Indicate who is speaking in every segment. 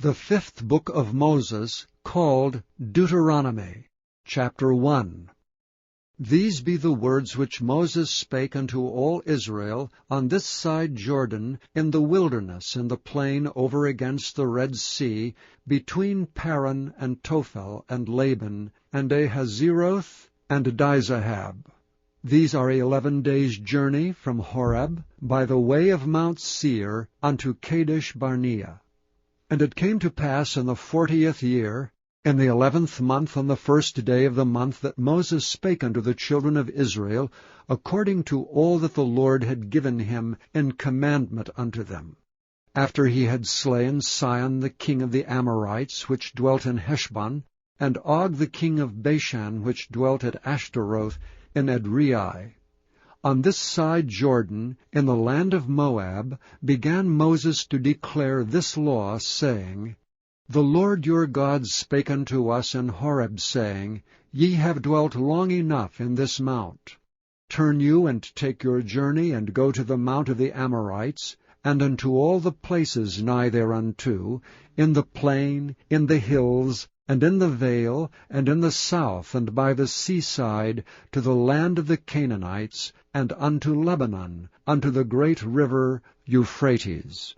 Speaker 1: The fifth book of Moses, called Deuteronomy, chapter 1. These be the words which Moses spake unto all Israel on this side Jordan, in the wilderness, in the plain over against the Red Sea, between Paran and Tophel and Laban, and Ahazeroth and Dizahab. These are 11 days' journey from Horeb, by the way of Mount Seir, unto Kadesh Barnea. And it came to pass in the 40th year, in the 11th month, on the first day of the month, that Moses spake unto the children of Israel, according to all that the Lord had given him in commandment unto them. After he had slain Sihon the king of the Amorites, which dwelt in Heshbon, and Og the king of Bashan, which dwelt at Ashtaroth in Edrei. On this side Jordan, in the land of Moab, began Moses to declare this law, saying, The Lord your God spake unto us in Horeb, saying, Ye have dwelt long enough in this mount. Turn you and take your journey, and go to the mount of the Amorites, and unto all the places nigh thereunto, in the plain, in the hills, and in the vale, and in the south, and by the seaside, to the land of the Canaanites, and unto Lebanon, unto the great river Euphrates.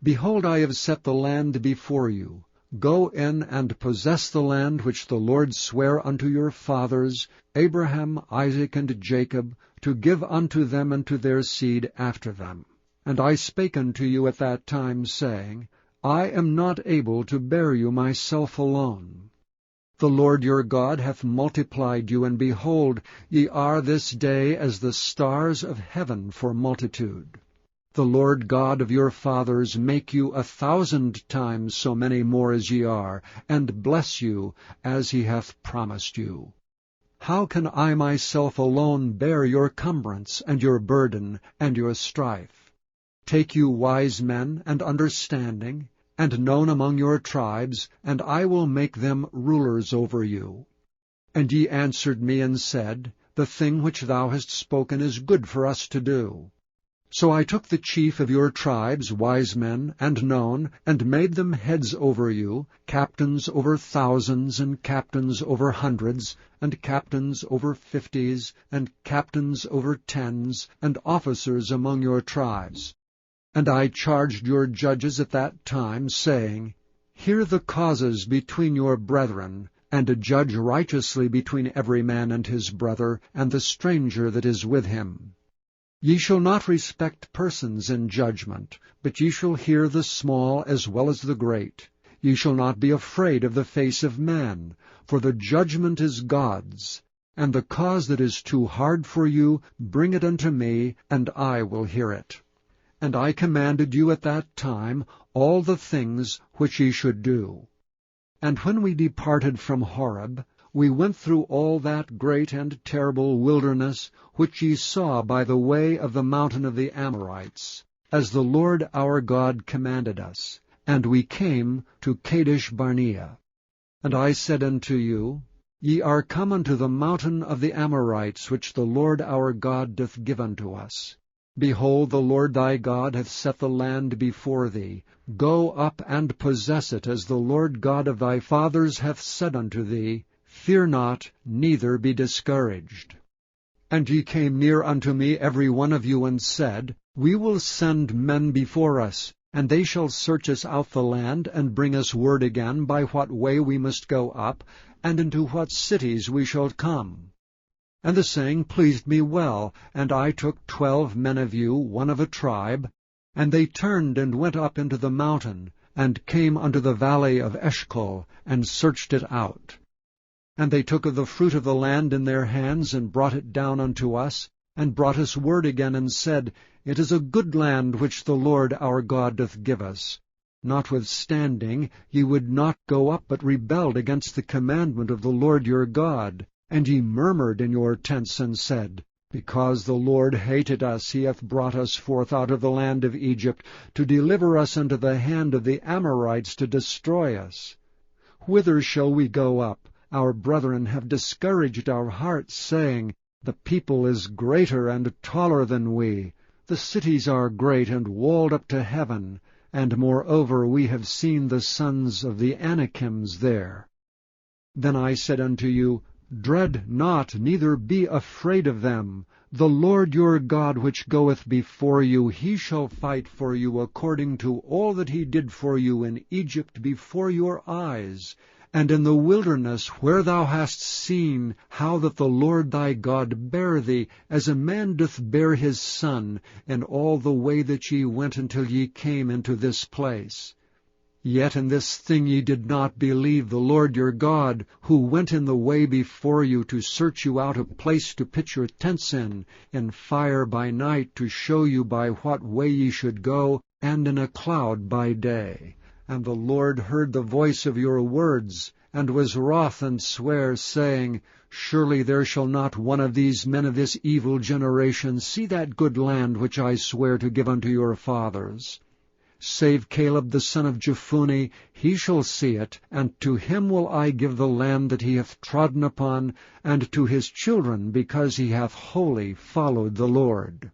Speaker 1: Behold, I have set the land before you. Go in and possess the land which the Lord sware unto your fathers, Abraham, Isaac, and Jacob, to give unto them and to their seed after them. And I spake unto you at that time, saying, I am not able to bear you myself alone. The Lord your God hath multiplied you, and behold, ye are this day as the stars of heaven for multitude. The Lord God of your fathers make you 1,000 times so many more as ye are, and bless you as he hath promised you. How can I myself alone bear your cumbrance, and your burden, and your strife? Take you wise men and understanding, and known among your tribes, and I will make them rulers over you. And ye answered me and said, The thing which thou hast spoken is good for us to do. So I took the chief of your tribes, wise men, and known, and made them heads over you, captains over thousands, and captains over hundreds, and captains over 50s, and captains over 10s, and officers among your tribes. And I charged your judges at that time, saying, Hear the causes between your brethren, and judge righteously between every man and his brother, and the stranger that is with him. Ye shall not respect persons in judgment, but ye shall hear the small as well as the great. Ye shall not be afraid of the face of man, for the judgment is God's. And the cause that is too hard for you, bring it unto me, and I will hear it. And I commanded you at that time all the things which ye should do. And when we departed from Horeb, we went through all that great and terrible wilderness which ye saw by the way of the mountain of the Amorites, as the Lord our God commanded us. And we came to Kadesh Barnea. And I said unto you, Ye are come unto the mountain of the Amorites, which the Lord our God doth give unto us. Behold, the Lord thy God hath set the land before thee. Go up and possess it, as the Lord God of thy fathers hath said unto thee. Fear not, neither be discouraged. And ye came near unto me every one of you, and said, We will send men before us, and they shall search us out the land, and bring us word again by what way we must go up, and into what cities we shall come. And the saying pleased me well, and I took 12 men of you, one of a tribe, and they turned and went up into the mountain, and came unto the valley of Eshcol, and searched it out. And they took of the fruit of the land in their hands, and brought it down unto us, and brought us word again, and said, It is a good land which the Lord our God doth give us. Notwithstanding, ye would not go up, but rebelled against the commandment of the Lord your God. And ye murmured in your tents, and said, Because the Lord hated us, he hath brought us forth out of the land of Egypt, to deliver us unto the hand of the Amorites, to destroy us. Whither shall we go up? Our brethren have discouraged our hearts, saying, The people is greater and taller than we. The cities are great and walled up to heaven, and moreover we have seen the sons of the Anakims there. Then I said unto you, Dread not, neither be afraid of them. The Lord your God which goeth before you, he shall fight for you according to all that he did for you in Egypt before your eyes, and in the wilderness, where thou hast seen how that the Lord thy God bare thee, as a man doth bear his son, in all the way that ye went until ye came into this place. Yet in this thing ye did not believe the Lord your God, who went in the way before you to search you out a place to pitch your tents in fire by night to show you by what way ye should go, and in a cloud by day. And the Lord heard the voice of your words, and was wroth, and sware, saying, Surely there shall not one of these men of this evil generation see that good land which I swear to give unto your fathers. Save Caleb the son of Jephunneh, he shall see it, and to him will I give the land that he hath trodden upon, and to his children, because he hath wholly followed the Lord.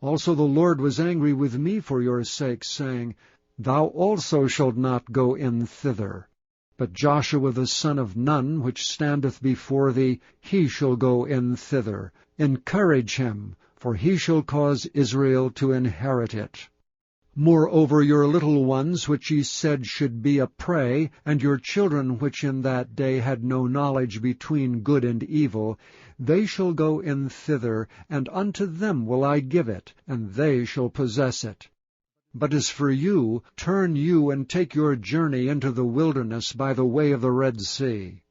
Speaker 1: Also the Lord was angry with me for your sake, saying, Thou also shalt not go in thither. But Joshua the son of Nun, which standeth before thee, he shall go in thither. Encourage him, for he shall cause Israel to inherit it. Moreover your little ones, which ye said should be a prey, and your children which in that day had no knowledge between good and evil, they shall go in thither, and unto them will I give it, and they shall possess it. But as for you, turn you and take your journey into the wilderness by the way of the Red Sea.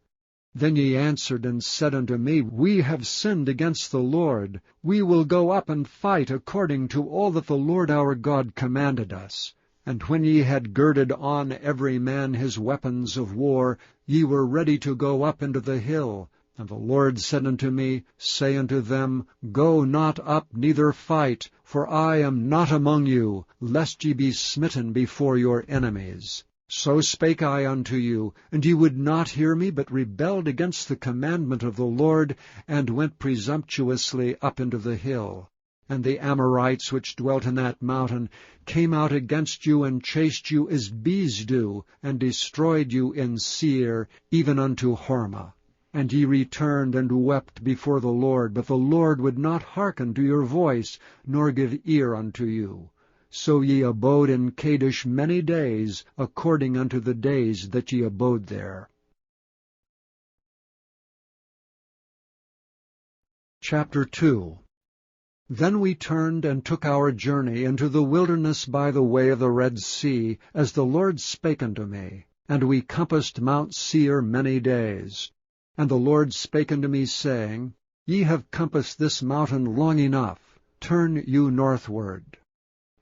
Speaker 1: Then ye answered and said unto me, We have sinned against the Lord. We will go up and fight according to all that the Lord our God commanded us. And when ye had girded on every man his weapons of war, ye were ready to go up into the hill. And the Lord said unto me, Say unto them, Go not up, neither fight, for I am not among you, lest ye be smitten before your enemies. So spake I unto you, and ye would not hear me, but rebelled against the commandment of the Lord, and went presumptuously up into the hill. And the Amorites which dwelt in that mountain came out against you, and chased you as bees do, and destroyed you in Seir, even unto Hormah. And ye returned and wept before the Lord, but the Lord would not hearken to your voice, nor give ear unto you. So ye abode in Kadesh many days, according unto the days that ye abode there. Chapter 2. Then we turned and took our journey into the wilderness by the way of the Red Sea, as the Lord spake unto me. And we compassed Mount Seir many days. And the Lord spake unto me, saying, Ye have compassed this mountain long enough. Turn you northward.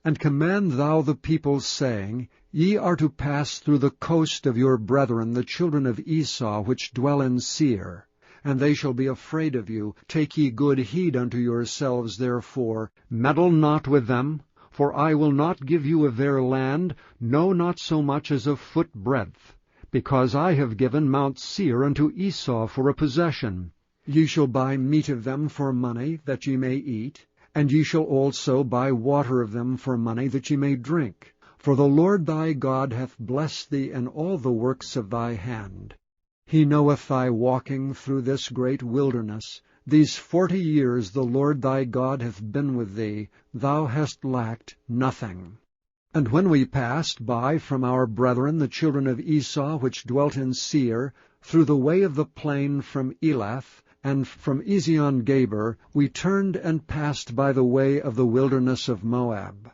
Speaker 1: And command thou the people, saying, Ye are to pass through the coast of your brethren, the children of Esau, which dwell in Seir. And they shall be afraid of you. Take ye good heed unto yourselves, therefore. Meddle not with them, for I will not give you of their land, no, not so much as a foot breadth, because I have given Mount Seir unto Esau for a possession. Ye shall buy meat of them for money, that ye may eat, and ye shall also buy water of them for money, that ye may drink. For the Lord thy God hath blessed thee in all the works of thy hand. He knoweth thy walking through this great wilderness. These 40 years the Lord thy God hath been with thee. Thou hast lacked nothing. And when we passed by from our brethren, the children of Esau, which dwelt in Seir, through the way of the plain from Elath, and from Ezion-Geber, we turned and passed by the way of the wilderness of Moab.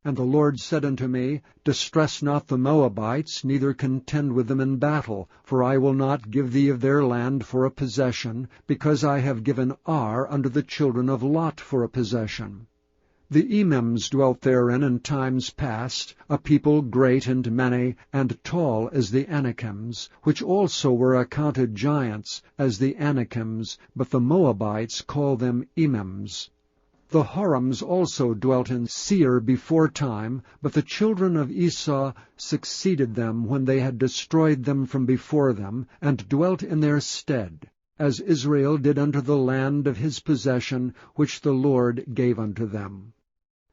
Speaker 1: And the Lord said unto me, Distress not the Moabites, neither contend with them in battle, for I will not give thee of their land for a possession, because I have given Ar unto the children of Lot for a possession. The Emims dwelt therein in times past, a people great and many, and tall as the Anakims, which also were accounted giants, as the Anakims, but the Moabites call them Emims. The Horims also dwelt in Seir before time, but the children of Esau succeeded them when they had destroyed them from before them, and dwelt in their stead, as Israel did unto the land of his possession, which the Lord gave unto them.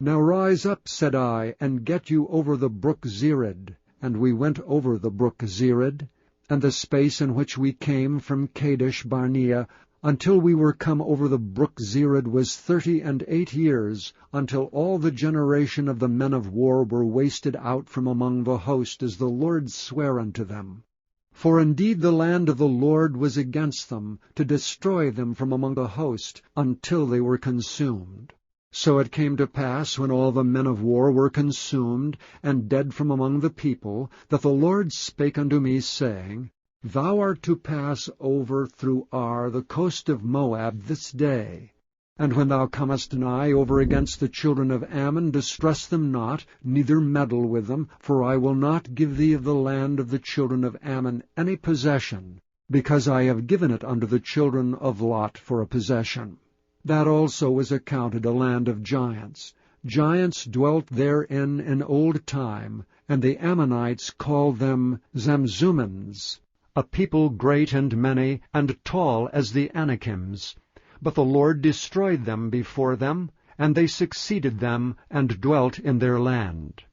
Speaker 1: Now rise up, said I, and get you over the brook Zered. And we went over the brook Zered, and the space in which we came from Kadesh Barnea, until we were come over the brook Zered, was 38 years, until all the generation of the men of war were wasted out from among the host, as the Lord sware unto them. For indeed the land of the Lord was against them, to destroy them from among the host, until they were consumed. So it came to pass, when all the men of war were consumed, and dead from among the people, that the Lord spake unto me, saying, Thou art to pass over through Ar, the coast of Moab, this day. And when thou comest nigh over against the children of Ammon, distress them not, neither meddle with them, for I will not give thee of the land of the children of Ammon any possession, because I have given it unto the children of Lot for a possession. That also was accounted a land of giants. Giants dwelt therein in old time, and the Ammonites called them Zamzummins, a people great and many, and tall as the Anakims. But the Lord destroyed them before them, and they succeeded them, and dwelt in their land.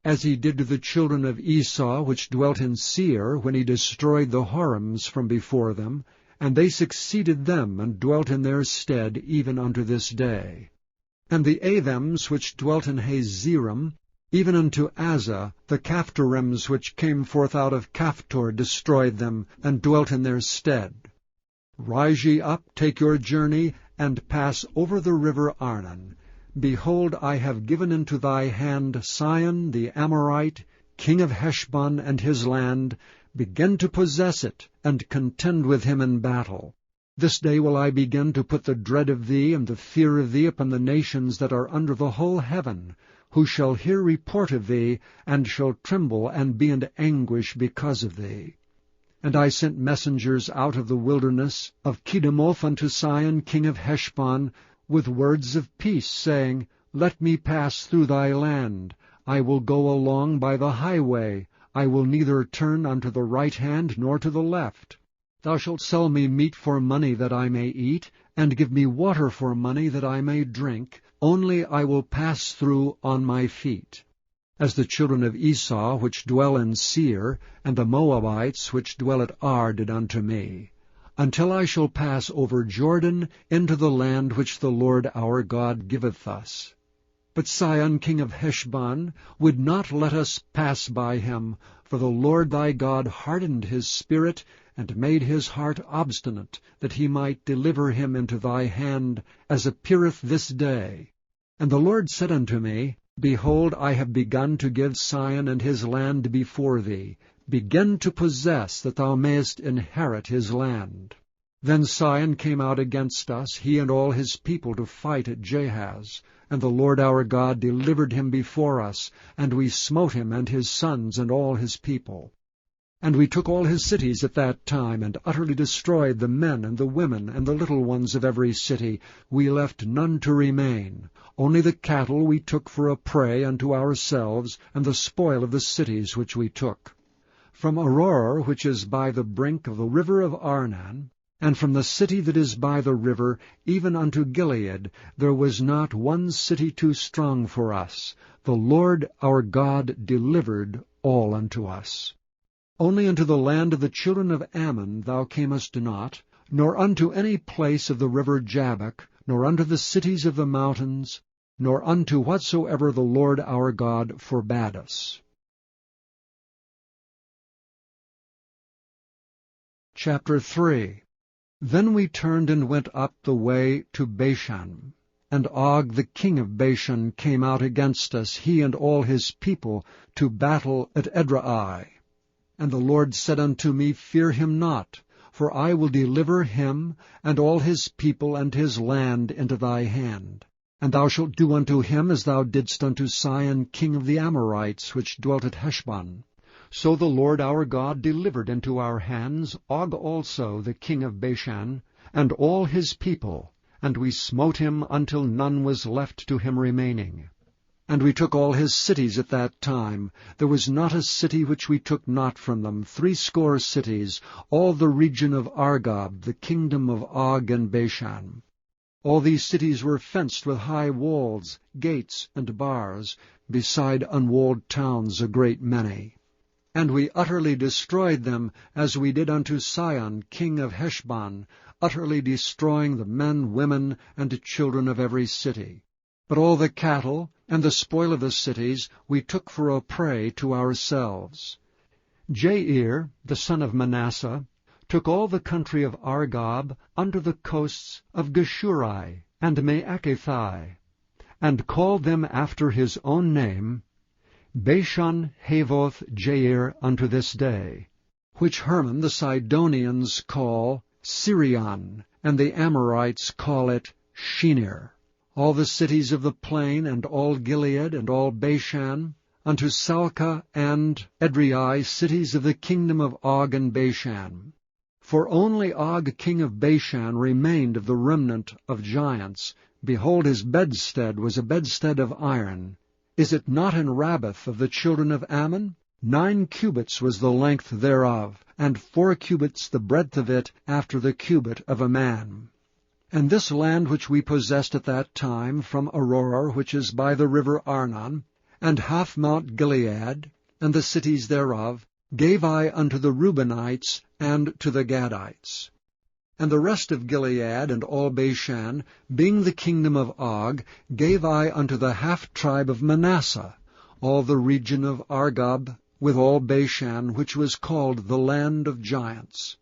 Speaker 1: As he did to the children of Esau, which dwelt in Seir, when he destroyed the Horims from before them, and they succeeded them, and dwelt in their stead, even unto this day. And the Athims, which dwelt in Hazerim, even unto Azza, the Caphtorims, which came forth out of Caphtor, destroyed them, and dwelt in their stead. Rise ye up, take your journey, and pass over the river Arnon. Behold, I have given into thy hand Sihon the Amorite, king of Heshbon, and his land. Begin to possess it, and contend with him in battle. This day will I begin to put the dread of thee and the fear of thee upon the nations that are under the whole heaven, who shall hear report of thee, and shall tremble and be in anguish because of thee. And I sent messengers out of the wilderness of Kedemoth unto Sihon king of Heshbon, with words of peace, saying, Let me pass through thy land. I will go along by the highway. I will neither turn unto the right hand nor to the left. Thou shalt sell me meat for money that I may eat, and give me water for money that I may drink, only I will pass through on my feet. As the children of Esau, which dwell in Seir, and the Moabites, which dwell at Ar, did unto me, until I shall pass over Jordan into the land which the Lord our God giveth us. But Sihon king of Heshbon would not let us pass by him, for the Lord thy God hardened his spirit, and made his heart obstinate, that he might deliver him into thy hand, as appeareth this day. And the Lord said unto me, Behold, I have begun to give Sihon and his land before thee. Begin to possess, that thou mayest inherit his land. Then Sihon came out against us, he and all his people, to fight at Jahaz. And the Lord our God delivered him before us, and we smote him and his sons and all his people. And we took all his cities at that time, and utterly destroyed the men and the women and the little ones of every city. We left none to remain. Only the cattle we took for a prey unto ourselves, and the spoil of the cities which we took. From Aurora, which is by the brink of the river of Arnon, and from the city that is by the river, even unto Gilead, there was not one city too strong for us. The Lord our God delivered all unto us. Only unto the land of the children of Ammon thou camest not, nor unto any place of the river Jabbok, nor unto the cities of the mountains, nor unto whatsoever the Lord our God forbade us. Chapter 3. Then we turned and went up the way to Bashan. And Og the king of Bashan came out against us, he and all his people, to battle at Edrei. And the Lord said unto me, Fear him not, for I will deliver him, and all his people, and his land into thy hand. And thou shalt do unto him as thou didst unto Sihon king of the Amorites, which dwelt at Heshbon. So the Lord our God delivered into our hands Og also the king of Bashan, and all his people, and we smote him until none was left to him remaining. And we took all his cities at that time. There was not a city which we took not from them, 80 cities, all the region of Argob, the kingdom of Og and Bashan. All these cities were fenced with high walls, gates, and bars, beside unwalled towns a great many. And we utterly destroyed them, as we did unto Sihon king of Heshbon, utterly destroying the men, women, and children of every city. But all the cattle and the spoil of the cities we took for a prey to ourselves. Jair, the son of Manasseh, took all the country of Argob unto the coasts of Geshurai and Maacathai, and called them after his own name, Bashan Havoth Jair unto this day, which Hermon the Sidonians call Sirion, and the Amorites call it Shinir. All the cities of the plain, and all Gilead, and all Bashan, unto Salcah and Edrei, cities of the kingdom of Og and Bashan. For only Og king of Bashan remained of the remnant of giants. Behold, his bedstead was a bedstead of iron. Is it not in Rabbath of the children of Ammon? 9 cubits was the length thereof, and 4 cubits the breadth of it, after the cubit of a man. And this land which we possessed at that time, from Aurora, which is by the river Arnon, and half Mount Gilead, and the cities thereof, gave I unto the Reubenites and to the Gadites. And the rest of Gilead and all Bashan, being the kingdom of Og, gave I unto the half-tribe of Manasseh, all the region of Argob, with all Bashan, which was called the land of giants.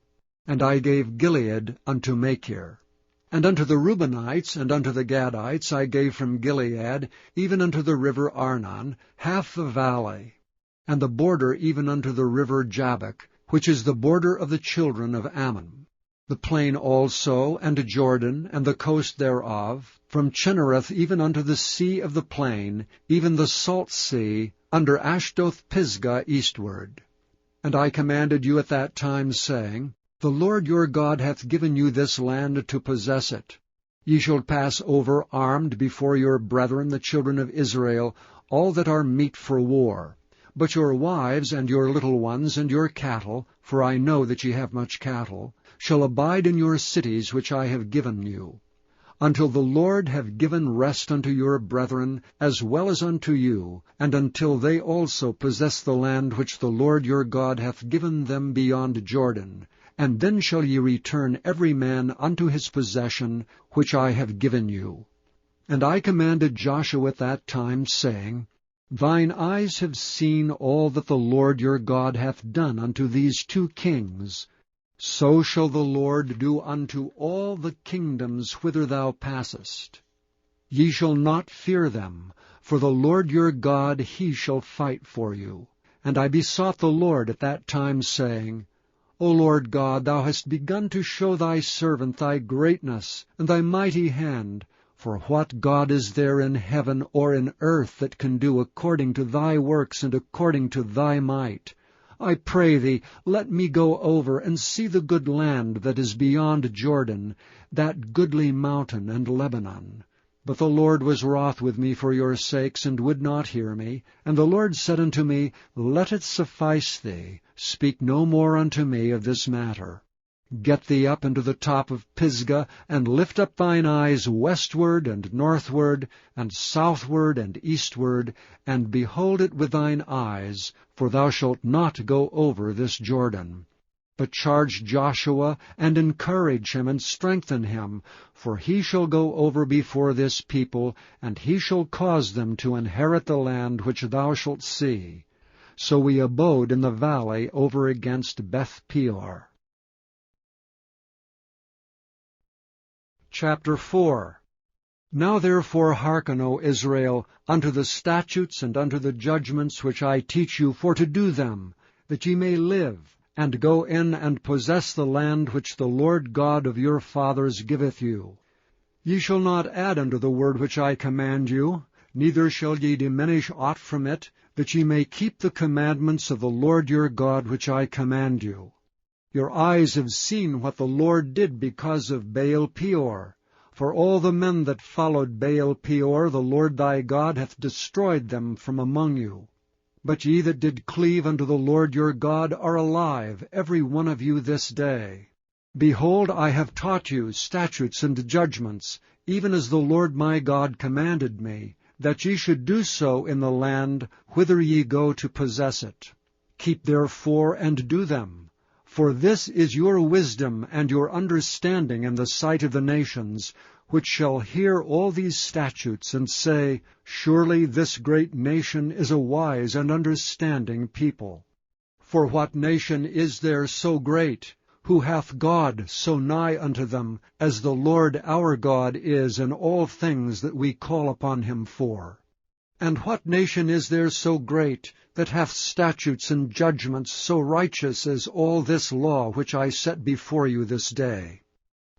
Speaker 1: And I gave Gilead unto Machir. And unto the Reubenites and unto the Gadites I gave from Gilead, even unto the river Arnon, half the valley, and the border even unto the river Jabbok, which is the border of the children of Ammon. The plain also, and Jordan, and the coast thereof, from Chinnereth even unto the sea of the plain, even the salt sea, under Ashdoth-Pisgah eastward. And I commanded you at that time, saying, The Lord your God hath given you this land to possess it. Ye shall pass over armed before your brethren the children of Israel, all that are meet for war. But your wives and your little ones and your cattle, for I know that ye have much cattle, shall abide in your cities which I have given you, until the Lord have given rest unto your brethren as well as unto you, and until they also possess the land which the Lord your God hath given them beyond Jordan. And then shall ye return every man unto his possession which I have given you. And I commanded Joshua at that time, saying, Thine eyes have seen all that the Lord your God hath done unto these 2 kings. So shall the Lord do unto all the kingdoms whither thou passest. Ye shall not fear them, for the Lord your God, he shall fight for you. And I besought the Lord at that time, saying, O Lord God, thou hast begun to show thy servant thy greatness and thy mighty hand. For what God is there in heaven or in earth that can do according to thy works and according to thy might? I pray thee, let me go over and see the good land that is beyond Jordan, that goodly mountain and Lebanon. But the Lord was wroth with me for your sakes, and would not hear me. And the Lord said unto me, Let it suffice thee, speak no more unto me of this matter. Get thee up into the top of Pisgah, and lift up thine eyes westward and northward, and southward and eastward, and behold it with thine eyes, for thou shalt not go over this Jordan. But charge Joshua, and encourage him, and strengthen him, for he shall go over before this people, and he shall cause them to inherit the land which thou shalt see. So we abode in the valley over against Beth Peor. Chapter 4. Now therefore hearken, O Israel, unto the statutes and unto the judgments which I teach you for to do them, that ye may live, and go in and possess the land which the Lord God of your fathers giveth you. Ye shall not add unto the word which I command you, neither shall ye diminish aught from it, that ye may keep the commandments of the Lord your God which I command you. Your eyes have seen what the Lord did because of Baal Peor. For all the men that followed Baal Peor, the Lord thy God hath destroyed them from among you. But ye that did cleave unto the Lord your God are alive, every one of you this day. Behold, I have taught you statutes and judgments, even as the Lord my God commanded me, that ye should do so in the land whither ye go to possess it. Keep therefore and do them, for this is your wisdom and your understanding in the sight of the nations, which shall hear all these statutes, and say, Surely this great nation is a wise and understanding people. For what nation is there so great, who hath God so nigh unto them, as the Lord our God is in all things that we call upon him for? And what nation is there so great, that hath statutes and judgments so righteous as all this law which I set before you this day?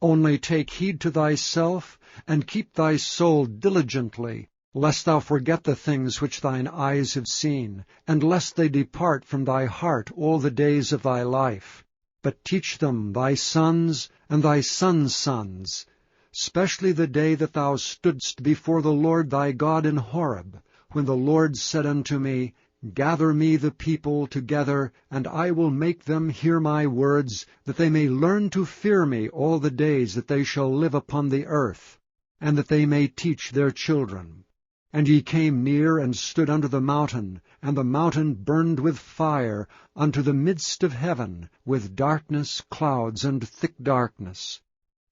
Speaker 1: Only take heed to thyself, and keep thy soul diligently, lest thou forget the things which thine eyes have seen, and lest they depart from thy heart all the days of thy life. But teach them thy sons and thy sons' sons, specially the day that thou stoodst before the Lord thy God in Horeb, when the Lord said unto me, Gather me the people together, and I will make them hear my words, that they may learn to fear me all the days that they shall live upon the earth, and that they may teach their children. And ye came near and stood under the mountain, and the mountain burned with fire unto the midst of heaven, with darkness, clouds, and thick darkness.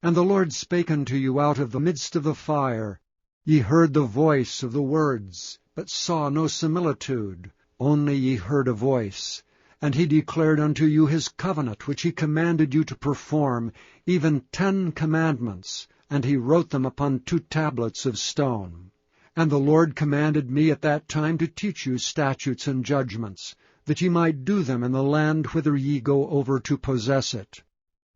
Speaker 1: And the Lord spake unto you out of the midst of the fire. Ye heard the voice of the words, but saw no similitude, only ye heard a voice. And he declared unto you his covenant, which he commanded you to perform, even 10 commandments, and he wrote them upon 2 tablets of stone. And the Lord commanded me at that time to teach you statutes and judgments, that ye might do them in the land whither ye go over to possess it.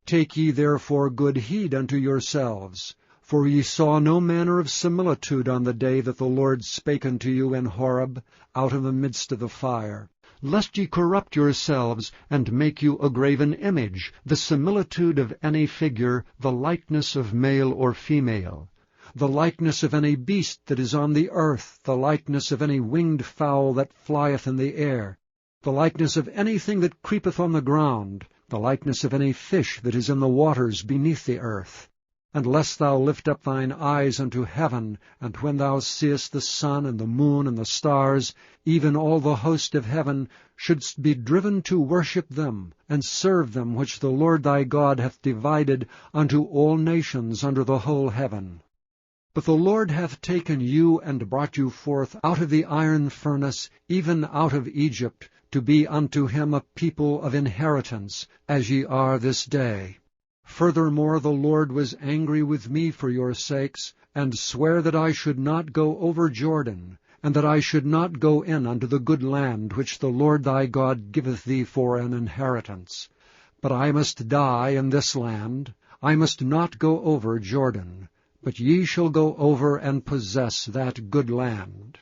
Speaker 1: Take ye therefore good heed unto yourselves, for ye saw no manner of similitude on the day that the Lord spake unto you in Horeb, out of the midst of the fire, lest ye corrupt yourselves, and make you a graven image, the similitude of any figure, the likeness of male or female, the likeness of any beast that is on the earth, the likeness of any winged fowl that flieth in the air, the likeness of anything that creepeth on the ground, the likeness of any fish that is in the waters beneath the earth. And lest thou lift up thine eyes unto heaven, and when thou seest the sun and the moon and the stars, even all the host of heaven, shouldst be driven to worship them, and serve them which the Lord thy God hath divided unto all nations under the whole heaven. But the Lord hath taken you and brought you forth out of the iron furnace, even out of Egypt, to be unto him a people of inheritance, as ye are this day. Furthermore the Lord was angry with me for your sakes, and sware that I should not go over Jordan, and that I should not go in unto the good land which the Lord thy God giveth thee for an inheritance. But I must die in this land, I must not go over Jordan. But ye shall go over and possess that good land.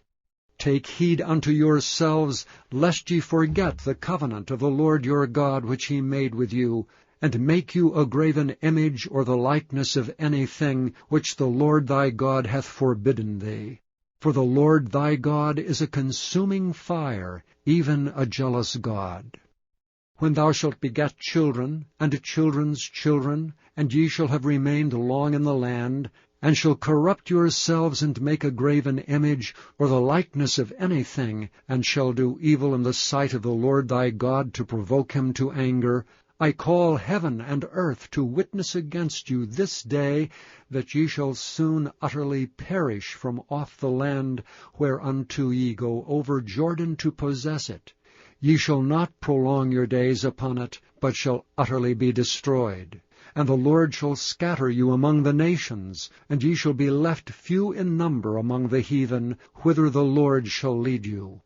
Speaker 1: Take heed unto yourselves, lest ye forget the covenant of the Lord your God which he made with you, and make you a graven image or the likeness of anything which the Lord thy God hath forbidden thee. For the Lord thy God is a consuming fire, even a jealous God. When thou shalt beget children, and children's children, and ye shall have remained long in the land, and shall corrupt yourselves, and make a graven image, or the likeness of anything, and shall do evil in the sight of the Lord thy God to provoke him to anger, I call heaven and earth to witness against you this day, that ye shall soon utterly perish from off the land whereunto ye go over Jordan to possess it. Ye shall not prolong your days upon it, but shall utterly be destroyed. And the Lord shall scatter you among the nations, and ye shall be left few in number among the heathen, whither the Lord shall lead you.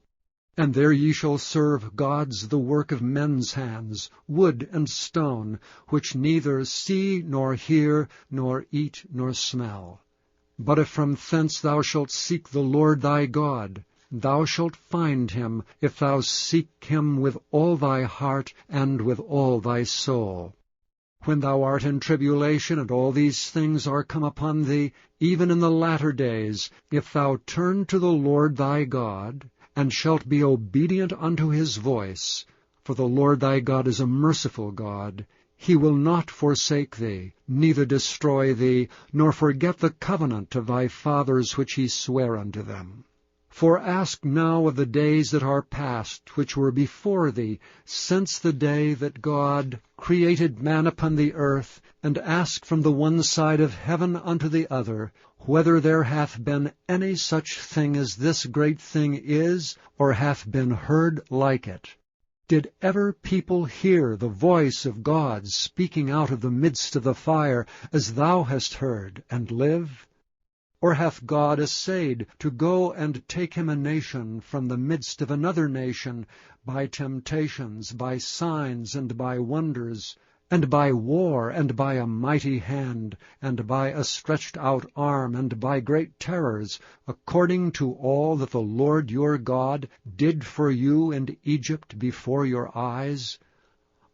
Speaker 1: And there ye shall serve gods the work of men's hands, wood and stone, which neither see nor hear, nor eat nor smell. But if from thence thou shalt seek the Lord thy God, thou shalt find him, if thou seek him with all thy heart and with all thy soul. When thou art in tribulation, and all these things are come upon thee, even in the latter days, if thou turn to the Lord thy God, and shalt be obedient unto his voice, for the Lord thy God is a merciful God, He will not forsake thee, neither destroy thee, nor forget the covenant of thy fathers which he sware unto them. For ask now of the days that are past, which were before thee, since the day that God created man upon the earth, and ask from the one side of heaven unto the other, whether there hath been any such thing as this great thing is, or hath been heard like it. Did ever people hear the voice of God speaking out of the midst of the fire, as thou hast heard, and live? Or hath God essayed to go and take him a nation from the midst of another nation, by temptations, by signs, and by wonders, and by war, and by a mighty hand, and by a stretched out arm, and by great terrors, according to all that the Lord your God did for you in Egypt before your eyes?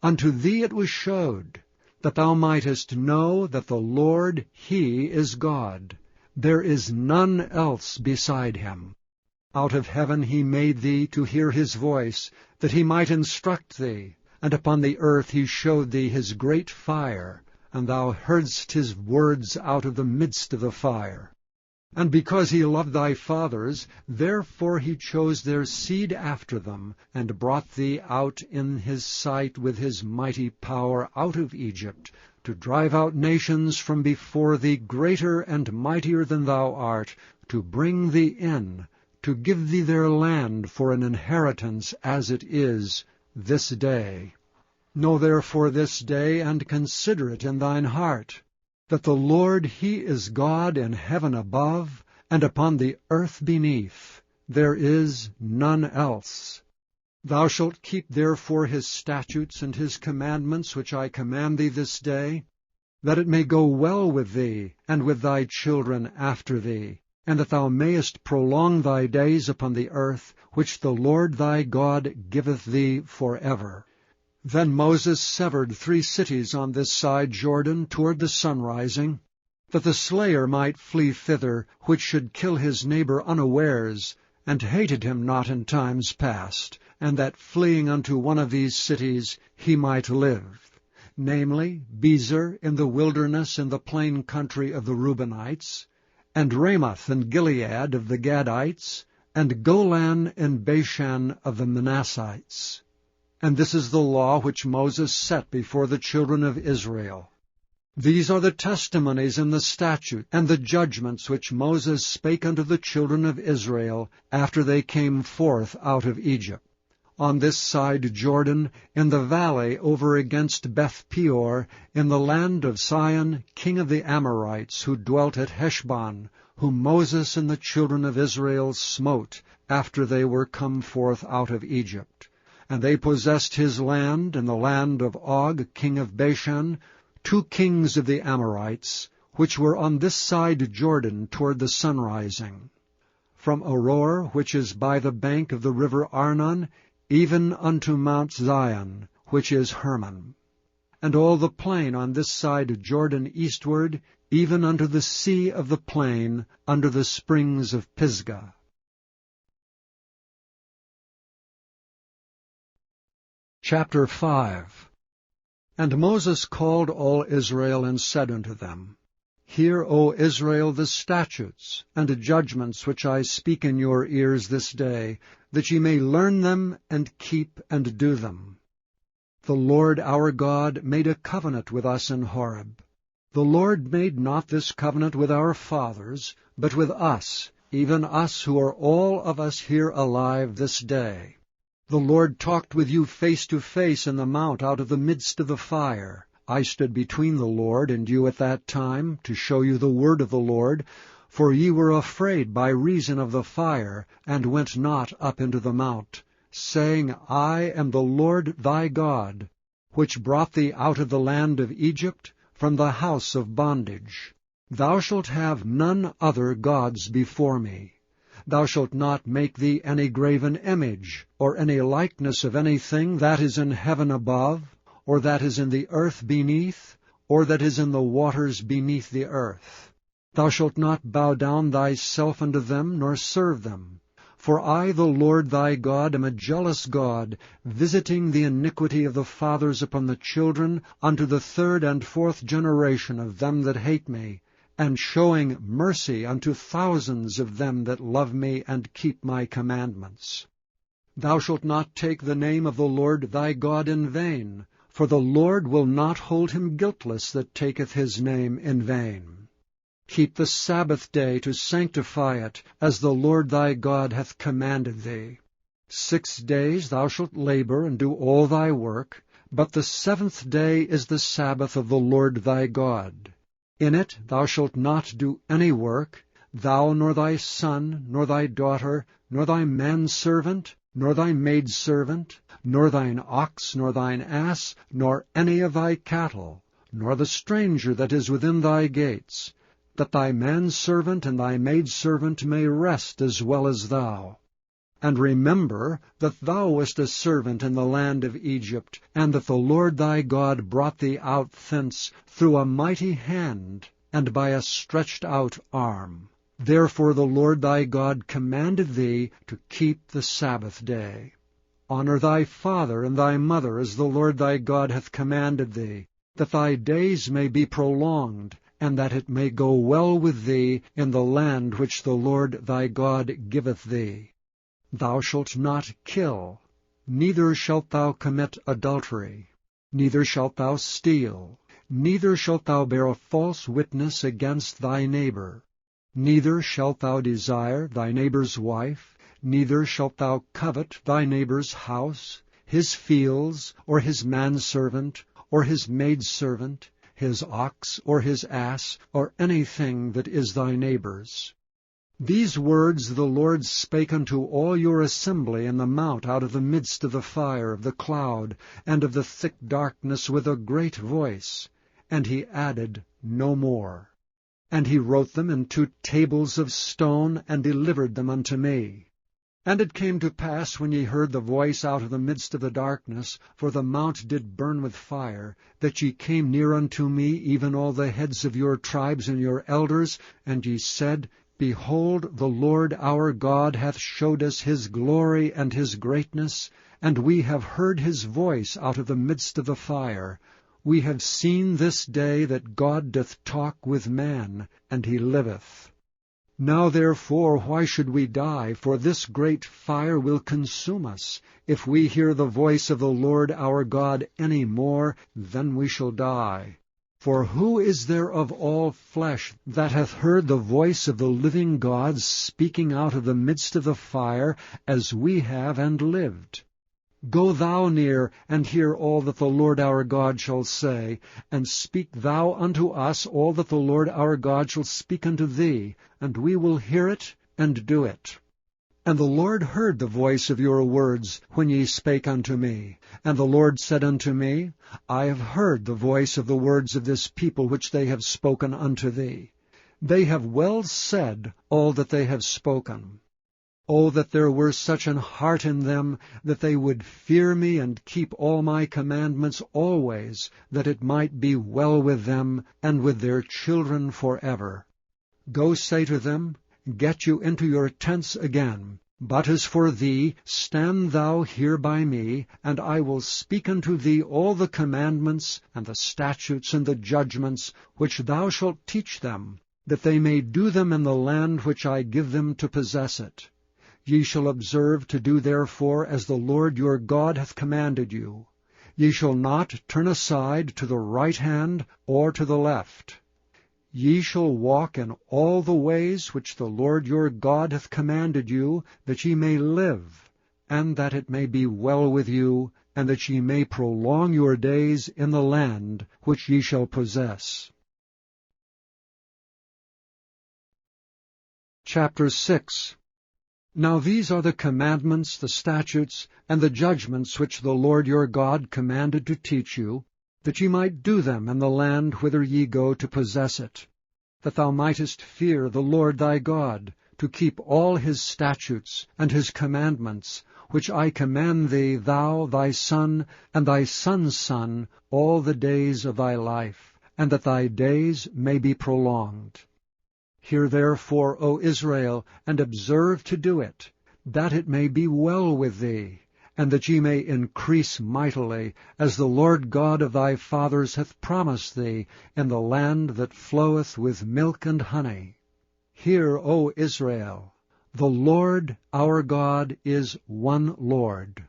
Speaker 1: Unto thee it was showed, that thou mightest know that the Lord, he is God. There is none else beside him. Out of heaven he made thee to hear his voice, that he might instruct thee. And upon the earth he showed thee his great fire, and thou heardst his words out of the midst of the fire. And because he loved thy fathers, therefore he chose their seed after them, and brought thee out in his sight with his mighty power out of Egypt, to drive out nations from before thee greater and mightier than thou art, to bring thee in, to give thee their land for an inheritance as it is this day. Know therefore this day, and consider it in thine heart, that the Lord he is God in heaven above, and upon the earth beneath. There is none else. Thou shalt keep therefore his statutes and his commandments which I command thee this day, that it may go well with thee, and with thy children after thee, and that thou mayest prolong thy days upon the earth, which the Lord thy God giveth thee for ever. Then Moses severed 3 cities on this side Jordan toward the sunrising, that the slayer might flee thither, which should kill his neighbor unawares, and hated him not in times past, and that fleeing unto one of these cities he might live, namely, Bezer in the wilderness in the plain country of the Reubenites, and Ramoth and Gilead of the Gadites, and Golan in Bashan of the Manassites. And this is the law which Moses set before the children of Israel. These are the testimonies and the statutes and the judgments which Moses spake unto the children of Israel after they came forth out of Egypt. On this side Jordan, in the valley over against Beth-peor, in the land of Sihon, king of the Amorites, who dwelt at Heshbon, whom Moses and the children of Israel smote after they were come forth out of Egypt. And they possessed his land and the land of Og, king of Bashan, 2 kings of the Amorites, which were on this side Jordan toward the sunrising. From Aroer, which is by the bank of the river Arnon, even unto Mount Zion, which is Hermon. And all the plain on this side Jordan eastward, even unto the sea of the plain, under the springs of Pisgah. Chapter 5. And Moses called all Israel, and said unto them, Hear, O Israel, the statutes and the judgments which I speak in your ears this day, that ye may learn them, and keep and do them. The Lord our God made a covenant with us in Horeb. The Lord made not this covenant with our fathers, but with us, even us who are all of us here alive this day. The Lord talked with you face to face in the mount out of the midst of the fire. I stood between the Lord and you at that time, to show you the word of the Lord, for ye were afraid by reason of the fire, and went not up into the mount, saying, I am the Lord thy God, which brought thee out of the land of Egypt, from the house of bondage. Thou shalt have none other gods before me. Thou shalt not make thee any graven image, or any likeness of anything that is in heaven above, or that is in the earth beneath, or that is in the waters beneath the earth. Thou shalt not bow down thyself unto them, nor serve them. For I, the Lord thy God, am a jealous God, visiting the iniquity of the fathers upon the children, unto the third and fourth generation of them that hate me, and showing mercy unto thousands of them that love me and keep my commandments. Thou shalt not take the name of the Lord thy God in vain, for the Lord will not hold him guiltless that taketh his name in vain. Keep the Sabbath day to sanctify it, as the Lord thy God hath commanded thee. 6 days thou shalt labor and do all thy work, but the 7th day is the Sabbath of the Lord thy God. In it thou shalt not do any work, thou nor thy son, nor thy daughter, nor thy manservant, nor thy maidservant, nor thine ox, nor thine ass, nor any of thy cattle, nor the stranger that is within thy gates, that thy manservant and thy maidservant may rest as well as thou. And remember that thou wast a servant in the land of Egypt, and that the Lord thy God brought thee out thence through a mighty hand, and by a stretched out arm. Therefore the Lord thy God commanded thee to keep the Sabbath day. Honor thy father and thy mother, as the Lord thy God hath commanded thee, that thy days may be prolonged, and that it may go well with thee in the land which the Lord thy God giveth thee. Thou shalt not kill, neither shalt thou commit adultery, neither shalt thou steal, neither shalt thou bear a false witness against thy neighbor, neither shalt thou desire thy neighbor's wife, neither shalt thou covet thy neighbor's house, his fields, or his manservant, or his maidservant, his ox, or his ass, or anything that is thy neighbor's. These words the Lord spake unto all your assembly in the mount out of the midst of the fire, of the cloud, and of the thick darkness with a great voice. And he added no more. And he wrote them in 2 tables of stone, and delivered them unto me. And it came to pass, when ye heard the voice out of the midst of the darkness, for the mount did burn with fire, that ye came near unto me, even all the heads of your tribes and your elders, and ye said, Behold, the Lord our God hath showed us his glory and his greatness, and we have heard his voice out of the midst of the fire. We have seen this day that God doth talk with man, and he liveth. Now therefore why should we die? For this great fire will consume us. If we hear the voice of the Lord our God any more, then we shall die. For who is there of all flesh that hath heard the voice of the living God speaking out of the midst of the fire, as we have, and lived? Go thou near, and hear all that the Lord our God shall say, and speak thou unto us all that the Lord our God shall speak unto thee, and we will hear it, and do it. And the Lord heard the voice of your words, when ye spake unto me. And the Lord said unto me, I have heard the voice of the words of this people which they have spoken unto thee. They have well said all that they have spoken. Oh, that there were such an heart in them, that they would fear me and keep all my commandments always, that it might be well with them and with their children forever. Go say to them, Get you into your tents again. But as for thee, stand thou here by me, and I will speak unto thee all the commandments, and the statutes, and the judgments, which thou shalt teach them, that they may do them in the land which I give them to possess it. Ye shall observe to do therefore as the Lord your God hath commanded you. Ye shall not turn aside to the right hand or to the left. Ye shall walk in all the ways which the Lord your God hath commanded you, that ye may live, and that it may be well with you, and that ye may prolong your days in the land which ye shall possess. Chapter 6. Now these are the commandments, the statutes, and the judgments which the Lord your God commanded to teach you, that ye might do them in the land whither ye go to possess it, that thou mightest fear the Lord thy God, to keep all his statutes and his commandments, which I command thee, thou, thy son, and thy son's son, all the days of thy life, and that thy days may be prolonged. Hear therefore, O Israel, and observe to do it, that it may be well with thee, and that ye may increase mightily, as the Lord God of thy fathers hath promised thee, in the land that floweth with milk and honey. Hear, O Israel, the Lord our God is one Lord.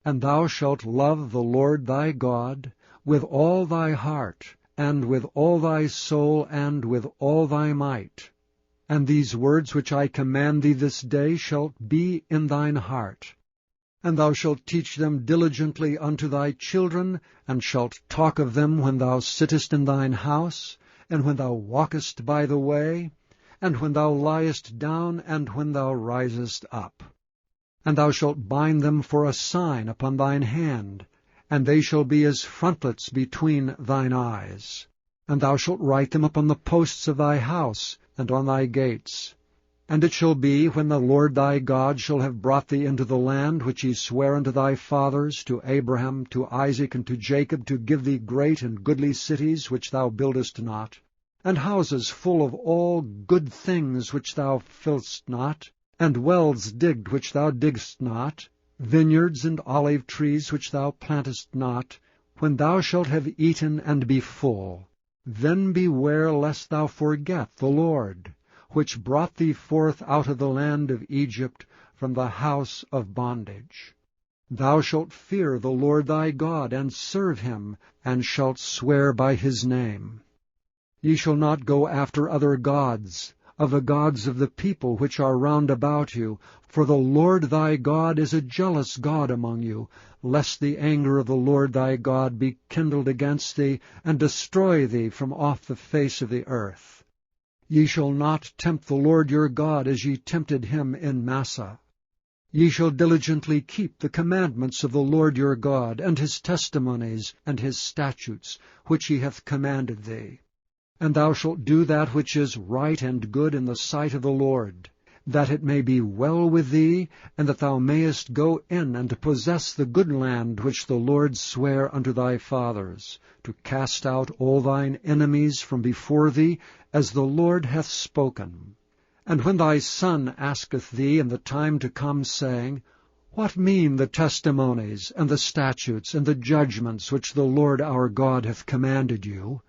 Speaker 1: And thou shalt love the Lord thy God with all thy heart, and with all thy soul, and with all thy might. And these words which I command thee this day shall be in thine heart. And thou shalt teach them diligently unto thy children, and shalt talk of them when thou sittest in thine house, and when thou walkest by the way, and when thou liest down, and when thou risest up. And thou shalt bind them for a sign upon thine hand, and they shall be as frontlets between thine eyes. And thou shalt write them upon the posts of thy house, and on thy gates. And it shall be, when the Lord thy God shall have brought thee into the land which he sware unto thy fathers, to Abraham, to Isaac, and to Jacob, to give thee great and goodly cities which thou buildest not, and houses full of all good things which thou fillest not, and wells digged which thou diggest not, vineyards and olive trees which thou plantest not, when thou shalt have eaten and be full, then beware lest thou forget the Lord, which brought thee forth out of the land of Egypt from the house of bondage. Thou shalt fear the Lord thy God, and serve him, and shalt swear by his name. Ye shall not go after other gods, of the gods of the people which are round about you, for the Lord thy God is a jealous God among you, lest the anger of the Lord thy God be kindled against thee, and destroy thee from off the face of the earth. Ye shall not tempt the Lord your God as ye tempted him in Massah. Ye shall diligently keep the commandments of the Lord your God, and his testimonies, and his statutes, which he hath commanded thee. And thou shalt do that which is right and good in the sight of the Lord, that it may be well with thee, and that thou mayest go in and possess the good land which the Lord sware unto thy fathers, to cast out all thine enemies from before thee, as the Lord hath spoken. And when thy son asketh thee in the time to come, saying, What mean the testimonies, and the statutes, and the judgments which the Lord our God hath commanded you?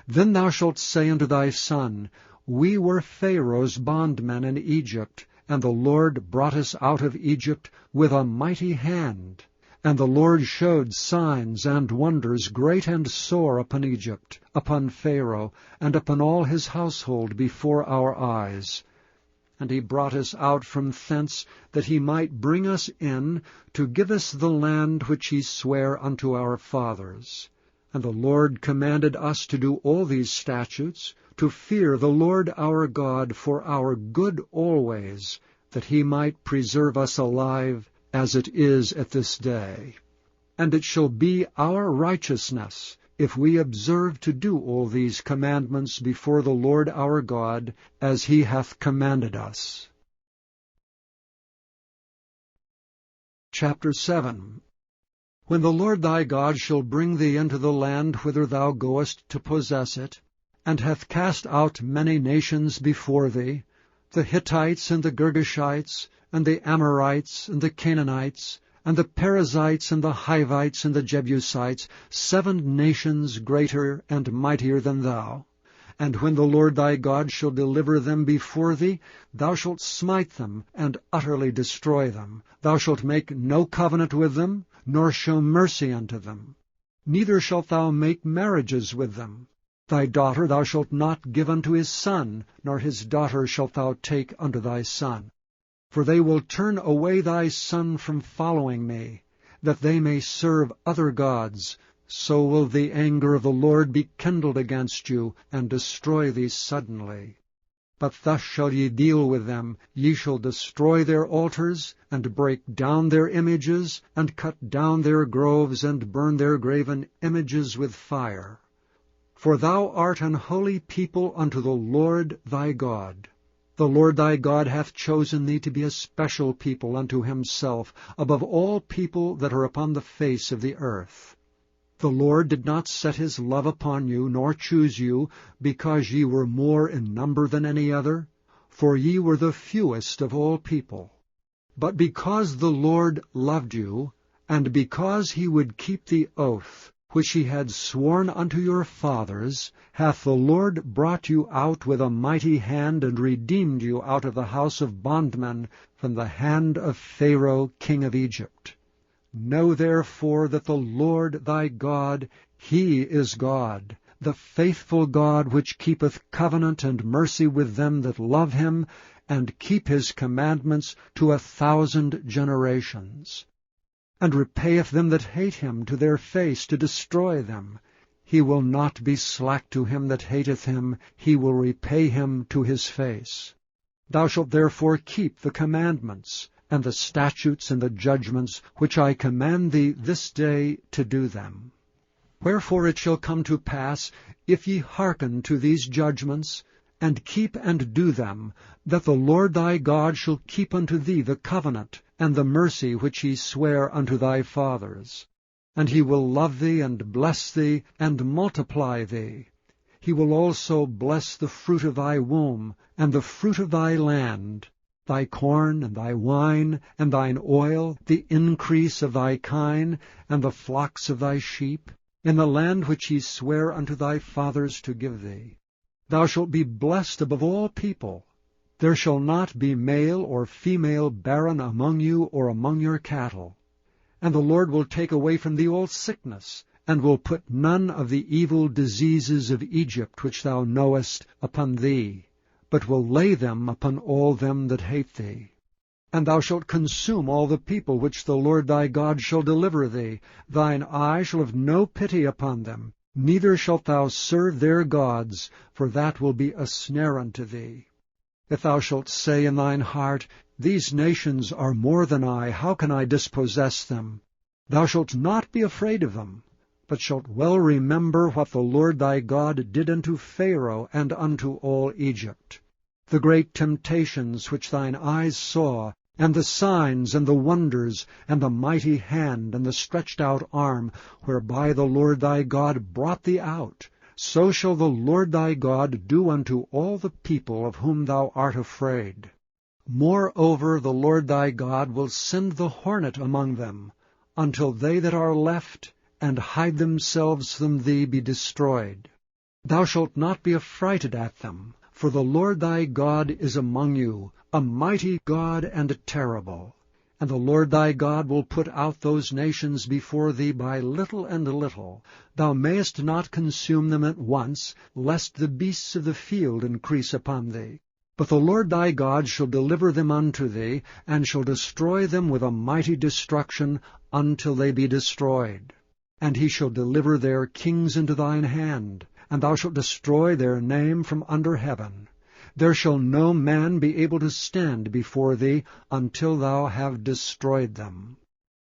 Speaker 1: Then thou shalt say unto thy son, We were Pharaoh's bondmen in Egypt, and the Lord brought us out of Egypt with a mighty hand. And the Lord showed signs and wonders great and sore upon Egypt, upon Pharaoh, and upon all his household before our eyes. And he brought us out from thence, that he might bring us in, to give us the land which he sware unto our fathers. And the Lord commanded us to do all these statutes, to fear the Lord our God for our good always, that he might preserve us alive, as it is at this day. And it shall be our righteousness, if we observe to do all these commandments before the Lord our God, as he hath commanded us. Chapter 7. When the Lord thy God shall bring thee into the land whither thou goest to possess it, and hath cast out many nations before thee, the Hittites, and the Girgashites, and the Amorites, and the Canaanites, and the Perizzites, and the Hivites, and the Jebusites, 7 nations greater and mightier than thou. And when the Lord thy God shall deliver them before thee, thou shalt smite them, and utterly destroy them. Thou shalt make no covenant with them, nor show mercy unto them. Neither shalt thou make marriages with them. Thy daughter thou shalt not give unto his son, nor his daughter shalt thou take unto thy son. For they will turn away thy son from following me, that they may serve other gods. So will the anger of the Lord be kindled against you, and destroy thee suddenly. But thus shall ye deal with them. Ye shall destroy their altars, and break down their images, and cut down their groves, and burn their graven images with fire. For thou art an holy people unto the Lord thy God. The Lord thy God hath chosen thee to be a special people unto himself, above all people that are upon the face of the earth. The Lord did not set his love upon you, nor choose you, because ye were more in number than any other, for ye were the fewest of all people. But because the Lord loved you, and because he would keep the oath which he had sworn unto your fathers, hath the Lord brought you out with a mighty hand, and redeemed you out of the house of bondmen, from the hand of Pharaoh king of Egypt. Know therefore that the Lord thy God, he is God, the faithful God, which keepeth covenant and mercy with them that love him, and keep his commandments to 1,000 generations, and repayeth them that hate him to their face, to destroy them. He will not be slack to him that hateth him, he will repay him to his face. Thou shalt therefore keep the commandments, and the statutes and the judgments, which I command thee this day to do them. Wherefore it shall come to pass, if ye hearken to these judgments, and keep and do them, that the Lord thy God shall keep unto thee the covenant and the mercy which he sware unto thy fathers. And he will love thee, and bless thee, and multiply thee. He will also bless the fruit of thy womb, and the fruit of thy land, thy corn, and thy wine, and thine oil, the increase of thy kine, and the flocks of thy sheep, in the land which he sware unto thy fathers to give thee. Thou shalt be blessed above all people. There shall not be male or female barren among you or among your cattle. And the Lord will take away from thee all sickness, and will put none of the evil diseases of Egypt which thou knowest upon thee, but will lay them upon all them that hate thee. And thou shalt consume all the people which the Lord thy God shall deliver thee. Thine eye shall have no pity upon them, neither shalt thou serve their gods, for that will be a snare unto thee. If thou shalt say in thine heart, These nations are more than I, how can I dispossess them? Thou shalt not be afraid of them, but shalt well remember what the Lord thy God did unto Pharaoh and unto all Egypt, the great temptations which thine eyes saw, and the signs and the wonders, and the mighty hand and the stretched out arm, whereby the Lord thy God brought thee out. So shall the Lord thy God do unto all the people of whom thou art afraid. Moreover, the Lord thy God will send the hornet among them, until they that are left, and hide themselves from thee, be destroyed. Thou shalt not be affrighted at them, for the Lord thy God is among you, a mighty God and terrible. And the Lord thy God will put out those nations before thee by little and little. Thou mayest not consume them at once, lest the beasts of the field increase upon thee. But the Lord thy God shall deliver them unto thee, and shall destroy them with a mighty destruction until they be destroyed. And he shall deliver their kings into thine hand, and thou shalt destroy their name from under heaven. There shall no man be able to stand before thee until thou have destroyed them.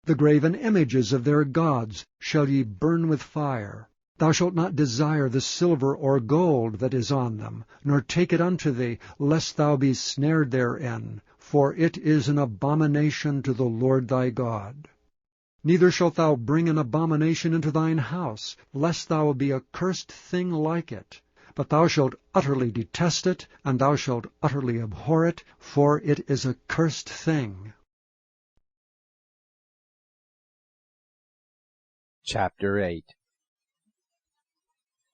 Speaker 1: The graven images of their gods shall ye burn with fire. Thou shalt not desire the silver or gold that is on them, nor take it unto thee, lest thou be snared therein, for it is an abomination to the Lord thy God. Neither shalt thou bring an abomination into thine house, lest thou be a cursed thing like it. But thou shalt utterly detest it, and thou shalt utterly abhor it, for it is a cursed thing.
Speaker 2: Chapter 8.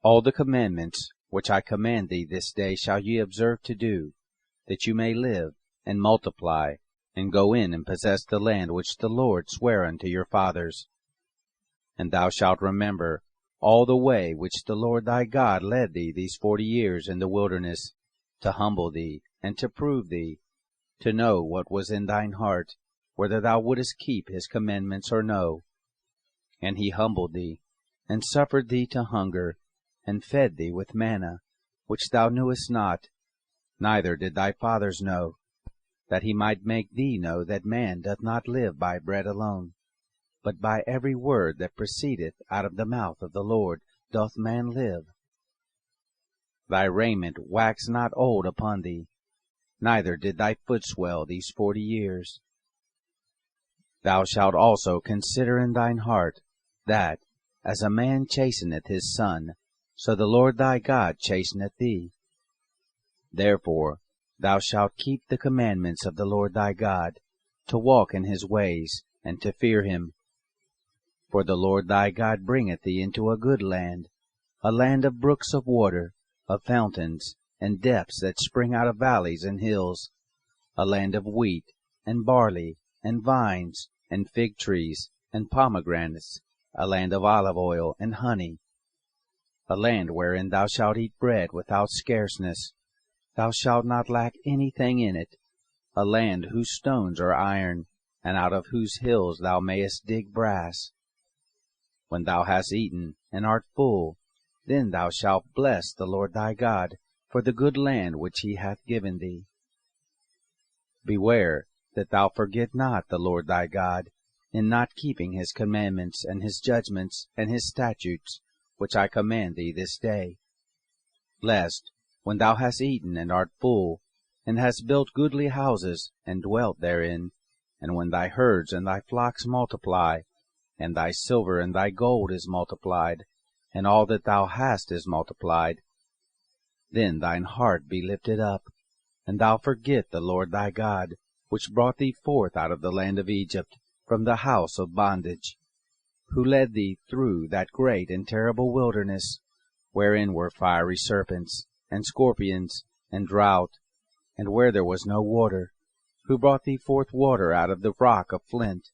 Speaker 2: All the commandments which I command thee this day shall ye observe to do, that you may live, and multiply, and go in and possess the land which the Lord sware unto your fathers. And thou shalt remember all the way which the Lord thy God led thee these 40 years in the wilderness, to humble thee, and to prove thee, to know what was in thine heart, whether thou wouldest keep his commandments or no. And he humbled thee, and suffered thee to hunger, and fed thee with manna, which thou knewest not, neither did thy fathers know, that he might make thee know that man doth not live by bread alone, but by every word that proceedeth out of the mouth of the Lord doth man live. Thy raiment waxed not old upon thee, neither did thy foot swell these 40 years. Thou shalt also consider in thine heart, that, as a man chasteneth his son, so the Lord thy God chasteneth thee. Therefore thou shalt keep the commandments of the Lord thy God, to walk in his ways, and to fear him. For the Lord thy God bringeth thee into a good land, a land of brooks of water, of fountains, and depths that spring out of valleys and hills, a land of wheat, and barley, and vines, and fig trees, and pomegranates, a land of olive oil and honey, a land wherein thou shalt eat bread without scarceness, thou shalt not lack anything in it, a land whose stones are iron, and out of whose hills thou mayest dig brass. When thou hast eaten, and art full, then thou shalt bless the Lord thy God for the good land which he hath given thee. Beware that thou forget not the Lord thy God, in not keeping his commandments, and his judgments, and his statutes, which I command thee this day. Lest, when thou hast eaten and art full, and hast built goodly houses, and dwelt therein, and when thy herds and thy flocks multiply, and thy silver and thy gold is multiplied, and all that thou hast is multiplied, then thine heart be lifted up, and thou forget the Lord thy God, which brought thee forth out of the land of Egypt, from the house of bondage, who led thee through that great and terrible wilderness, wherein were fiery serpents, and scorpions, and drought, and where there was no water, who brought thee forth water out of the rock of flint,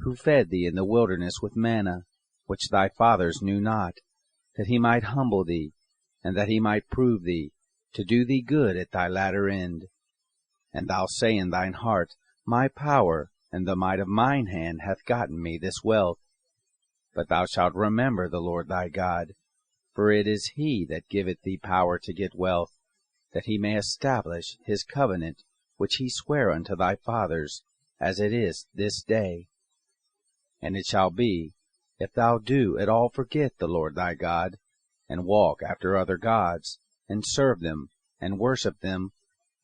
Speaker 2: who fed thee in the wilderness with manna, which thy fathers knew not, that he might humble thee, and that he might prove thee, to do thee good at thy latter end. And thou say in thine heart, My power and the might of mine hand hath gotten me this wealth. But thou shalt remember the Lord thy God, for it is he that giveth thee power to get wealth, that he may establish his covenant, which he sware unto thy fathers, as it is this day. And it shall be, if thou do at all forget the Lord thy God, and walk after other gods, and serve them, and worship them,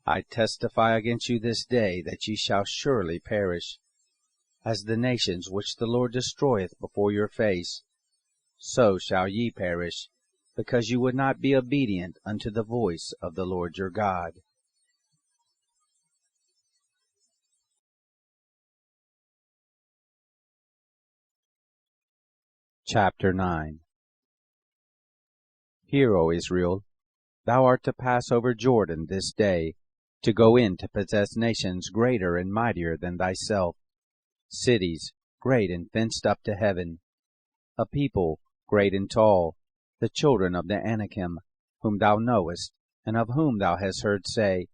Speaker 2: I testify against you this day that ye shall surely perish. As the nations which the Lord destroyeth before your face, so shall ye perish, because you would not be obedient unto the voice of the Lord your God. Chapter 9. Hear, O Israel, thou art to pass over Jordan this day, to go in to possess nations greater and mightier than thyself, cities great and fenced up to heaven, a people great and tall, the children of the Anakim, whom thou knowest, and of whom thou hast heard say,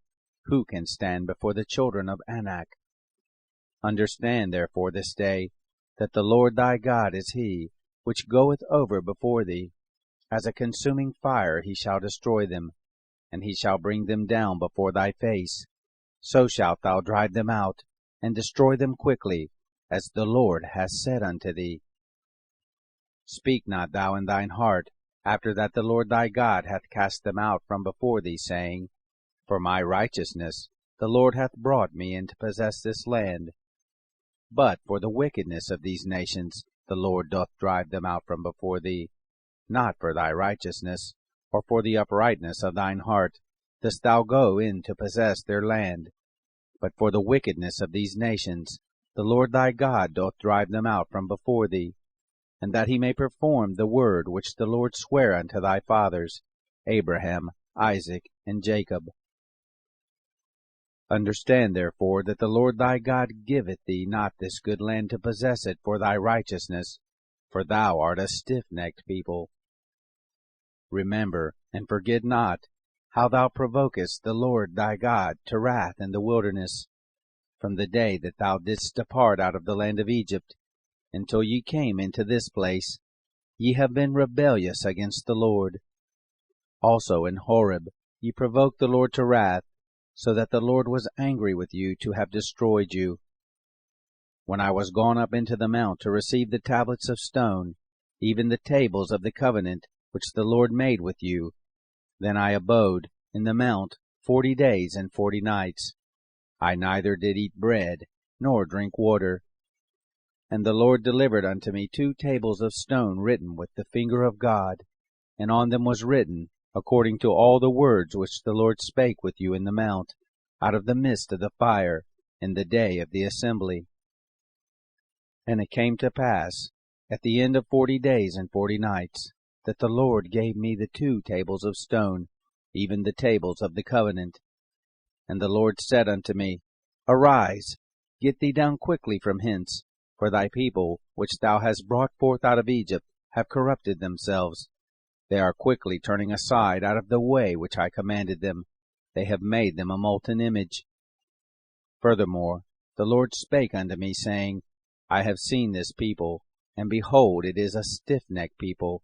Speaker 2: Who can stand before the children of Anak? Understand therefore this day, that the Lord thy God is he, which goeth over before thee. As a consuming fire he shall destroy them, and he shall bring them down before thy face. So shalt thou drive them out, and destroy them quickly, as the Lord hath said unto thee. Speak not thou in thine heart, after that the Lord thy God hath cast them out from before thee, saying, For my righteousness the Lord hath brought me in to possess this land. But for the wickedness of these nations the Lord doth drive them out from before thee. Not for thy righteousness, or for the uprightness of thine heart, dost thou go in to possess their land. But for the wickedness of these nations the Lord thy God doth drive them out from before thee, and that he may perform the word which the Lord sware unto thy fathers, Abraham, Isaac, and Jacob. Understand therefore that the Lord thy God giveth thee not this good land to possess it for thy righteousness, for thou art a stiff-necked people. Remember, and forget not, how thou provokest the Lord thy God to wrath in the wilderness, from the day that thou didst depart out of the land of Egypt, until ye came into this place. Ye have been rebellious against the Lord. Also in Horeb ye provoked the Lord to wrath, so that the Lord was angry with you to have destroyed you. When I was gone up into the mount to receive the tablets of stone, even the tables of the covenant which the Lord made with you, then I abode in the mount 40 days and 40 nights. I neither did eat bread, nor drink water. And the Lord delivered unto me 2 tables of stone written with the finger of God, and on them was written, according to all the words which the Lord spake with you in the mount, out of the midst of the fire, in the day of the assembly. And it came to pass, at the end of 40 days and 40 nights, that the Lord gave me the 2 tables of stone, even the tables of the covenant. And the Lord said unto me, Arise, get thee down quickly from hence, for thy people, which thou hast brought forth out of Egypt, have corrupted themselves. They are quickly turning aside out of the way which I commanded them. They have made them a molten image. Furthermore, the Lord spake unto me, saying, I have seen this people, and behold, it is a stiff-necked people.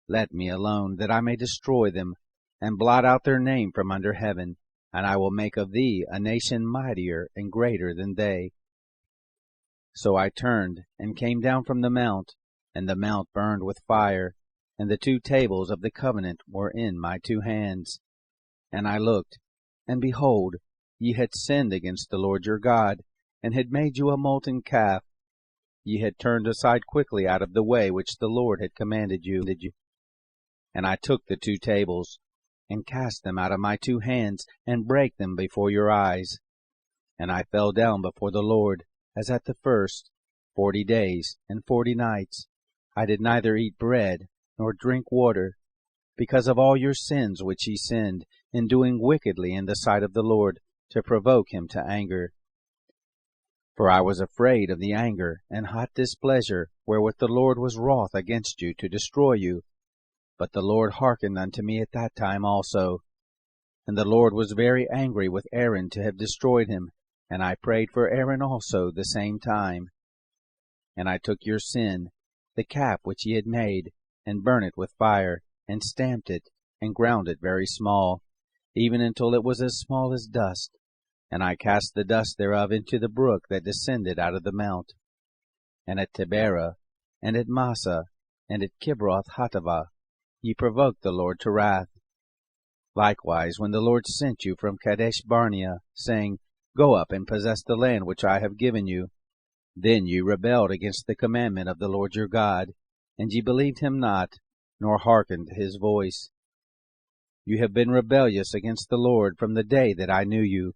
Speaker 2: Let me alone, that I may destroy them, and blot out their name from under heaven, and I will make of thee a nation mightier and greater than they. So I turned, and came down from the mount, and the mount burned with fire, and the 2 tables of the covenant were in my 2 hands. And I looked, and behold, ye had sinned against the Lord your God, and had made you a molten calf. Ye had turned aside quickly out of the way which the Lord had commanded you. And I took the 2 tables, and cast them out of my 2 hands, and brake them before your eyes. And I fell down before the Lord, as at the first, 40 days and 40 nights. I did neither eat bread, nor drink water, because of all your sins which ye sinned, in doing wickedly in the sight of the Lord, to provoke him to anger. For I was afraid of the anger and hot displeasure wherewith the Lord was wroth against you to destroy you. But the Lord hearkened unto me at that time also. And the Lord was very angry with Aaron to have destroyed him, and I prayed for Aaron also the same time. And I took your sin, the calf which ye had made, and burnt it with fire, and stamped it, and ground it very small, even until it was as small as dust. And I cast the dust thereof into the brook that descended out of the mount. And at Taberah, and at Massa, and at Kibroth Hattaavah, ye provoked the Lord to wrath. Likewise, when the Lord sent you from Kadesh Barnea, saying, Go up and possess the land which I have given you, then ye rebelled against the commandment of the Lord your God, and ye believed him not, nor hearkened his voice. You have been rebellious against the Lord from the day that I knew you.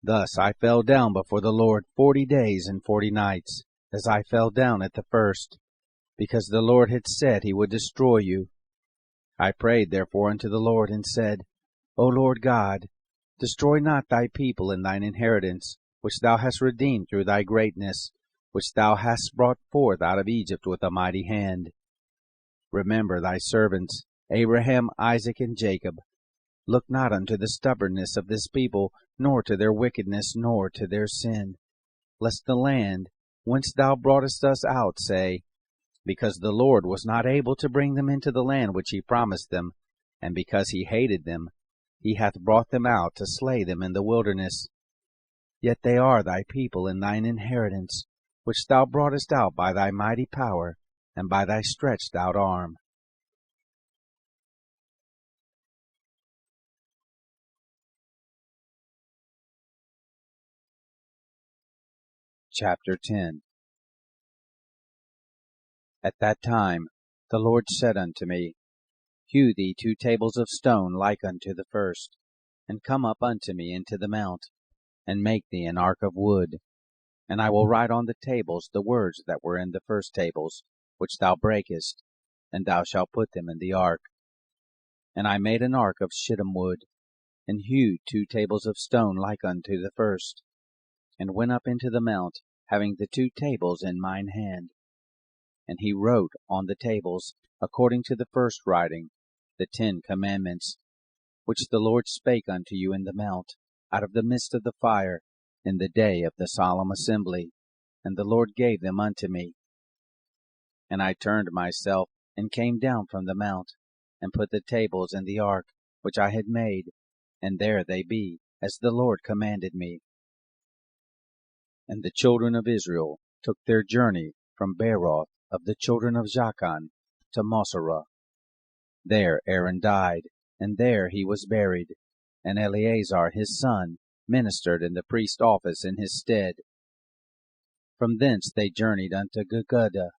Speaker 2: Thus I fell down before the Lord 40 days and 40 nights, as I fell down at the first, because the Lord had said he would destroy you. I prayed therefore unto the Lord, and said, O Lord God, destroy not thy people and thine inheritance, which thou hast redeemed through thy greatness, which thou hast brought forth out of Egypt with a mighty hand. Remember thy servants, Abraham, Isaac, and Jacob. Look not unto the stubbornness of this people, nor to their wickedness, nor to their sin, lest the land whence thou broughtest us out say, Because the Lord was not able to bring them into the land which he promised them, and because he hated them, he hath brought them out to slay them in the wilderness. Yet they are thy people and thine inheritance, which thou broughtest out by thy mighty power, and by thy stretched out arm. Chapter 10. At that time the Lord said unto me, Hew thee 2 tables of stone like unto the first, and come up unto me into the mount, and make thee an ark of wood. And I will write on the tables the words that were in the first tables, which thou breakest, and thou shalt put them in the ark. And I made an ark of shittim wood, and hewed 2 tables of stone like unto the first, and went up into the mount, having the 2 tables in mine hand. And he wrote on the tables, according to the first writing, the 10 commandments, which the Lord spake unto you in the mount, out of the midst of the fire, in the day of the solemn assembly, and the Lord gave them unto me. And I turned myself, and came down from the mount, and put the tables in the ark, which I had made, and there they be, as the Lord commanded me. And the children of Israel took their journey from Beeroth of the children of Jachan to Moserah. There Aaron died, and there he was buried, and Eleazar his son ministered in the priest's office in his stead. From thence they journeyed unto Gudgodah,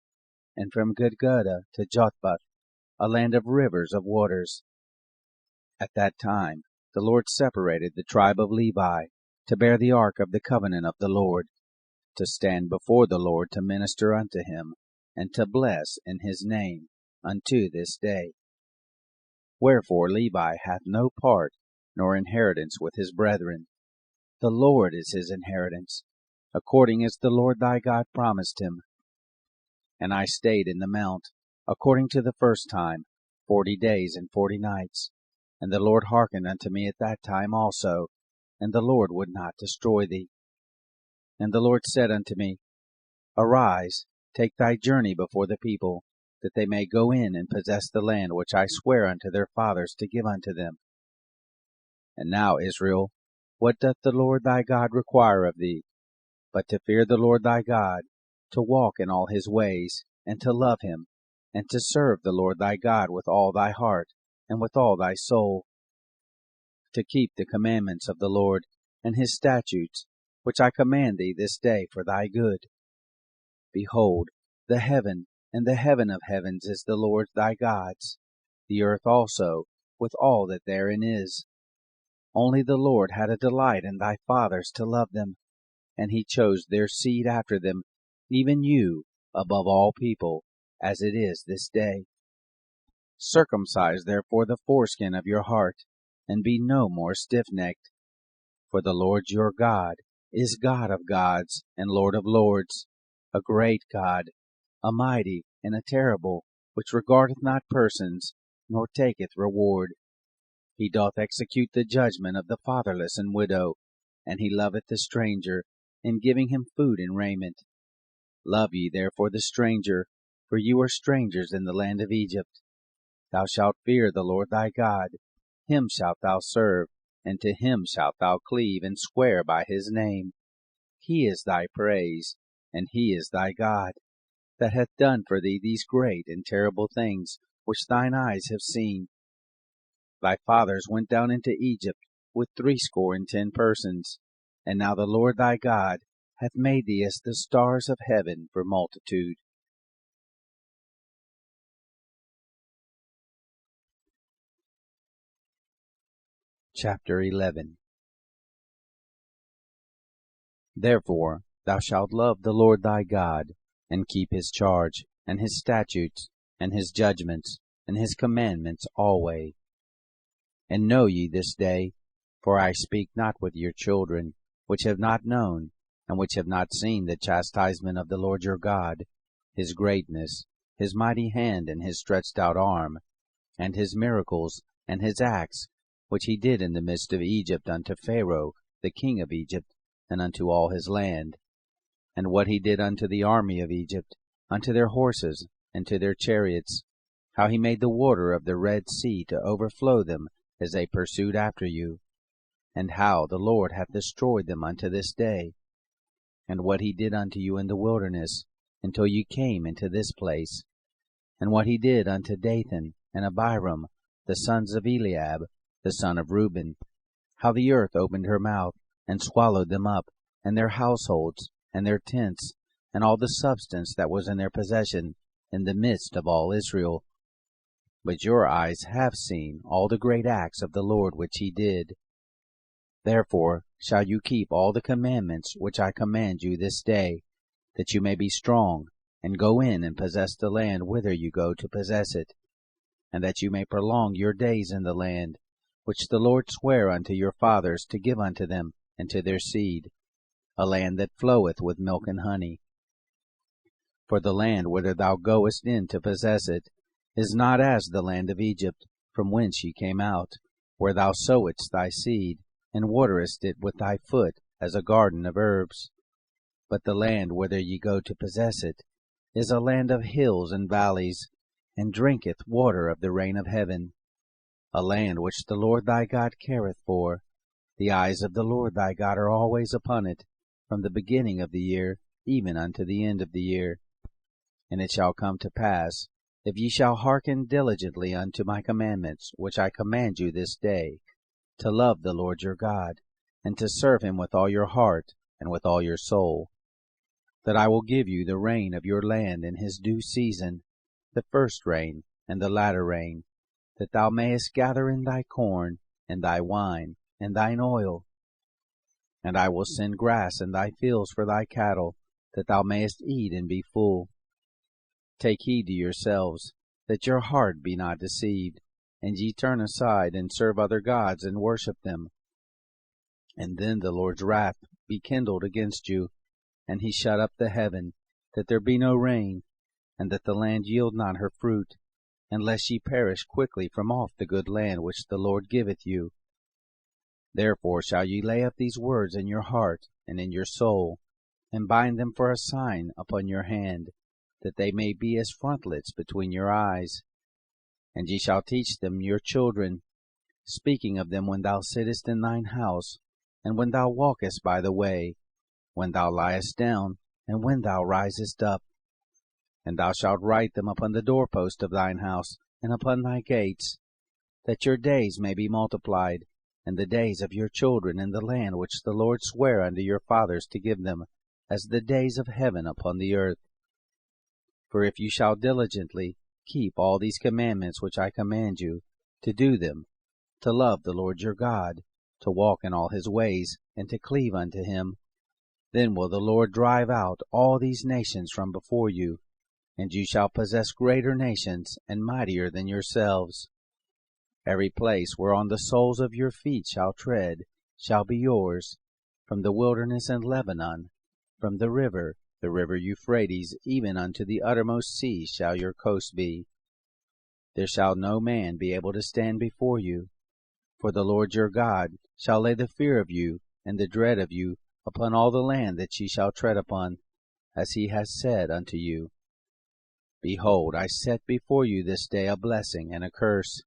Speaker 2: and from Gudgodah to Jotbath, a land of rivers of waters. At that time the Lord separated the tribe of Levi to bear the ark of the covenant of the Lord, to stand before the Lord to minister unto him, and to bless in his name unto this day. Wherefore Levi hath no part nor inheritance with his brethren. The Lord is his inheritance, according as the Lord thy God promised him. And I stayed in the mount, according to the first time, 40 days and 40 nights. And the Lord hearkened unto me at that time also, and the Lord would not destroy thee. And the Lord said unto me, Arise, take thy journey before the people, that they may go in and possess the land which I swear unto their fathers to give unto them. And now, Israel, what doth the Lord thy God require of thee, but to fear the Lord thy God, to walk in all his ways, and to love him, and to serve the Lord thy God with all thy heart, and with all thy soul, to keep the commandments of the Lord, and his statutes, which I command thee this day for thy good. Behold, the heaven and the heaven of heavens is the Lord thy God's, the earth also, with all that therein is. Only the Lord had a delight in thy fathers to love them, and he chose their seed after them, even you, above all people, as it is this day. Circumcise therefore the foreskin of your heart, and be no more stiff-necked. For the Lord your God is God of gods and Lord of lords, a great God, a mighty and a terrible, which regardeth not persons, nor taketh reward. He doth execute the judgment of the fatherless and widow, and he loveth the stranger, in giving him food and raiment. Love ye therefore the stranger, for you are strangers in the land of Egypt. Thou shalt fear the Lord thy God, him shalt thou serve, and to him shalt thou cleave, and swear by his name. He is thy praise, and he is thy God, that hath done for thee these great and terrible things, which thine eyes have seen. Thy fathers went down into Egypt with 60 persons, and now the Lord thy God hath made thee as the stars of heaven for multitude. Chapter 11. Therefore thou shalt love the Lord thy God, and keep his charge, and his statutes, and his judgments, and his commandments alway. And know ye this day, for I speak not with your children, which have not known, and which have not seen the chastisement of the Lord your God, his greatness, his mighty hand, and his stretched out arm, and his miracles, and his acts, which he did in the midst of Egypt unto Pharaoh, the king of Egypt, and unto all his land, and what he did unto the army of Egypt, unto their horses, and to their chariots, how he made the water of the Red Sea to overflow them as they pursued after you, and how the Lord hath destroyed them unto this day, and what he did unto you in the wilderness, until you came into this place, and what he did unto Dathan and Abiram, the sons of Eliab, the son of Reuben, how the earth opened her mouth, and swallowed them up, and their households, and their tents, and all the substance that was in their possession, in the midst of all Israel. But your eyes have seen all the great acts of the Lord which he did. Therefore shall you keep all the commandments which I command you this day, that you may be strong, and go in and possess the land whither you go to possess it, and that you may prolong your days in the land, which the Lord sware unto your fathers to give unto them and to their seed, a land that floweth with milk and honey. For the land whither thou goest in to possess it is not as the land of Egypt, from whence ye came out, where thou sowedst thy seed, and waterest it with thy foot as a garden of herbs. But the land whither ye go to possess it is a land of hills and valleys, and drinketh water of the rain of heaven, a land which the Lord thy God careth for. The eyes of the Lord thy God are always upon it, from the beginning of the year even unto the end of the year. And it shall come to pass, if ye shall hearken diligently unto my commandments, which I command you this day, to love the Lord your God, and to serve him with all your heart and with all your soul, that I will give you the rain of your land in his due season, the first rain and the latter rain, that thou mayest gather in thy corn, and thy wine, and thine oil. And I will send grass in thy fields for thy cattle, that thou mayest eat and be full. Take heed to yourselves, that your heart be not deceived, and ye turn aside, and serve other gods, and worship them. And then the Lord's wrath be kindled against you, and he shut up the heaven, that there be no rain, and that the land yield not her fruit, unless ye perish quickly from off the good land which the Lord giveth you. Therefore shall ye lay up these words in your heart and in your soul, and bind them for a sign upon your hand, that they may be as frontlets between your eyes. And ye shall teach them your children, speaking of them when thou sittest in thine house, and when thou walkest by the way, when thou liest down, and when thou risest up. And thou shalt write them upon the doorpost of thine house, and upon thy gates, that your days may be multiplied, and the days of your children in the land which the Lord sware unto your fathers to give them, as the days of heaven upon the earth. For if you shall diligently keep all these commandments which I command you, to do them, to love the Lord your God, to walk in all his ways, and to cleave unto him, then will the Lord drive out all these nations from before you, and you shall possess greater nations and mightier than yourselves. Every place whereon the soles of your feet shall tread shall be yours, from the wilderness and Lebanon, from the river Euphrates, even unto the uttermost sea shall your coast be. There shall no man be able to stand before you, for the Lord your God shall lay the fear of you and the dread of you upon all the land that ye shall tread upon, as he has said unto you. Behold, I set before you this day a blessing and a curse.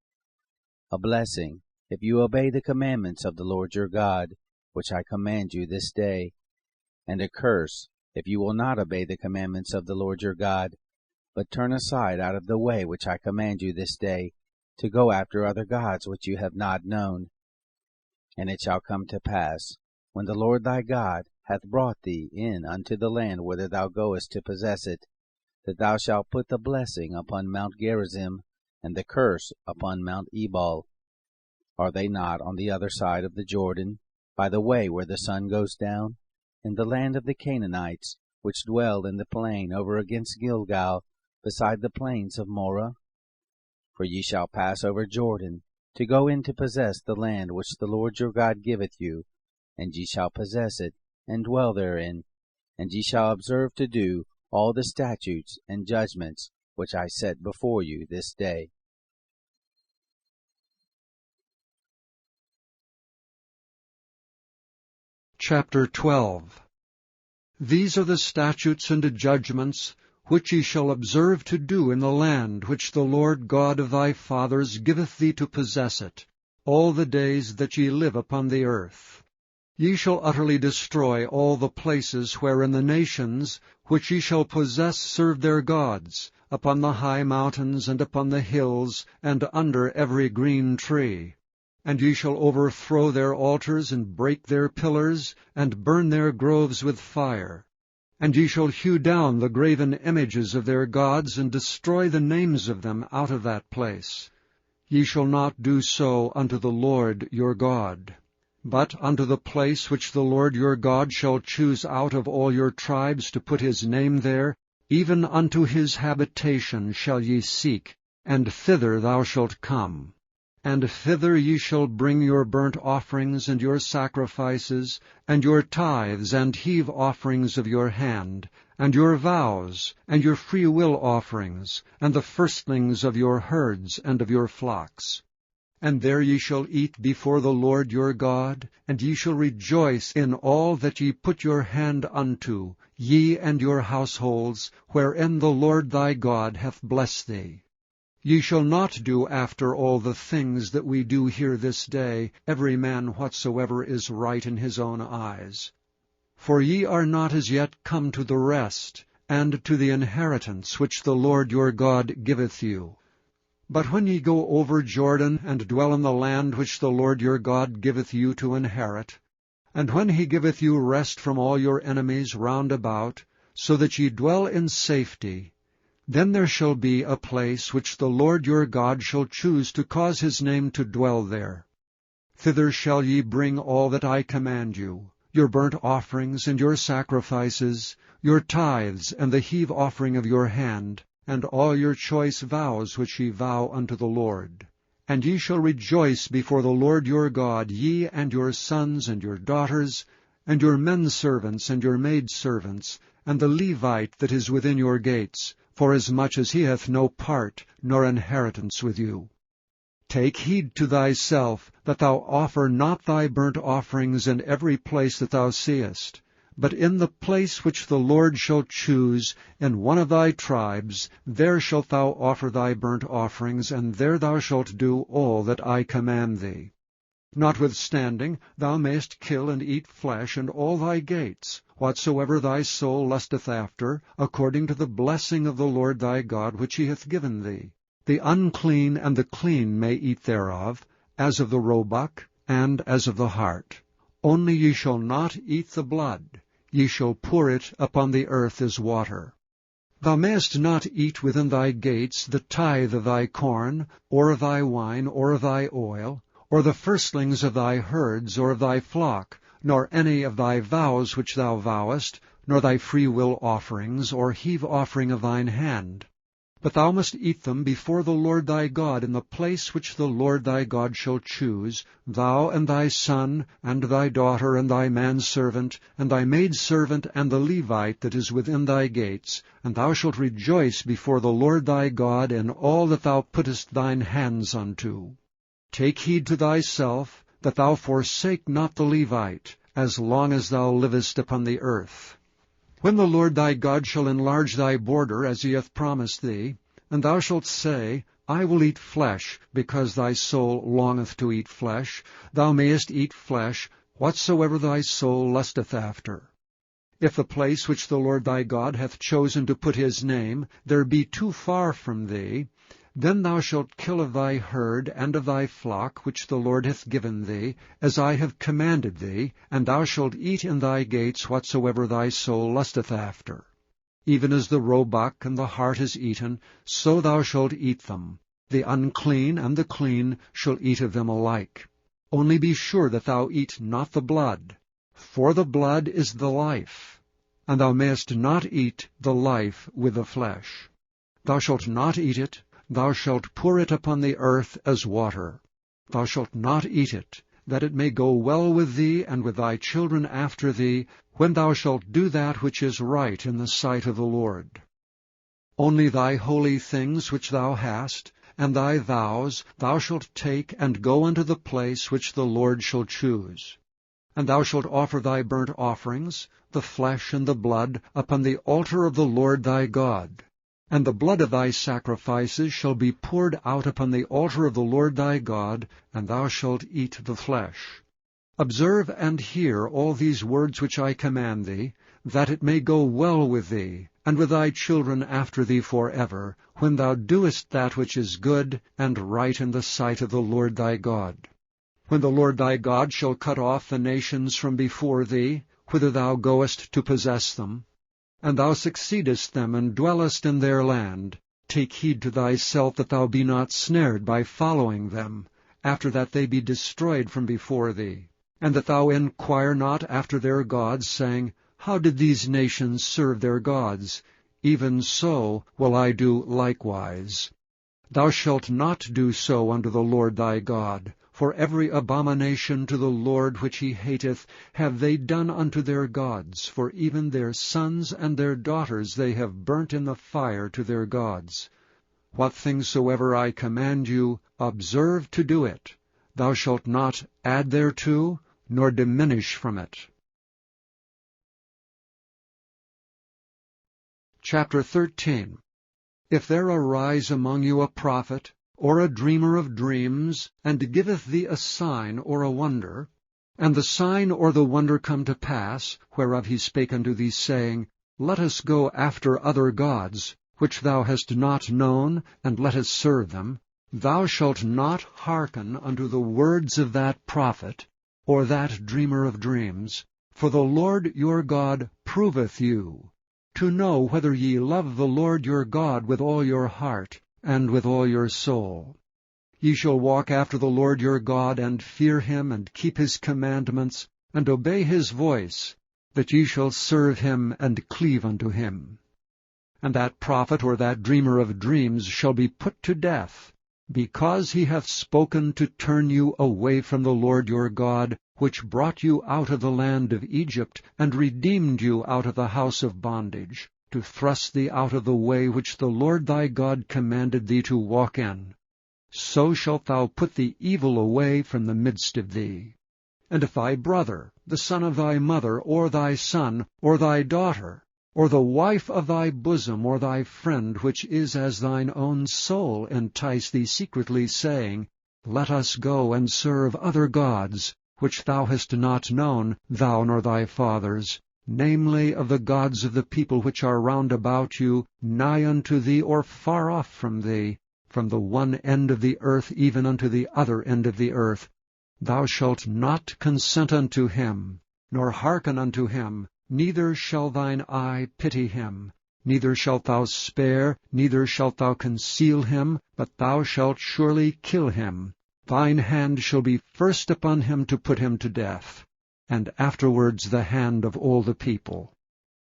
Speaker 2: A blessing, if you obey the commandments of the Lord your God, which I command you this day, and a curse, if you will not obey the commandments of the Lord your God, but turn aside out of the way which I command you this day, to go after other gods which you have not known. And it shall come to pass, when the Lord thy God hath brought thee in unto the land whither thou goest to possess it, that thou shalt put the blessing upon Mount Gerizim, and the curse upon Mount Ebal. Are they not on the other side of the Jordan, by the way where the sun goes down, in the land of the Canaanites, which dwell in the plain over against Gilgal, beside the plains of Moreh? For ye shall pass over Jordan, to go in to possess the land which the Lord your God giveth you, and ye shall possess it, and dwell therein, and ye shall observe to do all the statutes and judgments which I set before you this day.
Speaker 1: Chapter 12. These are the statutes and judgments which ye shall observe to do in the land which the Lord God of thy fathers giveth thee to possess it, all the days that ye live upon the earth. Ye shall utterly destroy all the places wherein the nations which ye shall possess serve their gods, upon the high mountains, and upon the hills, and under every green tree. And ye shall overthrow their altars, and break their pillars, and burn their groves with fire. And ye shall hew down the graven images of their gods, and destroy the names of them out of that place. Ye shall not do so unto the Lord your God. But unto the place which the Lord your God shall choose out of all your tribes to put his name there, even unto his habitation shall ye seek, and thither thou shalt come. And thither ye shall bring your burnt offerings and your sacrifices, and your tithes and heave offerings of your hand, and your vows, and your freewill offerings, and the firstlings of your herds and of your flocks. And there ye shall eat before the Lord your God, and ye shall rejoice in all that ye put your hand unto, ye and your households, wherein the Lord thy God hath blessed thee. Ye shall not do after all the things that we do here this day, every man whatsoever is right in his own eyes. For ye are not as yet come to the rest, and to the inheritance which the Lord your God giveth you. But when ye go over Jordan, and dwell in the land which the Lord your God giveth you to inherit, and when he giveth you rest from all your enemies round about, so that ye dwell in safety, then there shall be a place which the Lord your God shall choose to cause his name to dwell there. Thither shall ye bring all that I command you, your burnt offerings and your sacrifices, your tithes and the heave offering of your hand, and all your choice vows which ye vow unto the Lord. And ye shall rejoice before the Lord your God, ye and your sons and your daughters, and your menservants and your maidservants, and the Levite that is within your gates, forasmuch as he hath no part nor inheritance with you. Take heed to thyself, that thou offer not thy burnt offerings in every place that thou seest, but in the place which the Lord shall choose, in one of thy tribes, there shalt thou offer thy burnt offerings, and there thou shalt do all that I command thee. Notwithstanding, thou mayest kill and eat flesh in all thy gates, whatsoever thy soul lusteth after, according to the blessing of the Lord thy God which he hath given thee. The unclean and the clean may eat thereof, as of the roebuck, and as of the hart. Only ye shall not eat the blood, ye shall pour it upon the earth as water. Thou mayest not eat within thy gates the tithe of thy corn, or of thy wine, or of thy oil, or the firstlings of thy herds, or of thy flock, nor any of thy vows which thou vowest, nor thy freewill offerings, or heave offering of thine hand. But thou must eat them before the Lord thy God in the place which the Lord thy God shall choose, thou and thy son, and thy daughter, and thy manservant, and thy maidservant, and the Levite that is within thy gates, and thou shalt rejoice before the Lord thy God in all that thou puttest thine hands unto. Take heed to thyself, that thou forsake not the Levite, as long as thou livest upon the earth. When the Lord thy God shall enlarge thy border, as he hath promised thee, and thou shalt say, I will eat flesh, because thy soul longeth to eat flesh, thou mayest eat flesh, whatsoever thy soul lusteth after. If the place which the Lord thy God hath chosen to put his name, there be too far from thee, then thou shalt kill of thy herd and of thy flock which the Lord hath given thee, as I have commanded thee, and thou shalt eat in thy gates whatsoever thy soul lusteth after. Even as the roebuck and the hart is eaten, so thou shalt eat them. The unclean and the clean shall eat of them alike. Only be sure that thou eat not the blood, for the blood is the life, and thou mayest not eat the life with the flesh. Thou shalt not eat it, thou shalt pour it upon the earth as water. Thou shalt not eat it, that it may go well with thee and with thy children after thee, when thou shalt do that which is right in the sight of the Lord. Only thy holy things which thou hast, and thy vows, thou shalt take and go unto the place which the Lord shall choose. And thou shalt offer thy burnt offerings, the flesh and the blood, upon the altar of the Lord thy God. And the blood of thy sacrifices shall be poured out upon the altar of the Lord thy God, and thou shalt eat the flesh. Observe and hear all these words which I command thee, that it may go well with thee, and with thy children after thee forever, when thou doest that which is good and right in the sight of the Lord thy God. When the Lord thy God shall cut off the nations from before thee, whither thou goest to possess them, and thou succeedest them and dwellest in their land, take heed to thyself that thou be not snared by following them, after that they be destroyed from before thee, and that thou inquire not after their gods, saying, How did these nations serve their gods? Even so will I do likewise. Thou shalt not do so unto the Lord thy God, for every abomination to the Lord which he hateth have they done unto their gods, for even their sons and their daughters they have burnt in the fire to their gods. What things soever I command you, observe to do it. Thou shalt not add thereto, nor diminish from it. Chapter 13. If there arise among you a prophet, or a dreamer of dreams, and giveth thee a sign or a wonder, and the sign or the wonder come to pass, whereof he spake unto thee, saying, Let us go after other gods, which thou hast not known, and let us serve them, thou shalt not hearken unto the words of that prophet, or that dreamer of dreams, for the Lord your God proveth you, to know whether ye love the Lord your God with all your heart, and with all your soul. Ye shall walk after the Lord your God, and fear him, and keep his commandments, and obey his voice, that ye shall serve him and cleave unto him. And that prophet or that dreamer of dreams shall be put to death, because he hath spoken to turn you away from the Lord your God, which brought you out of the land of Egypt, and redeemed you out of the house of bondage, to thrust thee out of the way which the Lord thy God commanded thee to walk in. So shalt thou put the evil away from the midst of thee. And if thy brother, the son of thy mother, or thy son, or thy daughter, or the wife of thy bosom, or thy friend, which is as thine own soul, entice thee secretly, saying, Let us go and serve other gods, which thou hast not known, thou nor thy fathers, namely of the gods of the people which are round about you, nigh unto thee, or far off from thee, from the one end of the earth even unto the other end of the earth, thou shalt not consent unto him, nor hearken unto him, neither shall thine eye pity him, neither shalt thou spare, neither shalt thou conceal him, but thou shalt surely kill him. Thine hand shall be first upon him to put him to death, and afterwards the hand of all the people.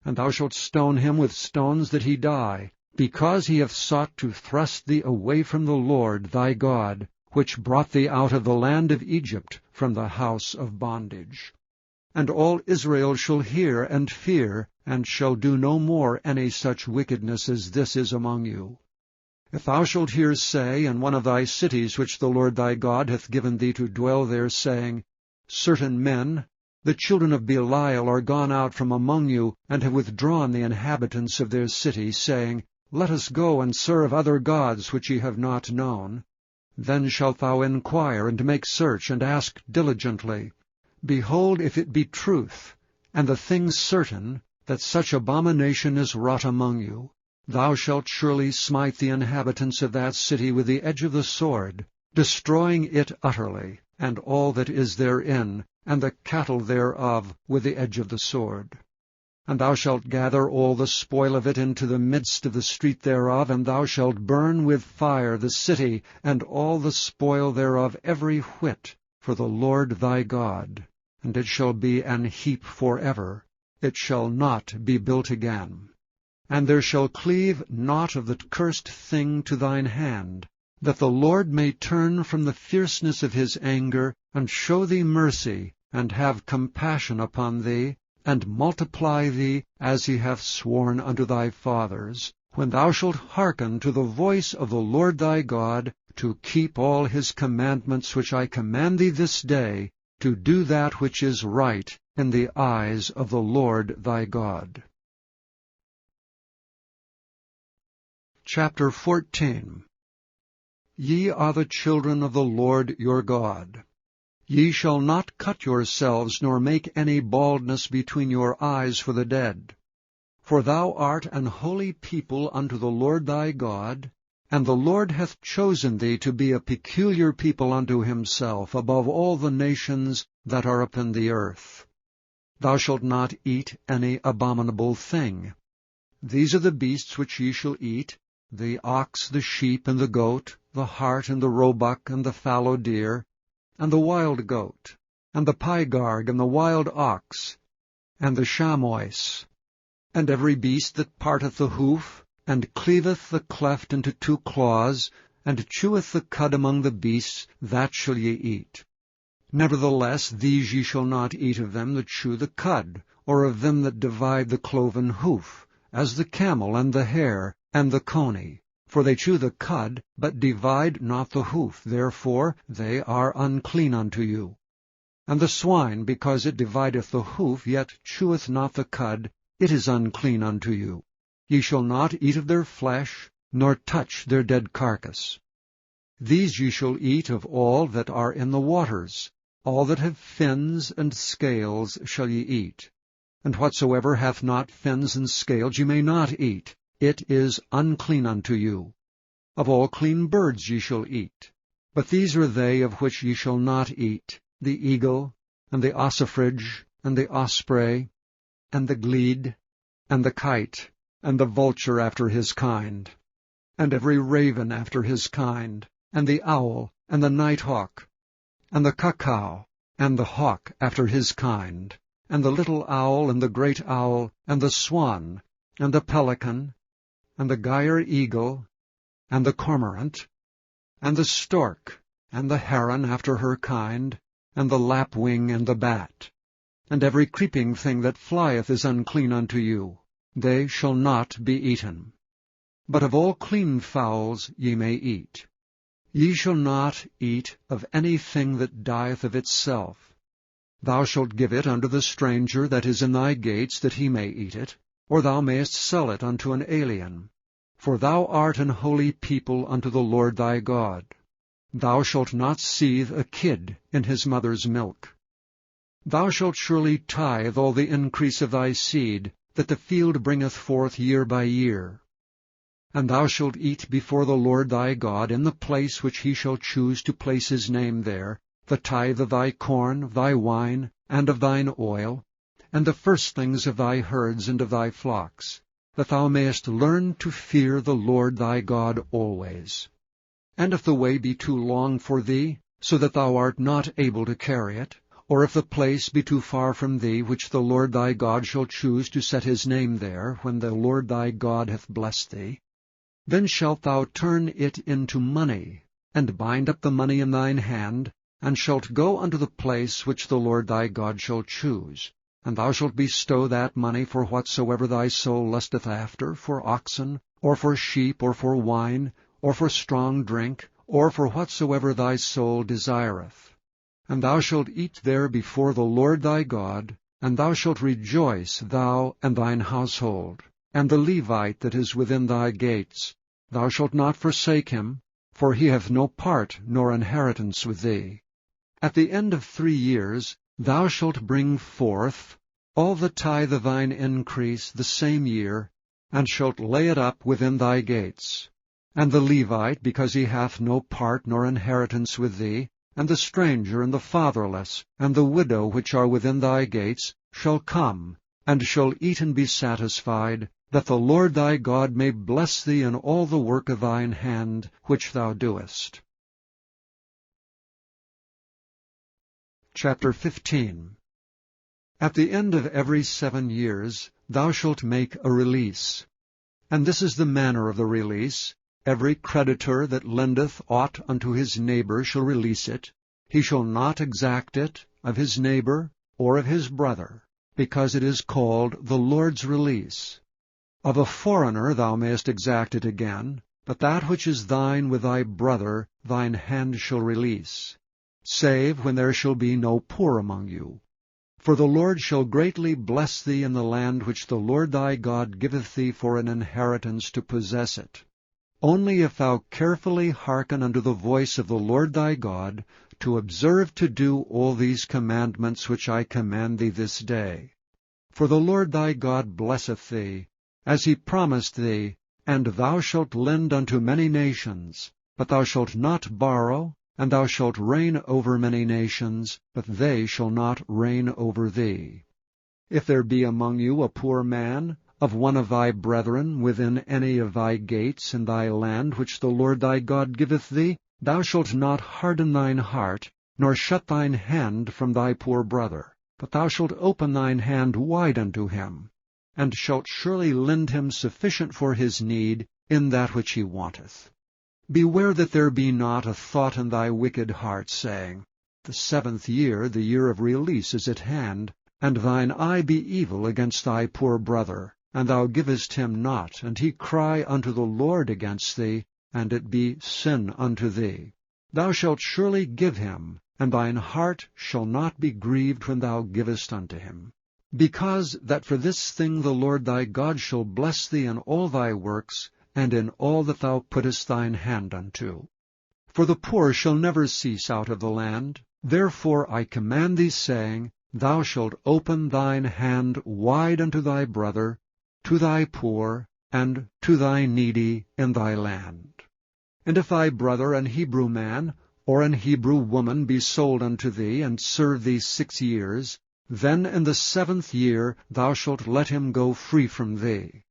Speaker 1: And thou shalt stone him with stones that he die, because he hath sought to thrust thee away from the Lord thy God, which brought thee out of the land of Egypt, from the house of bondage. And all Israel shall hear and fear, and shall do no more any such wickedness as this is among you. If thou shalt hear say in one of thy cities which the Lord thy God hath given thee to dwell there, saying, Certain men, the children of Belial, are gone out from among you, and have withdrawn the inhabitants of their city, saying, Let us go and serve other gods which ye have not known. Then shalt thou inquire, and make search, and ask diligently. Behold, if it be truth, and the thing certain, that such abomination is wrought among you, thou shalt surely smite the inhabitants of that city with the edge of the sword, destroying it utterly, and all that is therein, and the cattle thereof with the edge of the sword. And thou shalt gather all the spoil of it into the midst of the street thereof, and thou shalt burn with fire the city, and all the spoil thereof every whit, for the Lord thy God. And it shall be an heap forever, it shall not be built again. And there shall cleave naught of the cursed thing to thine hand, that the Lord may turn from the fierceness of his anger, and show thee mercy, and have compassion upon thee, and multiply thee, as he hath sworn unto thy fathers, when thou shalt hearken to the voice of the Lord thy God, to keep all his commandments which I command thee this day, to do that which is right in the eyes of the Lord thy God. Chapter 14. Ye are the children of the Lord your God. Ye shall not cut yourselves, nor make any baldness between your eyes for the dead. For thou art an holy people unto the Lord thy God, and the Lord hath chosen thee to be a peculiar people unto himself, above all the nations that are upon the earth. Thou shalt not eat any abominable thing. These are the beasts which ye shall eat, the ox, the sheep, and the goat, the hart, and the roebuck, and the fallow deer, and the wild goat, and the pygarg, and the wild ox, and the chamois, and every beast that parteth the hoof, and cleaveth the cleft into two claws, and cheweth the cud among the beasts, that shall ye eat. Nevertheless these ye shall not eat of them that chew the cud, or of them that divide the cloven hoof, as the camel, and the hare, and the coney. For they chew the cud, but divide not the hoof, therefore they are unclean unto you. And the swine, because it divideth the hoof, yet cheweth not the cud, it is unclean unto you. Ye shall not eat of their flesh, nor touch their dead carcass. These ye shall eat of all that are in the waters. All that have fins and scales shall ye eat. And whatsoever hath not fins and scales ye may not eat. It is unclean unto you. Of all clean birds ye shall eat. But these are they of which ye shall not eat, the eagle, and the ossifrage, and the osprey, and the glede, and the kite, and the vulture after his kind, and every raven after his kind, and the owl, and the nighthawk, and the cuckow, and the hawk after his kind, and the little owl, and the great owl, and the swan, and the pelican, and the gyre eagle, and the cormorant, and the stork, and the heron after her kind, and the lapwing, and the bat. And every creeping thing that flieth is unclean unto you. They shall not be eaten. But of all clean fowls ye may eat. Ye shall not eat of any thing that dieth of itself. Thou shalt give it unto the stranger that is in thy gates, that he may eat it, or thou mayest sell it unto an alien. For thou art an holy people unto the Lord thy God. Thou shalt not seethe a kid in his mother's milk. Thou shalt surely tithe all the increase of thy seed, that the field bringeth forth year by year. And thou shalt eat before the Lord thy God in the place which he shall choose to place his name there, the tithe of thy corn, of thy wine, and of thine oil, and the firstlings of thy herds and of thy flocks, that thou mayest learn to fear the Lord thy God always. And if the way be too long for thee, so that thou art not able to carry it, or if the place be too far from thee, which the Lord thy God shall choose to set his name there, when the Lord thy God hath blessed thee, then shalt thou turn it into money, and bind up the money in thine hand, and shalt go unto the place which the Lord thy God shall choose. And thou shalt bestow that money for whatsoever thy soul lusteth after, for oxen, or for sheep, or for wine, or for strong drink, or for whatsoever thy soul desireth. And thou shalt eat there before the Lord thy God, and thou shalt rejoice, thou and thine household, and the Levite that is within thy gates. Thou shalt not forsake him, for he hath no part nor inheritance with thee. At the end of 3 years thou shalt bring forth all the tithe of thine increase the same year, and shalt lay it up within thy gates. And the Levite, because he hath no part nor inheritance with thee, and the stranger, and the fatherless, and the widow which are within thy gates, shall come, and shall eat and be satisfied, that the Lord thy God may bless thee in all the work of thine hand which thou doest. Chapter 15. At the end of every 7 years thou shalt make a release. And this is the manner of the release. Every creditor that lendeth aught unto his neighbor shall release it. He shall not exact it of his neighbor or of his brother, because it is called the Lord's release. Of a foreigner thou mayest exact it again, but that which is thine with thy brother thine hand shall release, save when there shall be no poor among you. For the Lord shall greatly bless thee in the land which the Lord thy God giveth thee for an inheritance to possess it. Only if thou carefully hearken unto the voice of the Lord thy God, to observe to do all these commandments which I command thee this day. For the Lord thy God blesseth thee, as he promised thee, and thou shalt lend unto many nations, but thou shalt not borrow, and thou shalt reign over many nations, but they shall not reign over thee. If there be among you a poor man, of one of thy brethren, within any of thy gates in thy land which the Lord thy God giveth thee, thou shalt not harden thine heart, nor shut thine hand from thy poor brother, but thou shalt open thine hand wide unto him, and shalt surely lend him sufficient for his need in that which he wanteth. Beware that there be not a thought in thy wicked heart, saying, The 7th year, the year of release, is at hand, and thine eye be evil against thy poor brother, and thou givest him not, and he cry unto the Lord against thee, and it be sin unto thee. Thou shalt surely give him, and thine heart shall not be grieved when thou givest unto him. Because that for this thing the Lord thy God shall bless thee in all thy works, and in all that thou puttest thine hand unto. For the poor shall never cease out of the land. Therefore I command thee, saying, Thou shalt open thine hand wide unto thy brother, to thy poor, and to thy needy in thy land. And if thy brother, an Hebrew man, or an Hebrew woman, be sold unto thee, and serve thee 6 years, then in the 7th year thou shalt let him go free from thee.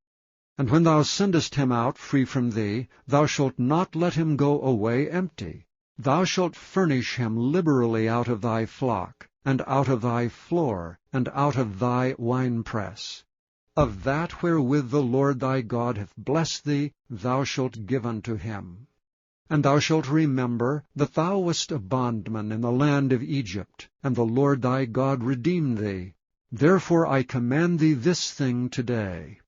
Speaker 1: And when thou sendest him out free from thee, thou shalt not let him go away empty. Thou shalt furnish him liberally out of thy flock, and out of thy floor, and out of thy winepress. Of that wherewith the Lord thy God hath blessed thee, thou shalt give unto him. And thou shalt remember that thou wast a bondman in the land of Egypt, and the Lord thy God redeemed thee. Therefore I command thee this thing today.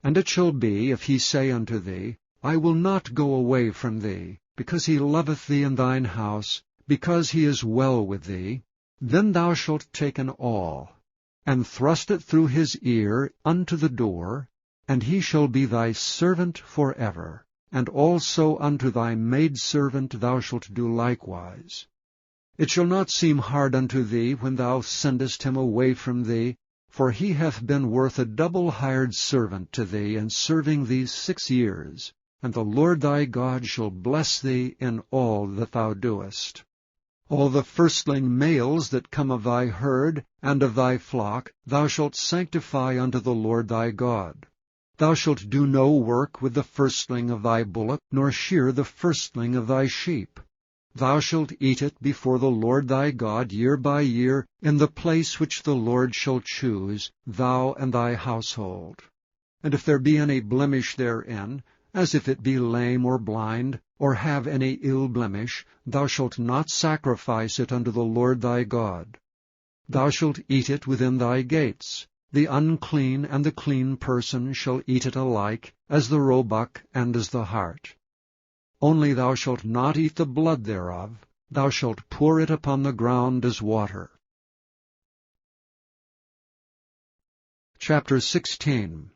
Speaker 1: And it shall be, if he say unto thee, I will not go away from thee, because he loveth thee in thine house, because he is well with thee, then thou shalt take an awl, and thrust it through his ear unto the door, and he shall be thy servant for ever. And also unto thy maidservant thou shalt do likewise. It shall not seem hard unto thee when thou sendest him away from thee, for he hath been worth a double hired servant to thee in serving thee 6 years, and the Lord thy God shall bless thee in all that thou doest. All the firstling males that come of thy herd and of thy flock thou shalt sanctify unto the Lord thy God. Thou shalt do no work with the firstling of thy bullock, nor shear the firstling of thy sheep. Thou shalt eat it before the Lord thy God year by year, in the place which the Lord shall choose, thou and thy household. And if there be any blemish therein, as if it be lame or blind, or have any ill blemish, thou shalt not sacrifice it unto the Lord thy God. Thou shalt eat it within thy gates. The unclean and the clean person shall eat it alike, as the roebuck and as the hart. Only thou shalt not eat the blood thereof, thou shalt pour it upon the ground as water. Chapter 16.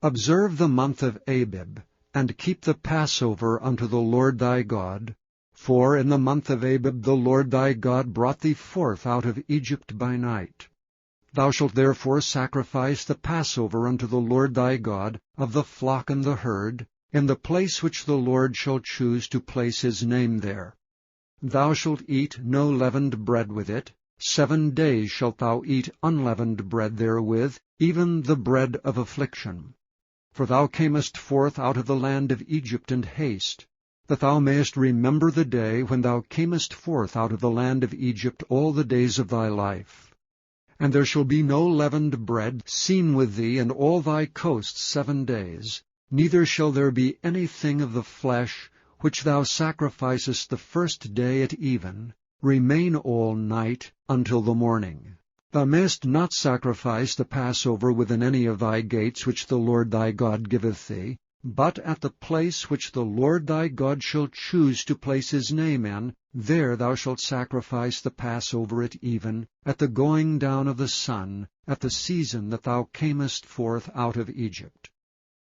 Speaker 1: Observe the month of Abib, and keep the Passover unto the Lord thy God. For in the month of Abib the Lord thy God brought thee forth out of Egypt by night. Thou shalt therefore sacrifice the Passover unto the Lord thy God of the flock and the herd, in the place which the Lord shall choose to place his name there. Thou shalt eat no leavened bread with it. 7 days shalt thou eat unleavened bread therewith, even the bread of affliction. For thou camest forth out of the land of Egypt in haste, that thou mayest remember the day when thou camest forth out of the land of Egypt all the days of thy life. And there shall be no leavened bread seen with thee in all thy coasts 7 days, neither shall there be anything of the flesh which thou sacrificest the first day at even, remain all night until the morning. Thou mayest not sacrifice the Passover within any of thy gates which the Lord thy God giveth thee, but at the place which the Lord thy God shall choose to place his name in, there thou shalt sacrifice the Passover at even, at the going down of the sun, at the season that thou camest forth out of Egypt.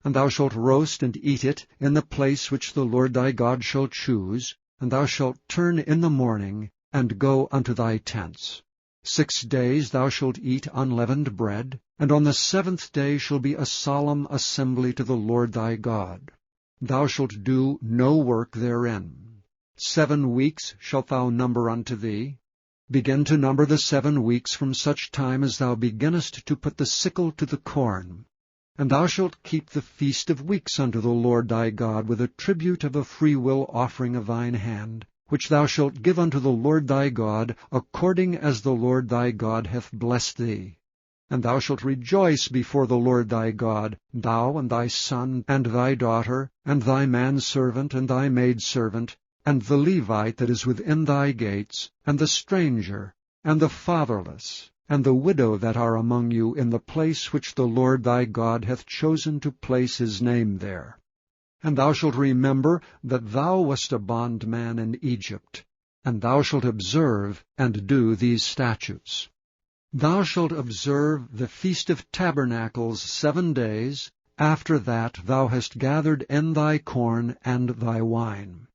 Speaker 1: And thou shalt roast and eat it in the place which the Lord thy God shall choose, and thou shalt turn in the morning, and go unto thy tents. 6 days thou shalt eat unleavened bread, and on the 7th day shall be a solemn assembly to the Lord thy God. Thou shalt do no work therein. 7 weeks shalt thou number unto thee. Begin to number the 7 weeks from such time as thou beginnest to put the sickle to the corn. And thou shalt keep the feast of weeks unto the Lord thy God with a tribute of a freewill offering of thine hand, which thou shalt give unto the Lord thy God, according as the Lord thy God hath blessed thee. And thou shalt rejoice before the Lord thy God, thou and thy son, and thy daughter, and thy manservant, and thy maidservant, and the Levite that is within thy gates, and the stranger, and the fatherless, and the widow that are among you in the place which the Lord thy God hath chosen to place his name there. And thou shalt remember that thou wast a bondman in Egypt, and thou shalt observe and do these statutes. Thou shalt observe the Feast of Tabernacles 7 days, after that thou hast gathered in thy corn and thy wine.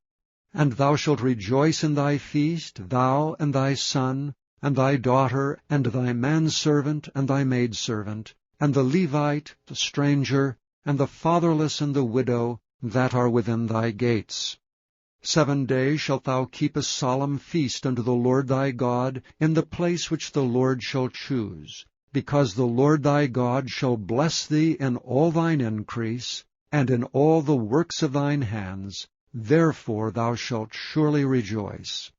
Speaker 1: And thou shalt rejoice in thy feast, thou and thy son, and thy daughter, and thy manservant, and thy maidservant, and the Levite, the stranger, and the fatherless and the widow, that are within thy gates. 7 days shalt thou keep a solemn feast unto the Lord thy God in the place which the Lord shall choose, because the Lord thy God shall bless thee in all thine increase, and in all the works of thine hands, therefore thou shalt surely rejoice.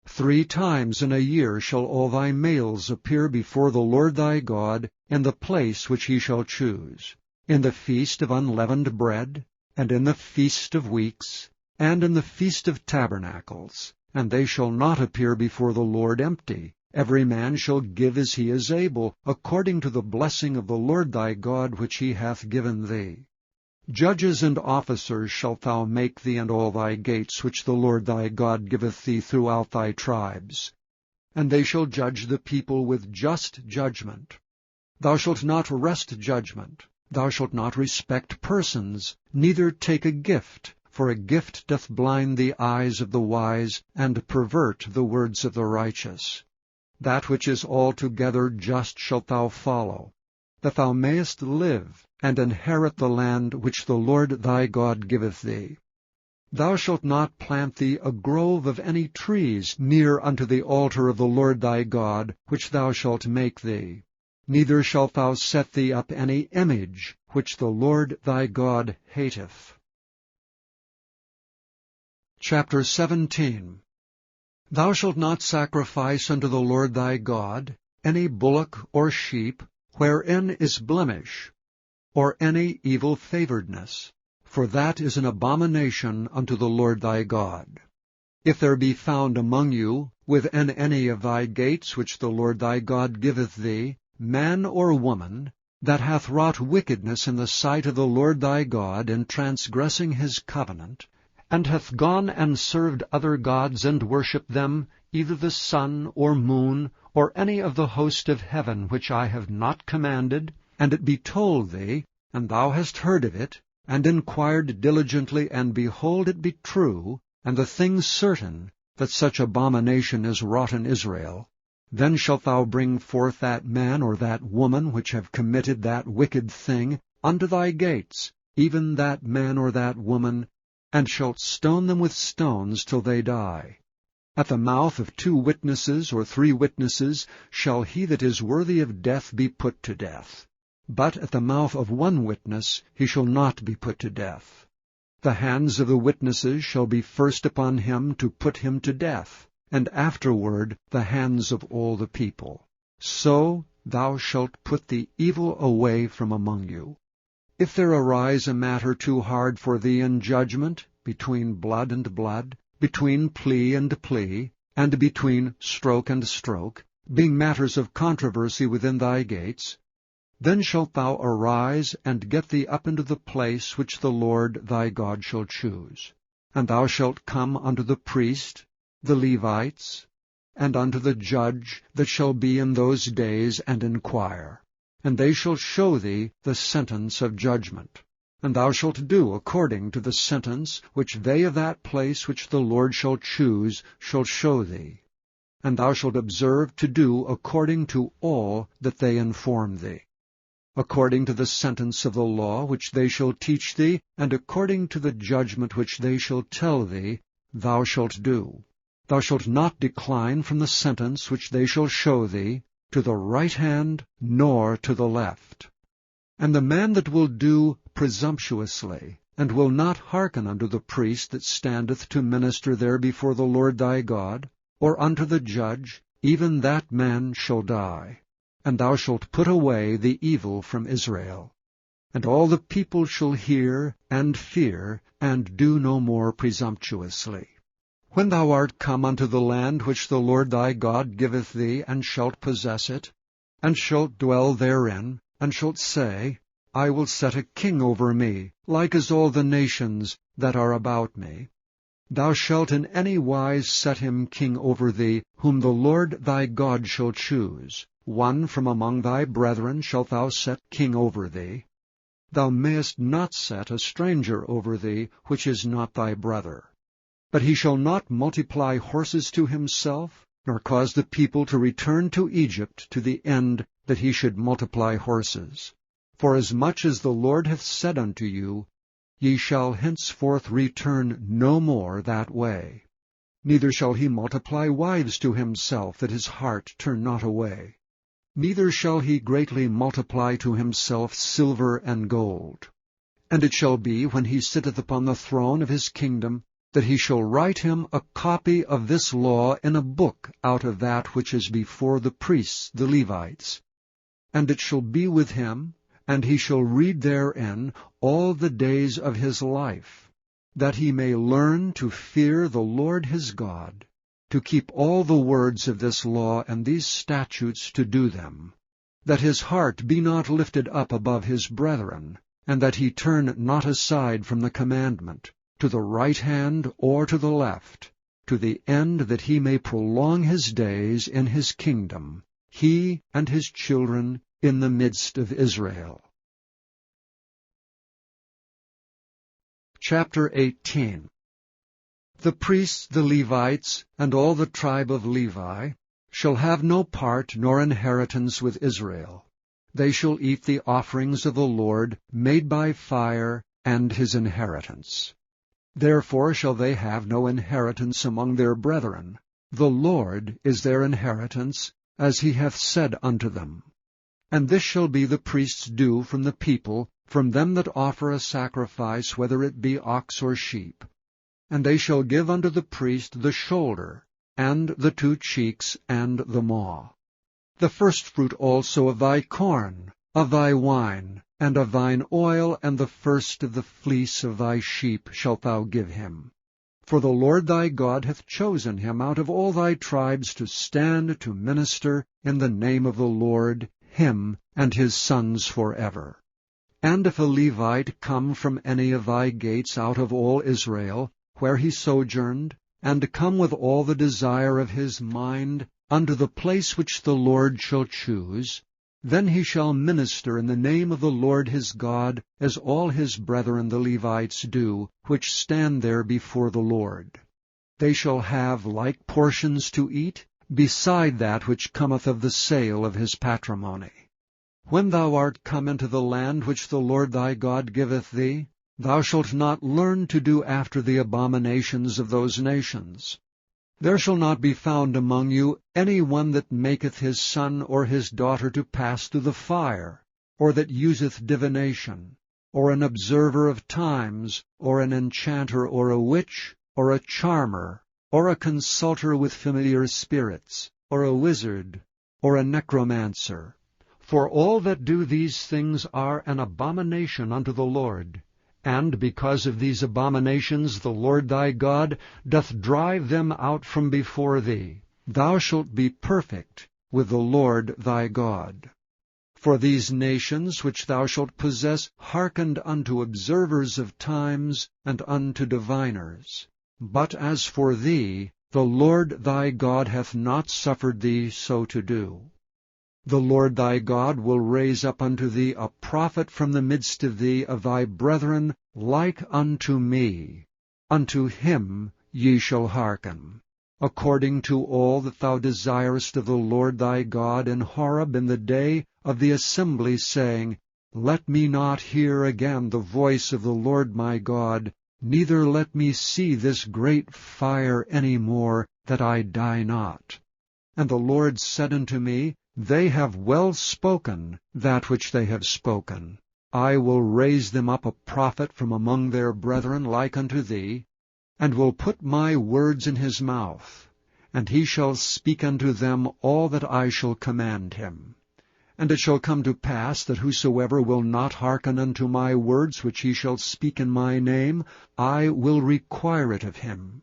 Speaker 1: 3 times in a year shall all thy males appear before the Lord thy God in the place which he shall choose, in the feast of unleavened bread, and in the feast of weeks, and in the feast of tabernacles. And they shall not appear before the Lord empty. Every man shall give as he is able, according to the blessing of the Lord thy God which he hath given thee. Judges and officers shalt thou make thee in all thy gates, which the Lord thy God giveth thee throughout thy tribes. And they shall judge the people with just judgment. Thou shalt not wrest judgment. Thou shalt not respect persons, neither take a gift, for a gift doth blind the eyes of the wise, and pervert the words of the righteous. That which is altogether just shalt thou follow, that thou mayest live, and inherit the land which the Lord thy God giveth thee. Thou shalt not plant thee a grove of any trees near unto the altar of the Lord thy God, which thou shalt make thee. Neither shalt thou set thee up any image, which the Lord thy God hateth. Chapter 17. Thou shalt not sacrifice unto the Lord thy God any bullock or sheep, wherein is blemish, or any evil-favoredness, for that is an abomination unto the Lord thy God. If there be found among you, within any of thy gates which the Lord thy God giveth thee, man or woman, that hath wrought wickedness in the sight of the Lord thy God in transgressing his covenant, and hath gone and served other gods and worshipped them, either the sun or moon, or any of the host of heaven which I have not commanded, and it be told thee, and thou hast heard of it, and inquired diligently, and behold it be true, and the thing certain, that such abomination is wrought in Israel, then shalt thou bring forth that man or that woman which have committed that wicked thing unto thy gates, even that man or that woman, and shalt stone them with stones till they die. At the mouth of 2 witnesses or 3 witnesses shall he that is worthy of death be put to death. But at the mouth of 1 witness he shall not be put to death. The hands of the witnesses shall be first upon him to put him to death, and afterward the hands of all the people. So thou shalt put the evil away from among you. If there arise a matter too hard for thee in judgment, between blood and blood, between plea and plea, and between stroke and stroke, being matters of controversy within thy gates, then shalt thou arise and get thee up into the place which the Lord thy God shall choose. And thou shalt come unto the priest, the Levites, and unto the judge that shall be in those days, and inquire. And they shall show thee the sentence of judgment. And thou shalt do according to the sentence which they of that place which the Lord shall choose shall show thee. And thou shalt observe to do according to all that they inform thee, according to the sentence of the law which they shall teach thee, and according to the judgment which they shall tell thee, thou shalt do. Thou shalt not decline from the sentence which they shall show thee, to the right hand, nor to the left. And the man that will do presumptuously, and will not hearken unto the priest that standeth to minister there before the Lord thy God, or unto the judge, even that man shall die. And thou shalt put away the evil from Israel. And all the people shall hear, and fear, and do no more presumptuously. When thou art come unto the land which the Lord thy God giveth thee, and shalt possess it, and shalt dwell therein, and shalt say, I will set a king over me, like as all the nations that are about me. Thou shalt in any wise set him king over thee, whom the Lord thy God shall choose. 1 from among thy brethren shalt thou set king over thee. Thou mayest not set a stranger over thee, which is not thy brother. But he shall not multiply horses to himself, nor cause the people to return to Egypt to the end that he should multiply horses. Forasmuch as the Lord hath said unto you, Ye shall henceforth return no more that way. Neither shall he multiply wives to himself, that his heart turn not away. Neither shall he greatly multiply to himself silver and gold. And it shall be, when he sitteth upon the throne of his kingdom, that he shall write him a copy of this law in a book out of that which is before the priests the Levites. And it shall be with him, and he shall read therein all the days of his life, that he may learn to fear the Lord his God, to keep all the words of this law and these statutes to do them, that his heart be not lifted up above his brethren, and that he turn not aside from the commandment, to the right hand or to the left, to the end that he may prolong his days in his kingdom, he and his children in the midst of Israel. Chapter 18. The priests, the Levites, and all the tribe of Levi, shall have no part nor inheritance with Israel. They shall eat the offerings of the Lord made by fire, and his inheritance. Therefore shall they have no inheritance among their brethren. The Lord is their inheritance, as he hath said unto them. And this shall be the priest's due from the people, from them that offer a sacrifice, whether it be ox or sheep. And they shall give unto the priest the shoulder, and the 2 cheeks, and the maw. The firstfruit also of thy corn, of thy wine, and of thine oil, and the first of the fleece of thy sheep shalt thou give him. For the Lord thy God hath chosen him out of all thy tribes to stand to minister in the name of the Lord, him and his sons forever. And if a Levite come from any of thy gates out of all Israel, where he sojourned, and come with all the desire of his mind unto the place which the Lord shall choose, then he shall minister in the name of the Lord his God, as all his brethren the Levites do, which stand there before the Lord. They shall have like portions to eat, beside that which cometh of the sale of his patrimony. When thou art come into the land which the Lord thy God giveth thee, thou shalt not learn to do after the abominations of those nations. There shall not be found among you any one that maketh his son or his daughter to pass through the fire, or that useth divination, or an observer of times, or an enchanter, or a witch, or a charmer, or a consulter with familiar spirits, or a wizard, or a necromancer. For all that do these things are an abomination unto the Lord. And because of these abominations the Lord thy God doth drive them out from before thee. Thou shalt be perfect with the Lord thy God. For these nations which thou shalt possess hearkened unto observers of times, and unto diviners. But as for thee, the Lord thy God hath not suffered thee so to do. The Lord thy God will raise up unto thee a prophet from the midst of thee, of thy brethren, like unto me. Unto him ye shall hearken, according to all that thou desirest of the Lord thy God in Horeb in the day of the assembly, saying, Let me not hear again the voice of the Lord my God, neither let me see this great fire any more, that I die not. And the Lord said unto me, They have well spoken that which they have spoken. I will raise them up a prophet from among their brethren like unto thee, and will put my words in his mouth, and he shall speak unto them all that I shall command him. And it shall come to pass that whosoever will not hearken unto my words which he shall speak in my name, I will require it of him.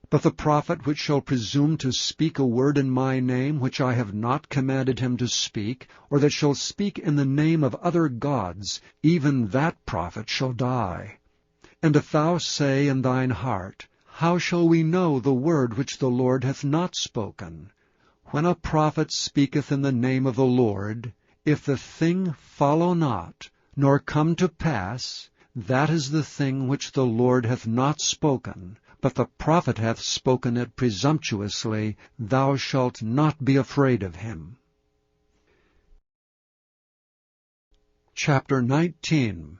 Speaker 1: But the prophet which shall presume to speak a word in my name which I have not commanded him to speak, or that shall speak in the name of other gods, even that prophet shall die. And if thou say in thine heart, How shall we know the word which the Lord hath not spoken? When a prophet speaketh in the name of the Lord, if the thing follow not, nor come to pass, that is the thing which the Lord hath not spoken, but the prophet hath spoken it presumptuously, thou shalt not be afraid of him. Chapter 19.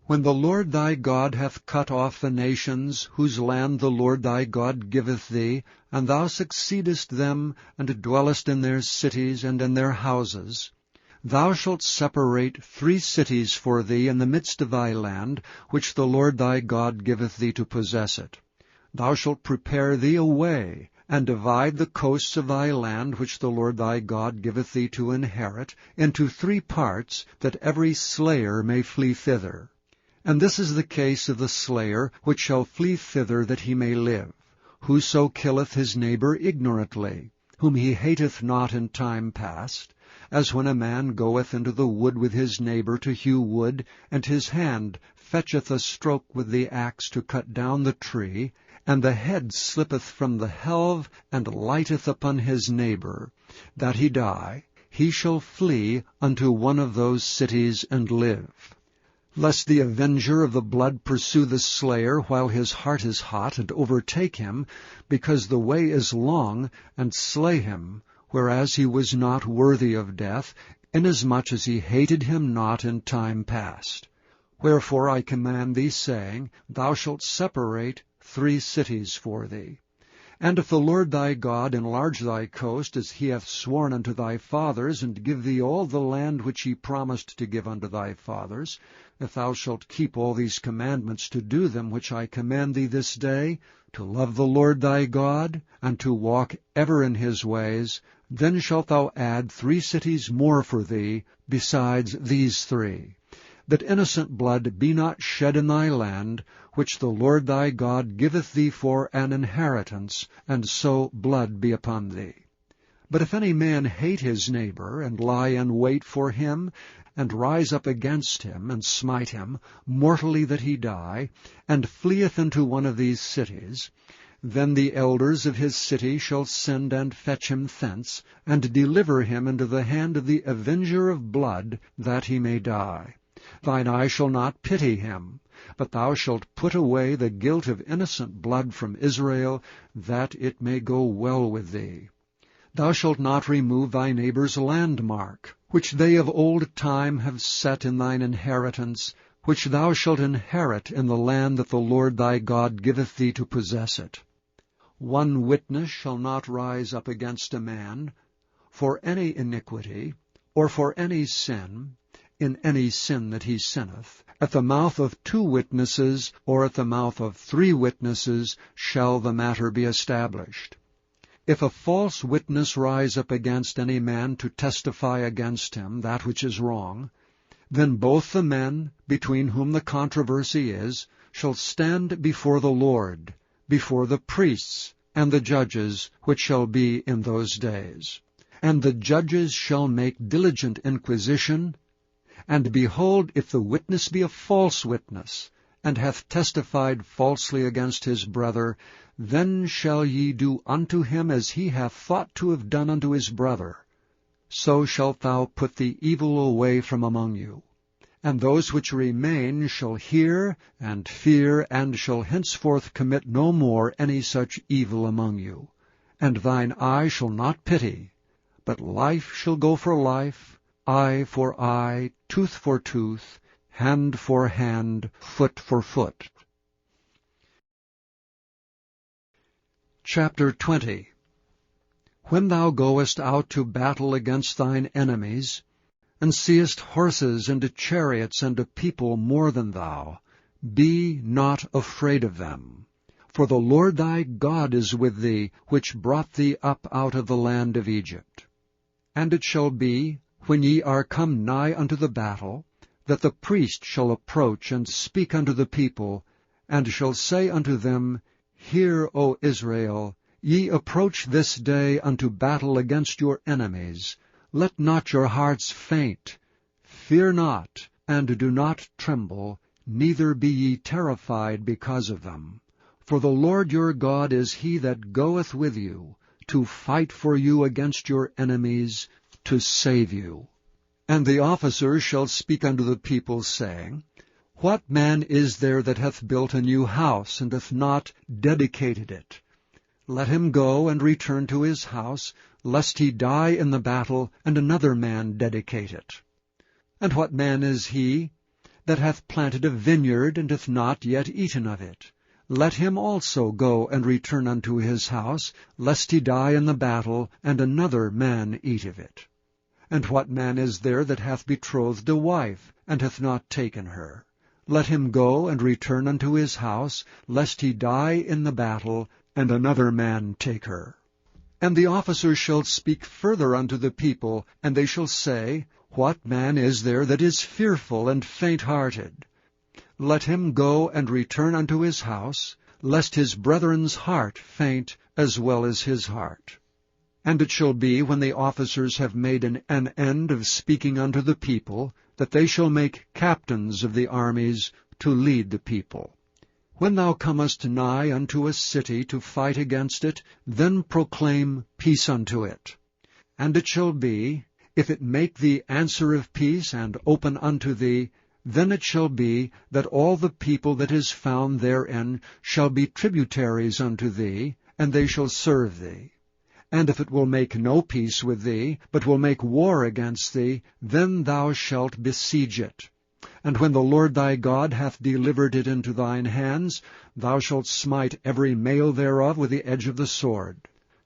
Speaker 1: When the Lord thy God hath cut off the nations, whose land the Lord thy God giveth thee, and thou succeedest them, and dwellest in their cities and in their houses, Thou shalt separate 3 cities for thee in the midst of thy land, which the Lord thy God giveth thee to possess it. Thou shalt prepare thee a way, and divide the coasts of thy land, which the Lord thy God giveth thee to inherit, into 3 parts, that every slayer may flee thither. And this is the case of the slayer, which shall flee thither that he may live. Whoso killeth his neighbor ignorantly, whom he hateth not in time past, as when a man goeth into the wood with his neighbor to hew wood, and his hand fetcheth a stroke with the axe to cut down the tree, and the head slippeth from the helve, and lighteth upon his neighbor, that he die, he shall flee unto one of those cities and live. Lest the avenger of the blood pursue the slayer while his heart is hot, and overtake him, because the way is long, and slay him, whereas he was not worthy of death, inasmuch as he hated him not in time past. Wherefore I command thee, saying, Thou shalt separate 3 cities for thee. And if the Lord thy God enlarge thy coast, as he hath sworn unto thy fathers, and give thee all the land which he promised to give unto thy fathers, if thou shalt keep all these commandments to do them which I command thee this day, to love the Lord thy God, and to walk ever in his ways, then shalt thou add 3 cities more for thee, besides these 3, that innocent blood be not shed in thy land, which the Lord thy God giveth thee for an inheritance, and so blood be upon thee. But if any man hate his neighbor, and lie in wait for him, and rise up against him, and smite him, mortally that he die, and fleeth into one of these cities, then the elders of his city shall send and fetch him thence, and deliver him into the hand of the avenger of blood, that he may die. Thine eye shall not pity him, but thou shalt put away the guilt of innocent blood from Israel, that it may go well with thee. Thou shalt not remove thy neighbor's landmark, which they of old time have set in thine inheritance, which thou shalt inherit in the land that the Lord thy God giveth thee to possess it. 1 witness shall not rise up against a man for any iniquity, or for any sin, in any sin that he sinneth. At the mouth of 2 witnesses, or at the mouth of 3 witnesses, shall the matter be established. If a false witness rise up against any man to testify against him that which is wrong, then both the men, between whom the controversy is, shall stand before the Lord, before the priests and the judges, which shall be in those days. And the judges shall make diligent inquisition, and behold, if the witness be a false witness, and hath testified falsely against his brother, then shall ye do unto him as he hath thought to have done unto his brother. So shalt thou put the evil away from among you. And those which remain shall hear and fear, and shall henceforth commit no more any such evil among you. And thine eye shall not pity, but life shall go for life, eye for eye, tooth for tooth, hand for hand, foot for foot. Chapter 20. When thou goest out to battle against thine enemies, and seest horses and chariots and a people more than thou, be not afraid of them. For the Lord thy God is with thee, which brought thee up out of the land of Egypt. And it shall be, when ye are come nigh unto the battle, that the priest shall approach and speak unto the people, and shall say unto them, Hear, O Israel, ye approach this day unto battle against your enemies. Let not your hearts faint. Fear not, and do not tremble, neither be ye terrified because of them. For the Lord your God is he that goeth with you, to fight for you against your enemies, to save you. And the officers shall speak unto the people, saying, What man is there that hath built a new house, and hath not dedicated it? Let him go and return to his house, lest he die in the battle, and another man dedicate it. And what man is he that hath planted a vineyard, and hath not yet eaten of it? Let him also go and return unto his house, lest he die in the battle, and another man eat of it. And what man is there that hath betrothed a wife, and hath not taken her? Let him go and return unto his house, lest he die in the battle, and another man take her. And the officers shall speak further unto the people, and they shall say, What man is there that is fearful and faint-hearted? Let him go and return unto his house, lest his brethren's heart faint as well as his heart. And it shall be, when the officers have made an end of speaking unto the people, that they shall make captains of the armies to lead the people. When thou comest nigh unto a city to fight against it, then proclaim peace unto it. And it shall be, if it make thee answer of peace and open unto thee, then it shall be that all the people that is found therein shall be tributaries unto thee, and they shall serve thee. And if it will make no peace with thee, but will make war against thee, then thou shalt besiege it. And when the Lord thy God hath delivered it into thine hands, thou shalt smite every male thereof with the edge of the sword.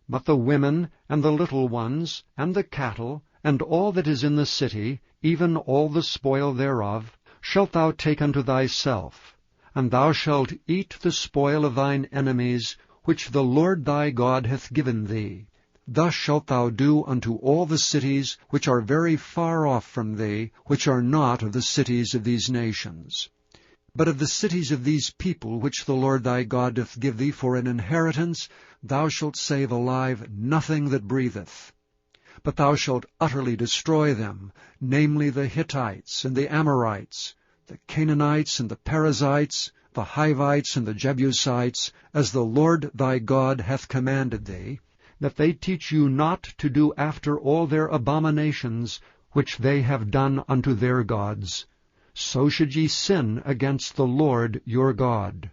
Speaker 1: But the women, and the little ones, and the cattle, and all that is in the city, even all the spoil thereof, shalt thou take unto thyself. And thou shalt eat the spoil of thine enemies, which the Lord thy God hath given thee. Thus shalt thou do unto all the cities which are very far off from thee, which are not of the cities of these nations. But of the cities of these people which the Lord thy God doth give thee for an inheritance, thou shalt save alive nothing that breatheth. But thou shalt utterly destroy them, namely the Hittites and the Amorites, the Canaanites and the Perizzites, the Hivites and the Jebusites, as the Lord thy God hath commanded thee, that they teach you not to do after all their abominations which they have done unto their gods. So should ye sin against the Lord your God.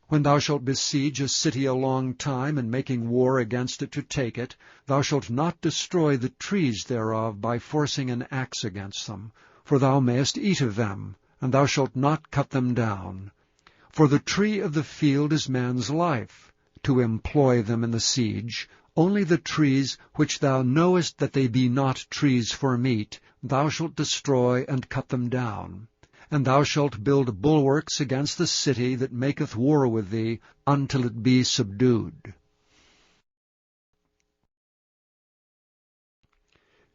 Speaker 1: When thou shalt besiege a city a long time, and making war against it to take it, thou shalt not destroy the trees thereof by forcing an axe against them, for thou mayest eat of them, and thou shalt not cut them down. For the tree of the field is man's life, to employ them in the siege. Only the trees which thou knowest that they be not trees for meat, thou shalt destroy and cut them down. And thou shalt build bulwarks against the city that maketh war with thee, until it be subdued.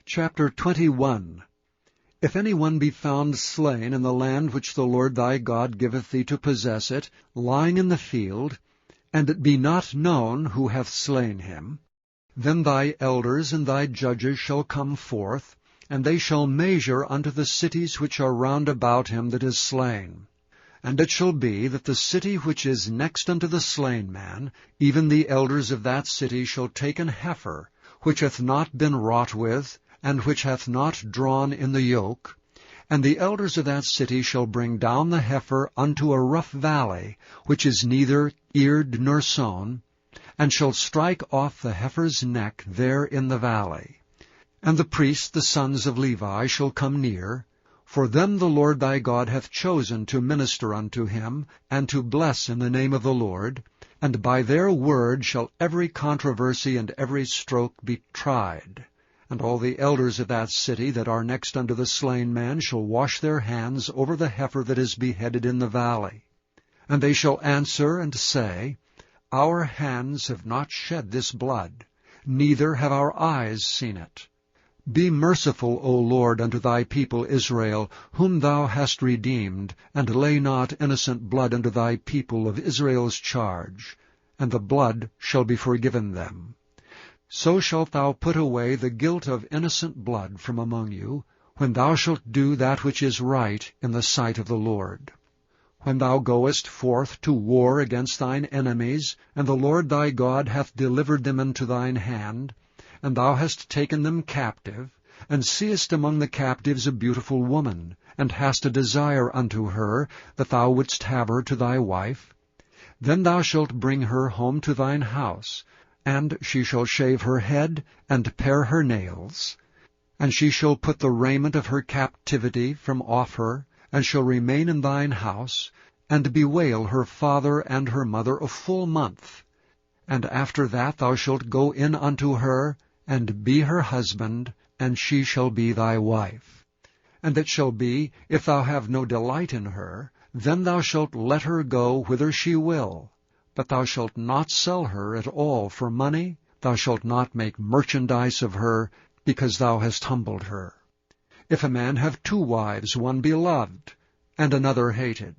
Speaker 1: Chapter 21. If any one be found slain in the land which the Lord thy God giveth thee to possess it, lying in the field, and it be not known who hath slain him, then thy elders and thy judges shall come forth, and they shall measure unto the cities which are round about him that is slain. And it shall be that the city which is next unto the slain man, even the elders of that city shall take an heifer, which hath not been wrought with, and which hath not drawn in the yoke, and the elders of that city shall bring down the heifer unto a rough valley, which is neither eared nor sown, and shall strike off the heifer's neck there in the valley. And the priests, the sons of Levi, shall come near, for them the Lord thy God hath chosen to minister unto him, and to bless in the name of the Lord, and by their word shall every controversy and every stroke be tried. And all the elders of that city that are next unto the slain man shall wash their hands over the heifer that is beheaded in the valley. And they shall answer and say, Our hands have not shed this blood, neither have our eyes seen it. Be merciful, O Lord, unto thy people Israel, whom thou hast redeemed, and lay not innocent blood unto thy people of Israel's charge, and the blood shall be forgiven them. So shalt thou put away the guilt of innocent blood from among you, when thou shalt do that which is right in the sight of the Lord. When thou goest forth to war against thine enemies, and the Lord thy God hath delivered them into thine hand, and thou hast taken them captive, and seest among the captives a beautiful woman, and hast a desire unto her, that thou wouldst have her to thy wife, then thou shalt bring her home to thine house, and she shall shave her head, and pare her nails. And she shall put the raiment of her captivity from off her, and shall remain in thine house, and bewail her father and her mother a full month. And after that thou shalt go in unto her, and be her husband, and she shall be thy wife. And it shall be, if thou have no delight in her, then thou shalt let her go whither she will. But thou shalt not sell her at all for money, thou shalt not make merchandise of her, because thou hast humbled her. If a man have 2 wives, one beloved, and another hated,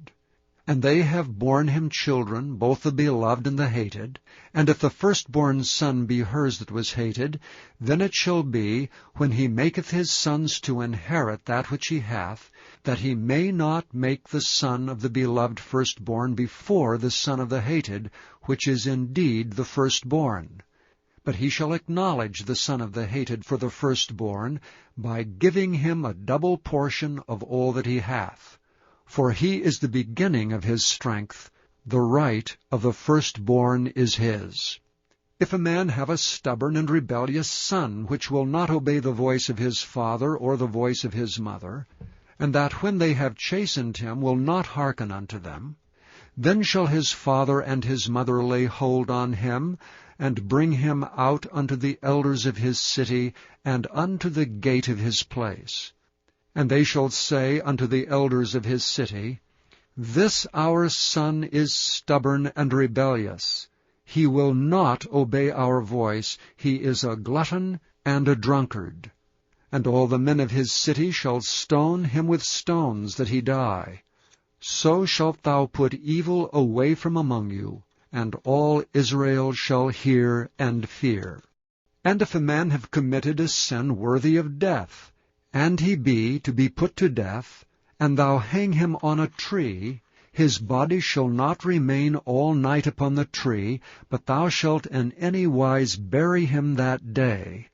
Speaker 1: and they have borne him children, both the beloved and the hated, and if the firstborn son be hers that was hated, then it shall be, when he maketh his sons to inherit that which he hath, that he may not make the son of the beloved firstborn before the son of the hated, which is indeed the firstborn. But he shall acknowledge the son of the hated for the firstborn, by giving him a double portion of all that he hath. For he is the beginning of his strength, the right of the firstborn is his. If a man have a stubborn and rebellious son, which will not obey the voice of his father or the voice of his mother, and that when they have chastened him will not hearken unto them, then shall his father and his mother lay hold on him, and bring him out unto the elders of his city, and unto the gate of his place. And they shall say unto the elders of his city, This our son is stubborn and rebellious. He will not obey our voice. He is a glutton and a drunkard. And all the men of his city shall stone him with stones, that he die. So shalt thou put evil away from among you, and all Israel shall hear and fear. And if a man have committed a sin worthy of death, and he be to be put to death, and thou hang him on a tree, his body shall not remain all night upon the tree, but thou shalt in any wise bury him that day.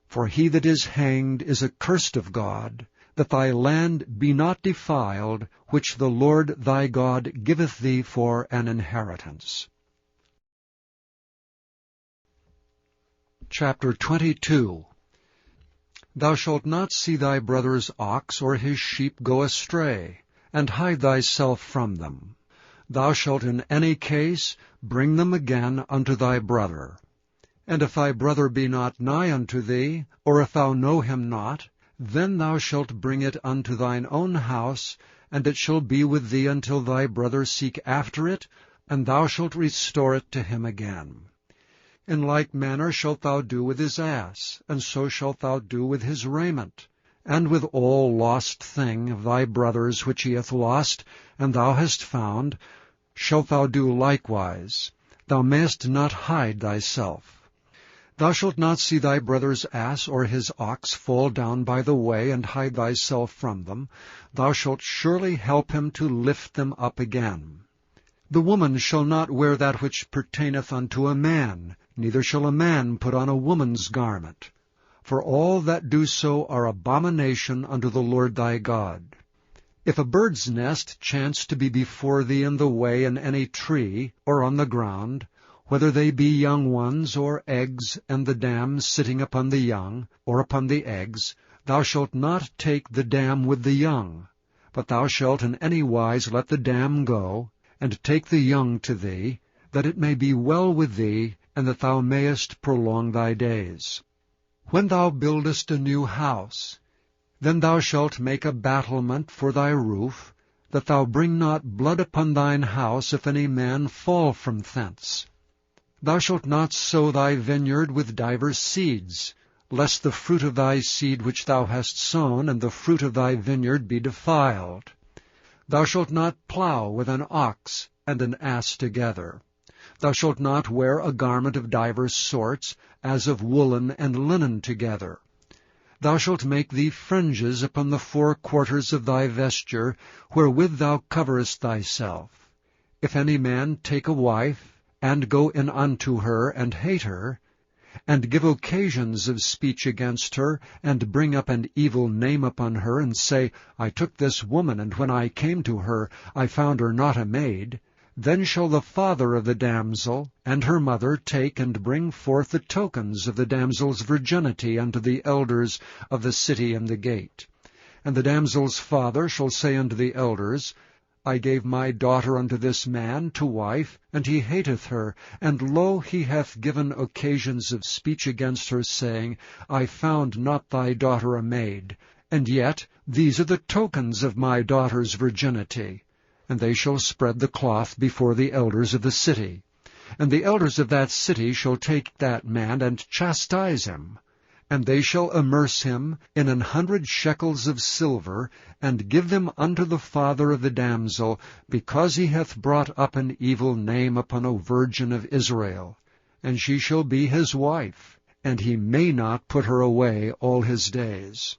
Speaker 1: For he that is hanged is accursed of God, that thy land be not defiled, which the Lord thy God giveth thee for an inheritance. Chapter 22. Thou shalt not see thy brother's ox or his sheep go astray, and hide thyself from them. Thou shalt in any case bring them again unto thy brother. And if thy brother be not nigh unto thee, or if thou know him not, then thou shalt bring it unto thine own house, and it shall be with thee until thy brother seek after it, and thou shalt restore it to him again. In like manner shalt thou do with his ass, and so shalt thou do with his raiment, and with all lost thing of thy brother's which he hath lost, and thou hast found, shalt thou do likewise. Thou mayest not hide thyself. Thou shalt not see thy brother's ass or his ox fall down by the way, and hide thyself from them. Thou shalt surely help him to lift them up again. The woman shall not wear that which pertaineth unto a man, neither shall a man put on a woman's garment. For all that do so are abomination unto the Lord thy God. If a bird's nest chance to be before thee in the way in any tree, or on the ground, whether they be young ones, or eggs, and the dam sitting upon the young, or upon the eggs, thou shalt not take the dam with the young, but thou shalt in any wise let the dam go, and take the young to thee, that it may be well with thee, and that thou mayest prolong thy days. When thou buildest a new house, then thou shalt make a battlement for thy roof, that thou bring not blood upon thine house if any man fall from thence. Thou shalt not sow thy vineyard with divers seeds, lest the fruit of thy seed which thou hast sown and the fruit of thy vineyard be defiled. Thou shalt not plow with an ox and an ass together. Thou shalt not wear a garment of divers sorts, as of woolen and linen together. Thou shalt make thee fringes upon the 4 quarters of thy vesture, wherewith thou coverest thyself. If any man take a wife, and go in unto her, and hate her, and give occasions of speech against her, and bring up an evil name upon her, and say, I took this woman, and when I came to her, I found her not a maid, then shall the father of the damsel and her mother take and bring forth the tokens of the damsel's virginity unto the elders of the city and the gate. And the damsel's father shall say unto the elders, I gave my daughter unto this man to wife, and he hateth her. And lo, he hath given occasions of speech against her, saying, I found not thy daughter a maid. And yet these are the tokens of my daughter's virginity. And they shall spread the cloth before the elders of the city. And the elders of that city shall take that man, and chastise him. And they shall immerse him in 100 shekels of silver, and give them unto the father of the damsel, because he hath brought up an evil name upon a virgin of Israel. And she shall be his wife, and he may not put her away all his days.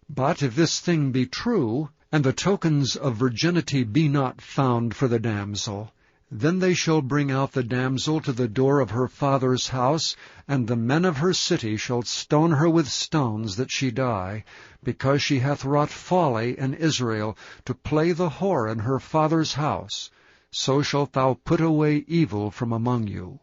Speaker 1: But if this thing be true, and the tokens of virginity be not found for the damsel, then they shall bring out the damsel to the door of her father's house, and the men of her city shall stone her with stones that she die, because she hath wrought folly in Israel, to play the whore in her father's house. So shalt thou put away evil from among you.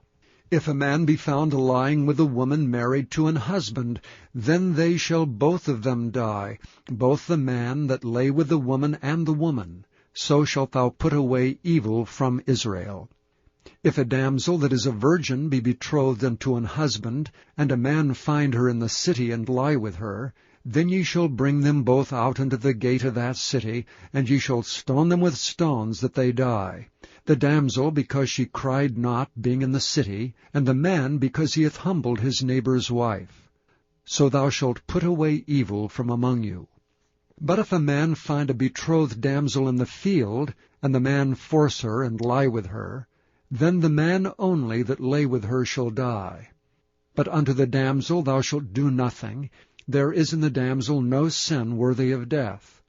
Speaker 1: If a man be found lying with a woman married to an husband, then they shall both of them die, both the man that lay with the woman and the woman. So shalt thou put away evil from Israel. If a damsel that is a virgin be betrothed unto an husband, and a man find her in the city, and lie with her, then ye shall bring them both out into the gate of that city, and ye shall stone them with stones that they die. The damsel, because she cried not, being in the city, and the man, because he hath humbled his neighbour's wife. So thou shalt put away evil from among you. But if a man find a betrothed damsel in the field, and the man force her, and lie with her, then the man only that lay with her shall die. But unto the damsel thou shalt do nothing. There is in the damsel no sin worthy of death.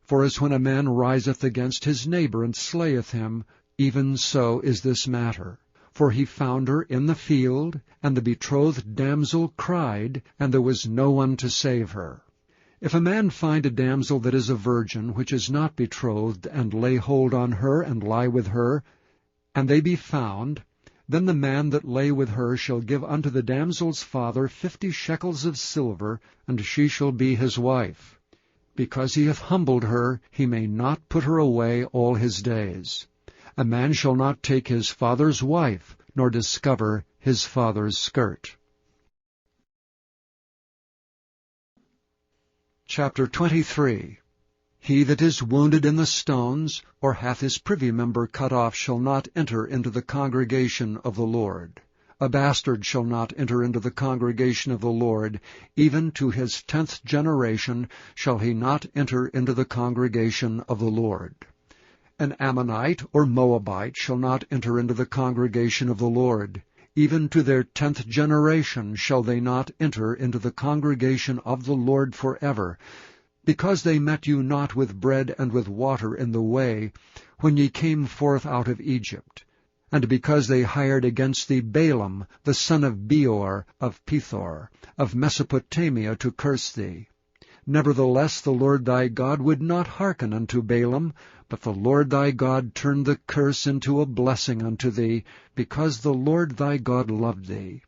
Speaker 1: For as when a man riseth against his neighbour, and slayeth him, even so is this matter. For he found her in the field, and the betrothed damsel cried, and there was no one to save her. If a man find a damsel that is a virgin, which is not betrothed, and lay hold on her, and lie with her, and they be found, then the man that lay with her shall give unto the damsel's father 50 shekels of silver, and she shall be his wife. Because he hath humbled her, he may not put her away all his days. A man shall not take his father's wife, nor discover his father's skirt. Chapter 23. He that is wounded in the stones, or hath his privy member cut off, shall not enter into the congregation of the Lord. A bastard shall not enter into the congregation of the Lord. Even to his 10th generation shall he not enter into the congregation of the Lord. An Ammonite or Moabite shall not enter into the congregation of the Lord. Even to their 10th generation shall they not enter into the congregation of the Lord forever, because they met you not with bread and with water in the way, when ye came forth out of Egypt, and because they hired against thee Balaam, the son of Beor, of Pethor, of Mesopotamia, to curse thee. Nevertheless the Lord thy God would not hearken unto Balaam, but the Lord thy God turned the curse into a blessing unto thee, because the Lord thy God loved thee.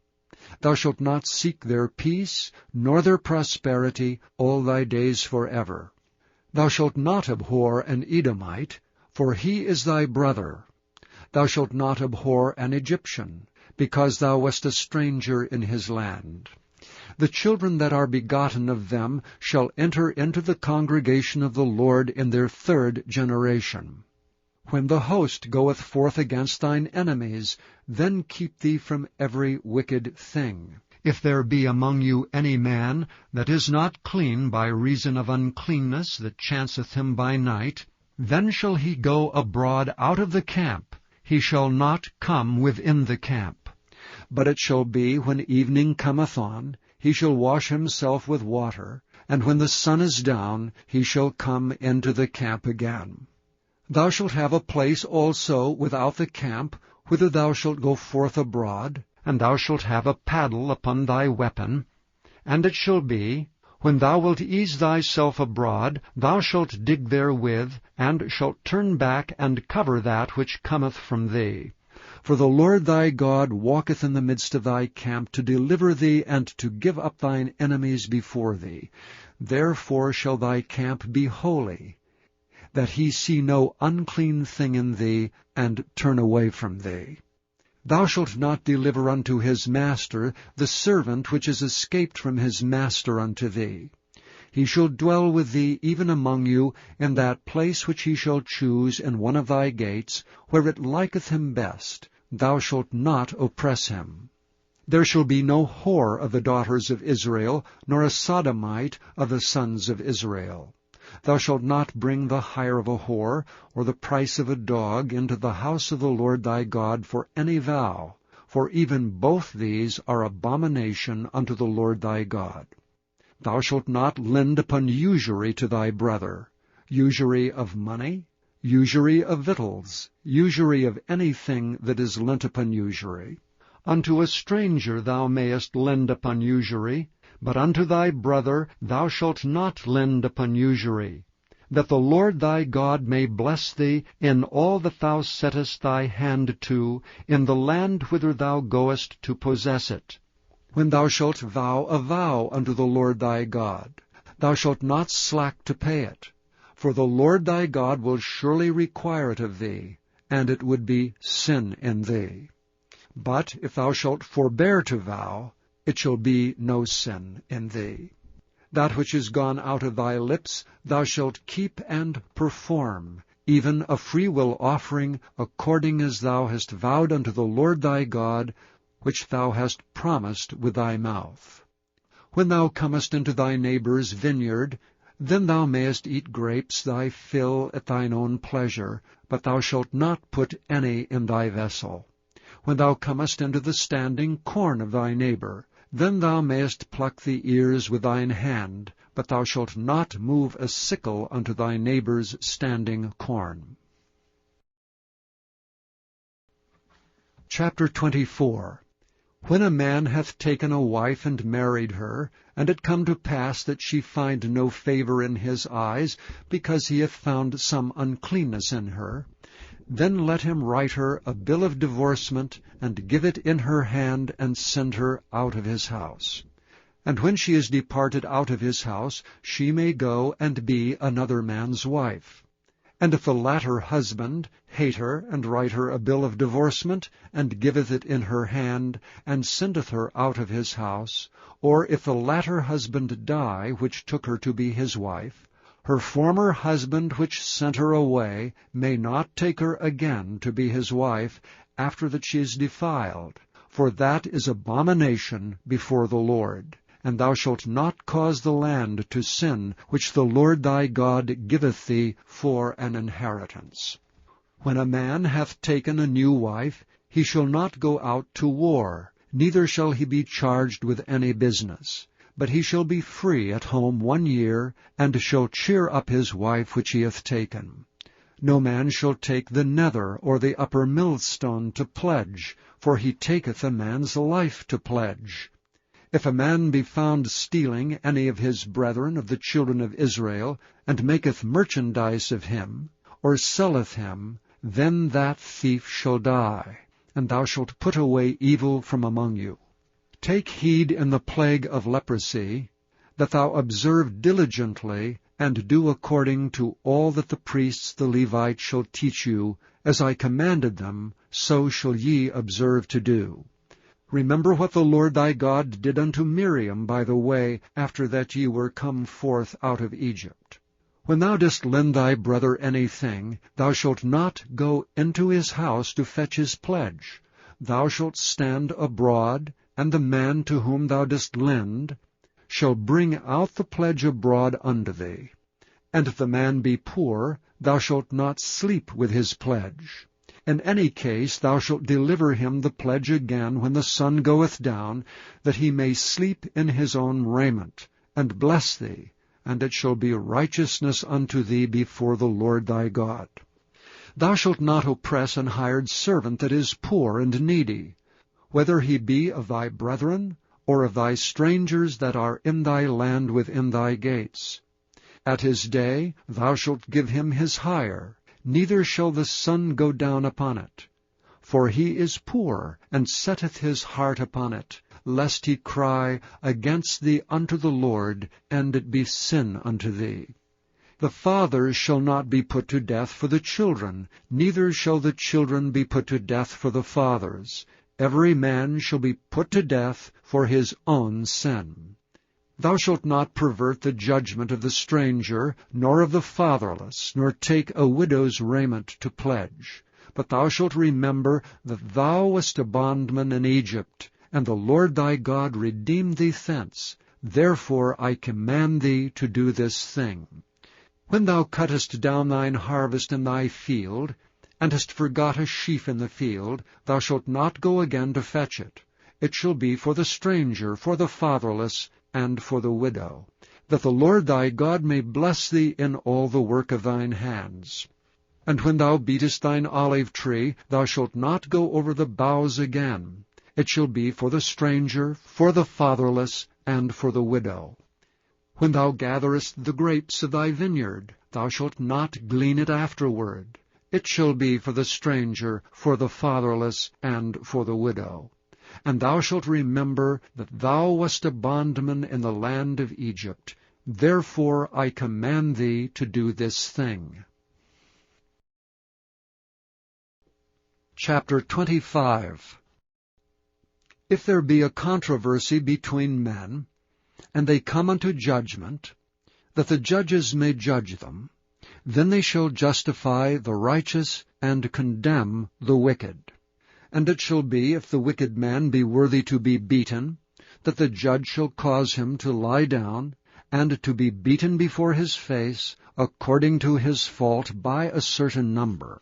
Speaker 1: Thou shalt not seek their peace, nor their prosperity, all thy days forever. Thou shalt not abhor an Edomite, for he is thy brother. Thou shalt not abhor an Egyptian, because thou wast a stranger in his land. The children that are begotten of them shall enter into the congregation of the Lord in their 3rd generation. When the host goeth forth against thine enemies, then keep thee from every wicked thing. If there be among you any man that is not clean by reason of uncleanness that chanceth him by night, then shall he go abroad out of the camp. He shall not come within the camp. But it shall be, when evening cometh on, he shall wash himself with water, and when the sun is down, he shall come into the camp again. Thou shalt have a place also without the camp, whither thou shalt go forth abroad, and thou shalt have a paddle upon thy weapon. And it shall be, when thou wilt ease thyself abroad, thou shalt dig therewith, and shalt turn back and cover that which cometh from thee. For the Lord thy God walketh in the midst of thy camp, to deliver thee, and to give up thine enemies before thee. Therefore shall thy camp be holy. that he see no unclean thing in thee, and turn away from thee. Thou shalt not deliver unto his master the servant which is escaped from his master unto thee. He shall dwell with thee even among you in that place which he shall choose in one of thy gates, where it liketh him best. Thou shalt not oppress him. There shall be no whore of the daughters of Israel, nor a sodomite of the sons of Israel. Thou shalt not bring the hire of a whore, or the price of a dog, into the house of the Lord thy God for any vow, for even both these are abomination unto the Lord thy God. Thou shalt not lend upon usury to thy brother, usury of money, usury of victuals, usury of anything that is lent upon usury. Unto a stranger thou mayest lend upon usury, but unto thy brother thou shalt not lend upon usury, that the Lord thy God may bless thee in all that thou settest thy hand to, in the land whither thou goest to possess it. When thou shalt vow a vow unto the Lord thy God, thou shalt not slack to pay it, for the Lord thy God will surely require it of thee, and it would be sin in thee. But if thou shalt forbear to vow, it shall be no sin in thee. That which is gone out of thy lips thou shalt keep and perform, even a freewill offering, according as thou hast vowed unto the Lord thy God, which thou hast promised with thy mouth. When thou comest into thy neighbour's vineyard, then thou mayest eat grapes thy fill at thine own pleasure, but thou shalt not put any in thy vessel. When thou comest into the standing corn of thy neighbour, then thou mayest pluck the ears with thine hand, but thou shalt not move a sickle unto thy neighbour's standing corn. Chapter 24. When a man hath taken a wife and married her, and it come to pass that she find no favour in his eyes, because he hath found some uncleanness in her, then let him write her a bill of divorcement, and give it in her hand, and send her out of his house. And when she is departed out of his house, she may go and be another man's wife. And if the latter husband hate her, and write her a bill of divorcement, and giveth it in her hand, and sendeth her out of his house, or if the latter husband die, which took her to be his wife, her former husband which sent her away may not take her again to be his wife, after that she is defiled, for that is abomination before the Lord. And thou shalt not cause the land to sin, which the Lord thy God giveth thee for an inheritance. When a man hath taken a new wife, he shall not go out to war, neither shall he be charged with any business. But he shall be free at home 1 year, and shall cheer up his wife which he hath taken. No man shall take the nether or the upper millstone to pledge, for he taketh a man's life to pledge. If a man be found stealing any of his brethren of the children of Israel, and maketh merchandise of him, or selleth him, then that thief shall die, and thou shalt put away evil from among you. Take heed in the plague of leprosy, that thou observe diligently, and do according to all that the priests the Levites shall teach you, as I commanded them, so shall ye observe to do. Remember what the Lord thy God did unto Miriam by the way, after that ye were come forth out of Egypt. When thou dost lend thy brother anything, thou shalt not go into his house to fetch his pledge. Thou shalt stand abroad, and the man to whom thou dost lend shall bring out the pledge abroad unto thee. And if the man be poor, thou shalt not sleep with his pledge. In any case thou shalt deliver him the pledge again when the sun goeth down, that he may sleep in his own raiment, and bless thee, and it shall be righteousness unto thee before the Lord thy God. Thou shalt not oppress an hired servant that is poor and needy, whether he be of thy brethren, or of thy strangers that are in thy land within thy gates. At his day thou shalt give him his hire, neither shall the sun go down upon it. For he is poor, and setteth his heart upon it, lest he cry against thee unto the Lord, and it be sin unto thee. The fathers shall not be put to death for the children, neither shall the children be put to death for the fathers. Every man shall be put to death for his own sin. Thou shalt not pervert the judgment of the stranger, nor of the fatherless, nor take a widow's raiment to pledge. But thou shalt remember that thou wast a bondman in Egypt, and the Lord thy God redeemed thee thence. Therefore I command thee to do this thing. When thou cuttest down thine harvest in thy field, and hast forgot a sheaf in the field, thou shalt not go again to fetch it. It shall be for the stranger, for the fatherless, and for the widow, that the Lord thy God may bless thee in all the work of thine hands. And when thou beatest thine olive tree, thou shalt not go over the boughs again. It shall be for the stranger, for the fatherless, and for the widow. When thou gatherest the grapes of thy vineyard, thou shalt not glean it afterward. It shall be for the stranger, for the fatherless, and for the widow. And thou shalt remember that thou wast a bondman in the land of Egypt. Therefore I command thee to do this thing. Chapter 25. If there be a controversy between men, and they come unto judgment, that the judges may judge them, then they shall justify the righteous and condemn the wicked. And it shall be, if the wicked man be worthy to be beaten, that the judge shall cause him to lie down, and to be beaten before his face, according to his fault, by a certain number.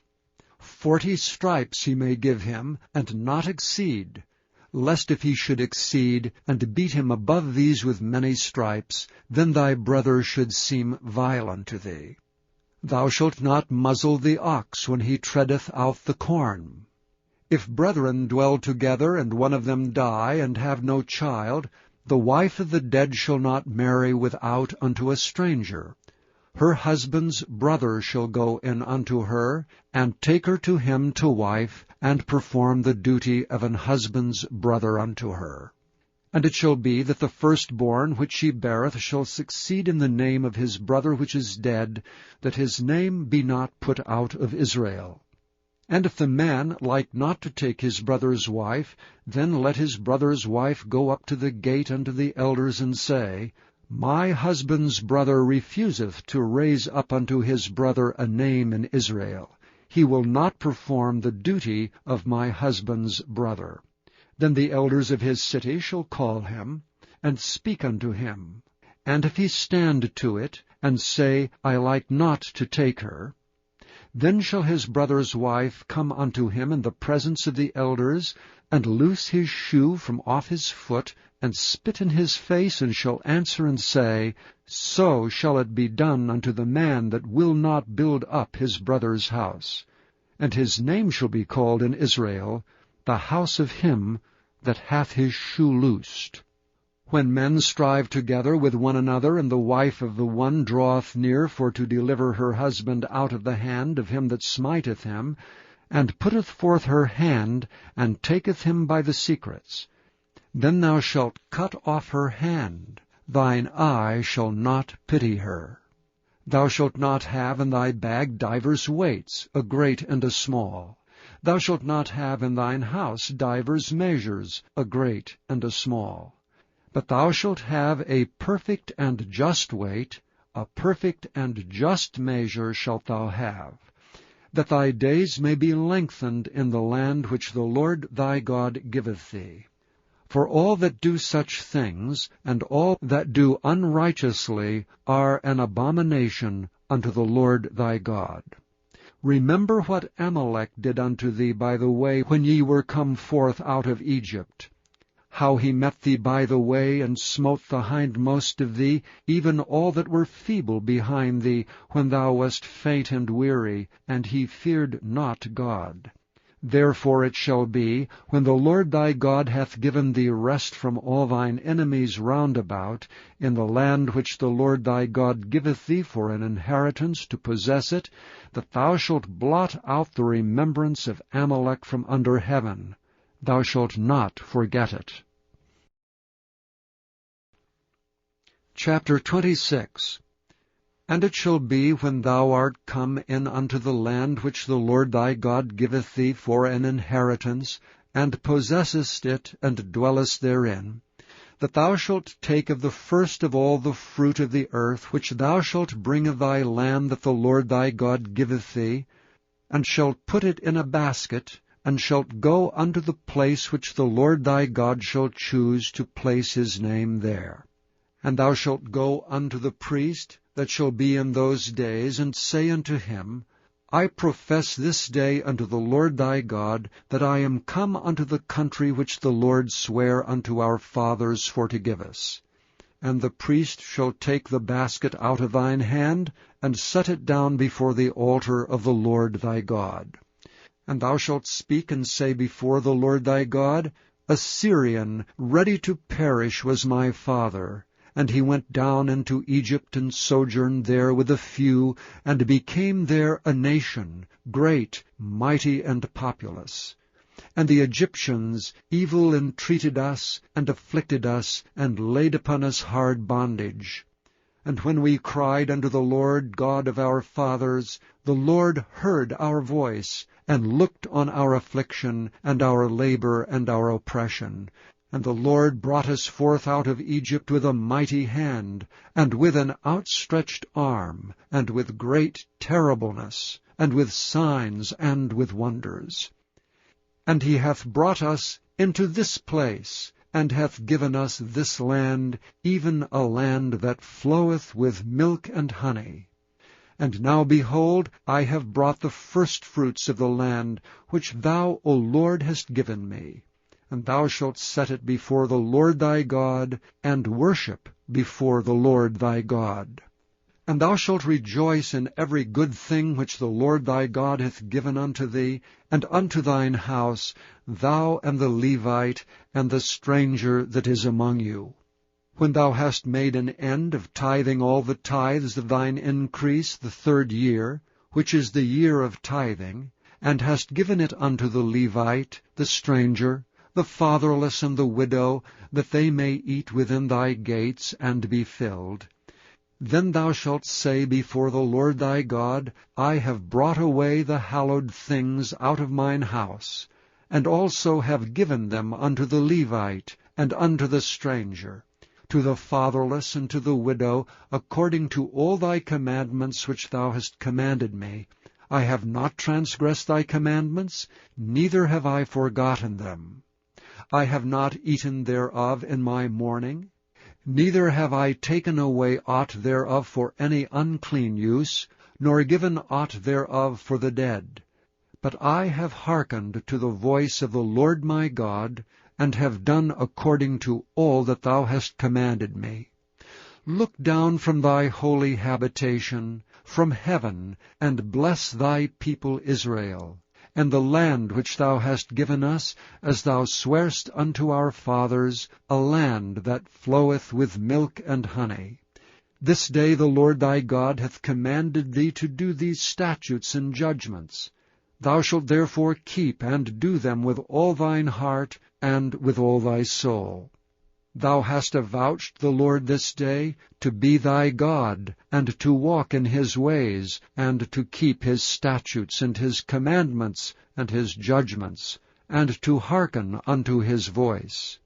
Speaker 1: 40 stripes he may give him, and not exceed, lest if he should exceed, and beat him above these with many stripes, then thy brother should seem vile unto thee. Thou shalt not muzzle the ox when he treadeth out the corn. If brethren dwell together, and one of them die, and have no child, the wife of the dead shall not marry without unto a stranger. Her husband's brother shall go in unto her, and take her to him to wife, and perform the duty of an husband's brother unto her. And it shall be that the firstborn which she beareth shall succeed in the name of his brother which is dead, that his name be not put out of Israel. And if the man like not to take his brother's wife, then let his brother's wife go up to the gate unto the elders, and say, My husband's brother refuseth to raise up unto his brother a name in Israel. He will not perform the duty of my husband's brother. Then the elders of his city shall call him, and speak unto him. And if he stand to it, and say, I like not to take her, then shall his brother's wife come unto him in the presence of the elders, and loose his shoe from off his foot, and spit in his face, and shall answer and say, So shall it be done unto the man that will not build up his brother's house. And his name shall be called in Israel, the house of him that hath his shoe loosed. When men strive together with one another, and the wife of the one draweth near for to deliver her husband out of the hand of him that smiteth him, and putteth forth her hand, and taketh him by the secrets, then thou shalt cut off her hand. Thine eye shall not pity her. Thou shalt not have in thy bag divers weights, a great and a small. Thou shalt not have in thine house divers measures, a great and a small. But thou shalt have a perfect and just weight, a perfect and just measure shalt thou have, that thy days may be lengthened in the land which the Lord thy God giveth thee. For all that do such things, and all that do unrighteously, are an abomination unto the Lord thy God. Remember what Amalek did unto thee by the way when ye were come forth out of Egypt, how he met thee by the way, and smote the hindmost of thee, even all that were feeble behind thee, when thou wast faint and weary, and he feared not God. Therefore it shall be, when the Lord thy God hath given thee rest from all thine enemies round about, in the land which the Lord thy God giveth thee for an inheritance to possess it, that thou shalt blot out the remembrance of Amalek from under heaven. Thou shalt not forget it. Chapter 26. And it shall be, when thou art come in unto the land which the Lord thy God giveth thee for an inheritance, and possessest it, and dwellest therein, that thou shalt take of the first of all the fruit of the earth, which thou shalt bring of thy land that the Lord thy God giveth thee, and shalt put it in a basket, and shalt go unto the place which the Lord thy God shall choose to place his name there. And thou shalt go unto the priest that shall be in those days, and say unto him, I profess this day unto the Lord thy God, that I am come unto the country which the Lord sware unto our fathers for to give us. And the priest shall take the basket out of thine hand, and set it down before the altar of the Lord thy God. And thou shalt speak and say before the Lord thy God, A Syrian ready to perish was my father, and he went down into Egypt, and sojourned there with a few, and became there a nation, great, mighty, and populous. And the Egyptians evil entreated us, and afflicted us, and laid upon us hard bondage. And when we cried unto the Lord God of our fathers, the Lord heard our voice, and looked on our affliction, and our labor, and our oppression. And the Lord brought us forth out of Egypt with a mighty hand, and with an outstretched arm, and with great terribleness, and with signs, and with wonders. And he hath brought us into this place, and hath given us this land, even a land that floweth with milk and honey. And now, behold, I have brought the firstfruits of the land, which thou, O Lord, hast given me. And thou shalt set it before the Lord thy God, and worship before the Lord thy God. And thou shalt rejoice in every good thing which the Lord thy God hath given unto thee, and unto thine house, thou and the Levite, and the stranger that is among you. When thou hast made an end of tithing all the tithes of thine increase the 3rd year, which is the year of tithing, and hast given it unto the Levite, the stranger, the fatherless, and the widow, that they may eat within thy gates, and be filled, then thou shalt say before the Lord thy God, I have brought away the hallowed things out of mine house, and also have given them unto the Levite, and unto the stranger, to the fatherless, and to the widow, according to all thy commandments which thou hast commanded me. I have not transgressed thy commandments, neither have I forgotten them. I have not eaten thereof in my mourning, neither have I taken away aught thereof for any unclean use, nor given aught thereof for the dead. But I have hearkened to the voice of the Lord my God, and have done according to all that thou hast commanded me. Look down from thy holy habitation, from heaven, and bless thy people Israel, and the land which thou hast given us, as thou swarest unto our fathers, a land that floweth with milk and honey. This day the Lord thy God hath commanded thee to do these statutes and judgments. Thou shalt therefore keep and do them with all thine heart and with all thy soul. Thou hast avouched the Lord this day to be thy God, and to walk in his ways, and to keep his statutes, and his commandments, and his judgments, and to hearken unto his voice.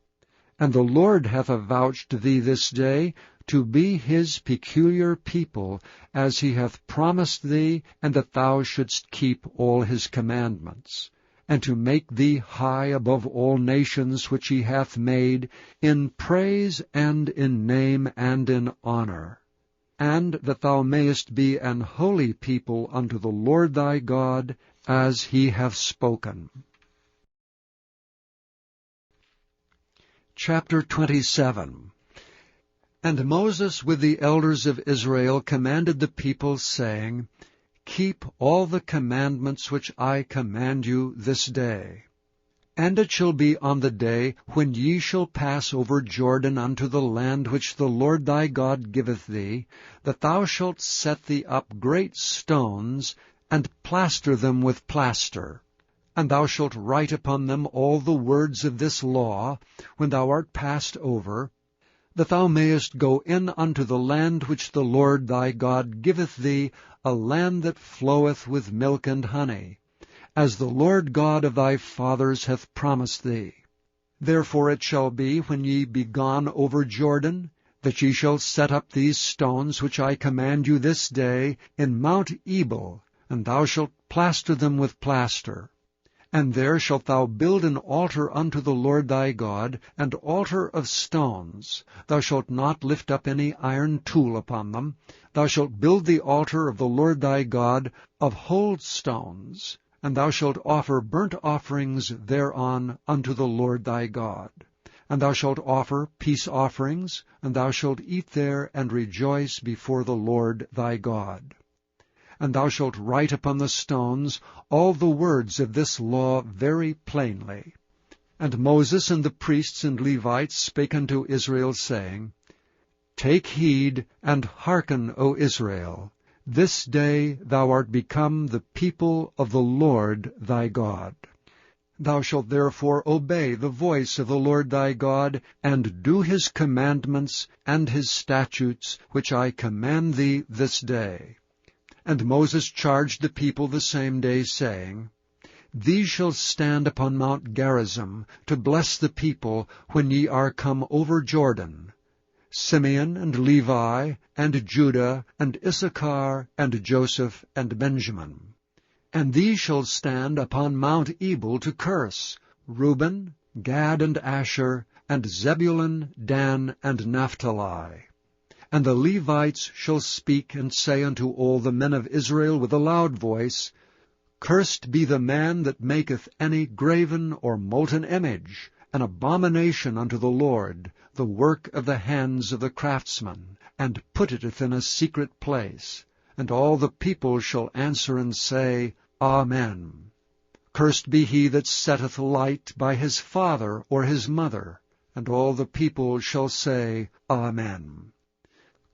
Speaker 1: And the Lord hath avouched thee this day to be his peculiar people, as he hath promised thee, and that thou shouldst keep all his commandments, and to make thee high above all nations which he hath made, in praise and in name and in honor, and that thou mayest be an holy people unto the Lord thy God, as he hath spoken. Chapter 27. And Moses with the elders of Israel commanded the people, saying, Keep all the commandments which I command you this day. And it shall be on the day when ye shall pass over Jordan unto the land which the Lord thy God giveth thee, that thou shalt set thee up great stones, and plaster them with plaster. And thou shalt write upon them all the words of this law, when thou art passed over, that thou mayest go in unto the land which the Lord thy God giveth thee, a land that floweth with milk and honey, as the Lord God of thy fathers hath promised thee. Therefore it shall be, when ye be gone over Jordan, that ye shall set up these stones which I command you this day in Mount Ebal, and thou shalt plaster them with plaster. And there shalt thou build an altar unto the Lord thy God, an altar of stones. Thou shalt not lift up any iron tool upon them. Thou shalt build the altar of the Lord thy God of whole stones, and thou shalt offer burnt offerings thereon unto the Lord thy God. And thou shalt offer peace offerings, and thou shalt eat there and rejoice before the Lord thy God. And thou shalt write upon the stones all the words of this law very plainly. And Moses and the priests and Levites spake unto Israel, saying, Take heed, and hearken, O Israel. This day thou art become the people of the Lord thy God. Thou shalt therefore obey the voice of the Lord thy God, and do his commandments and his statutes, which I command thee this day. And Moses charged the people the same day, saying, These shall stand upon Mount Gerizim, to bless the people, when ye are come over Jordan, Simeon and Levi, and Judah, and Issachar, and Joseph, and Benjamin. And these shall stand upon Mount Ebal to curse, Reuben, Gad, and Asher, and Zebulun, Dan, and Naphtali. And the Levites shall speak and say unto all the men of Israel with a loud voice, Cursed be the man that maketh any graven or molten image, an abomination unto the Lord, the work of the hands of the craftsman, and putteth in a secret place. And all the people shall answer and say, Amen. Cursed be he that setteth light by his father or his mother. And all the people shall say, Amen.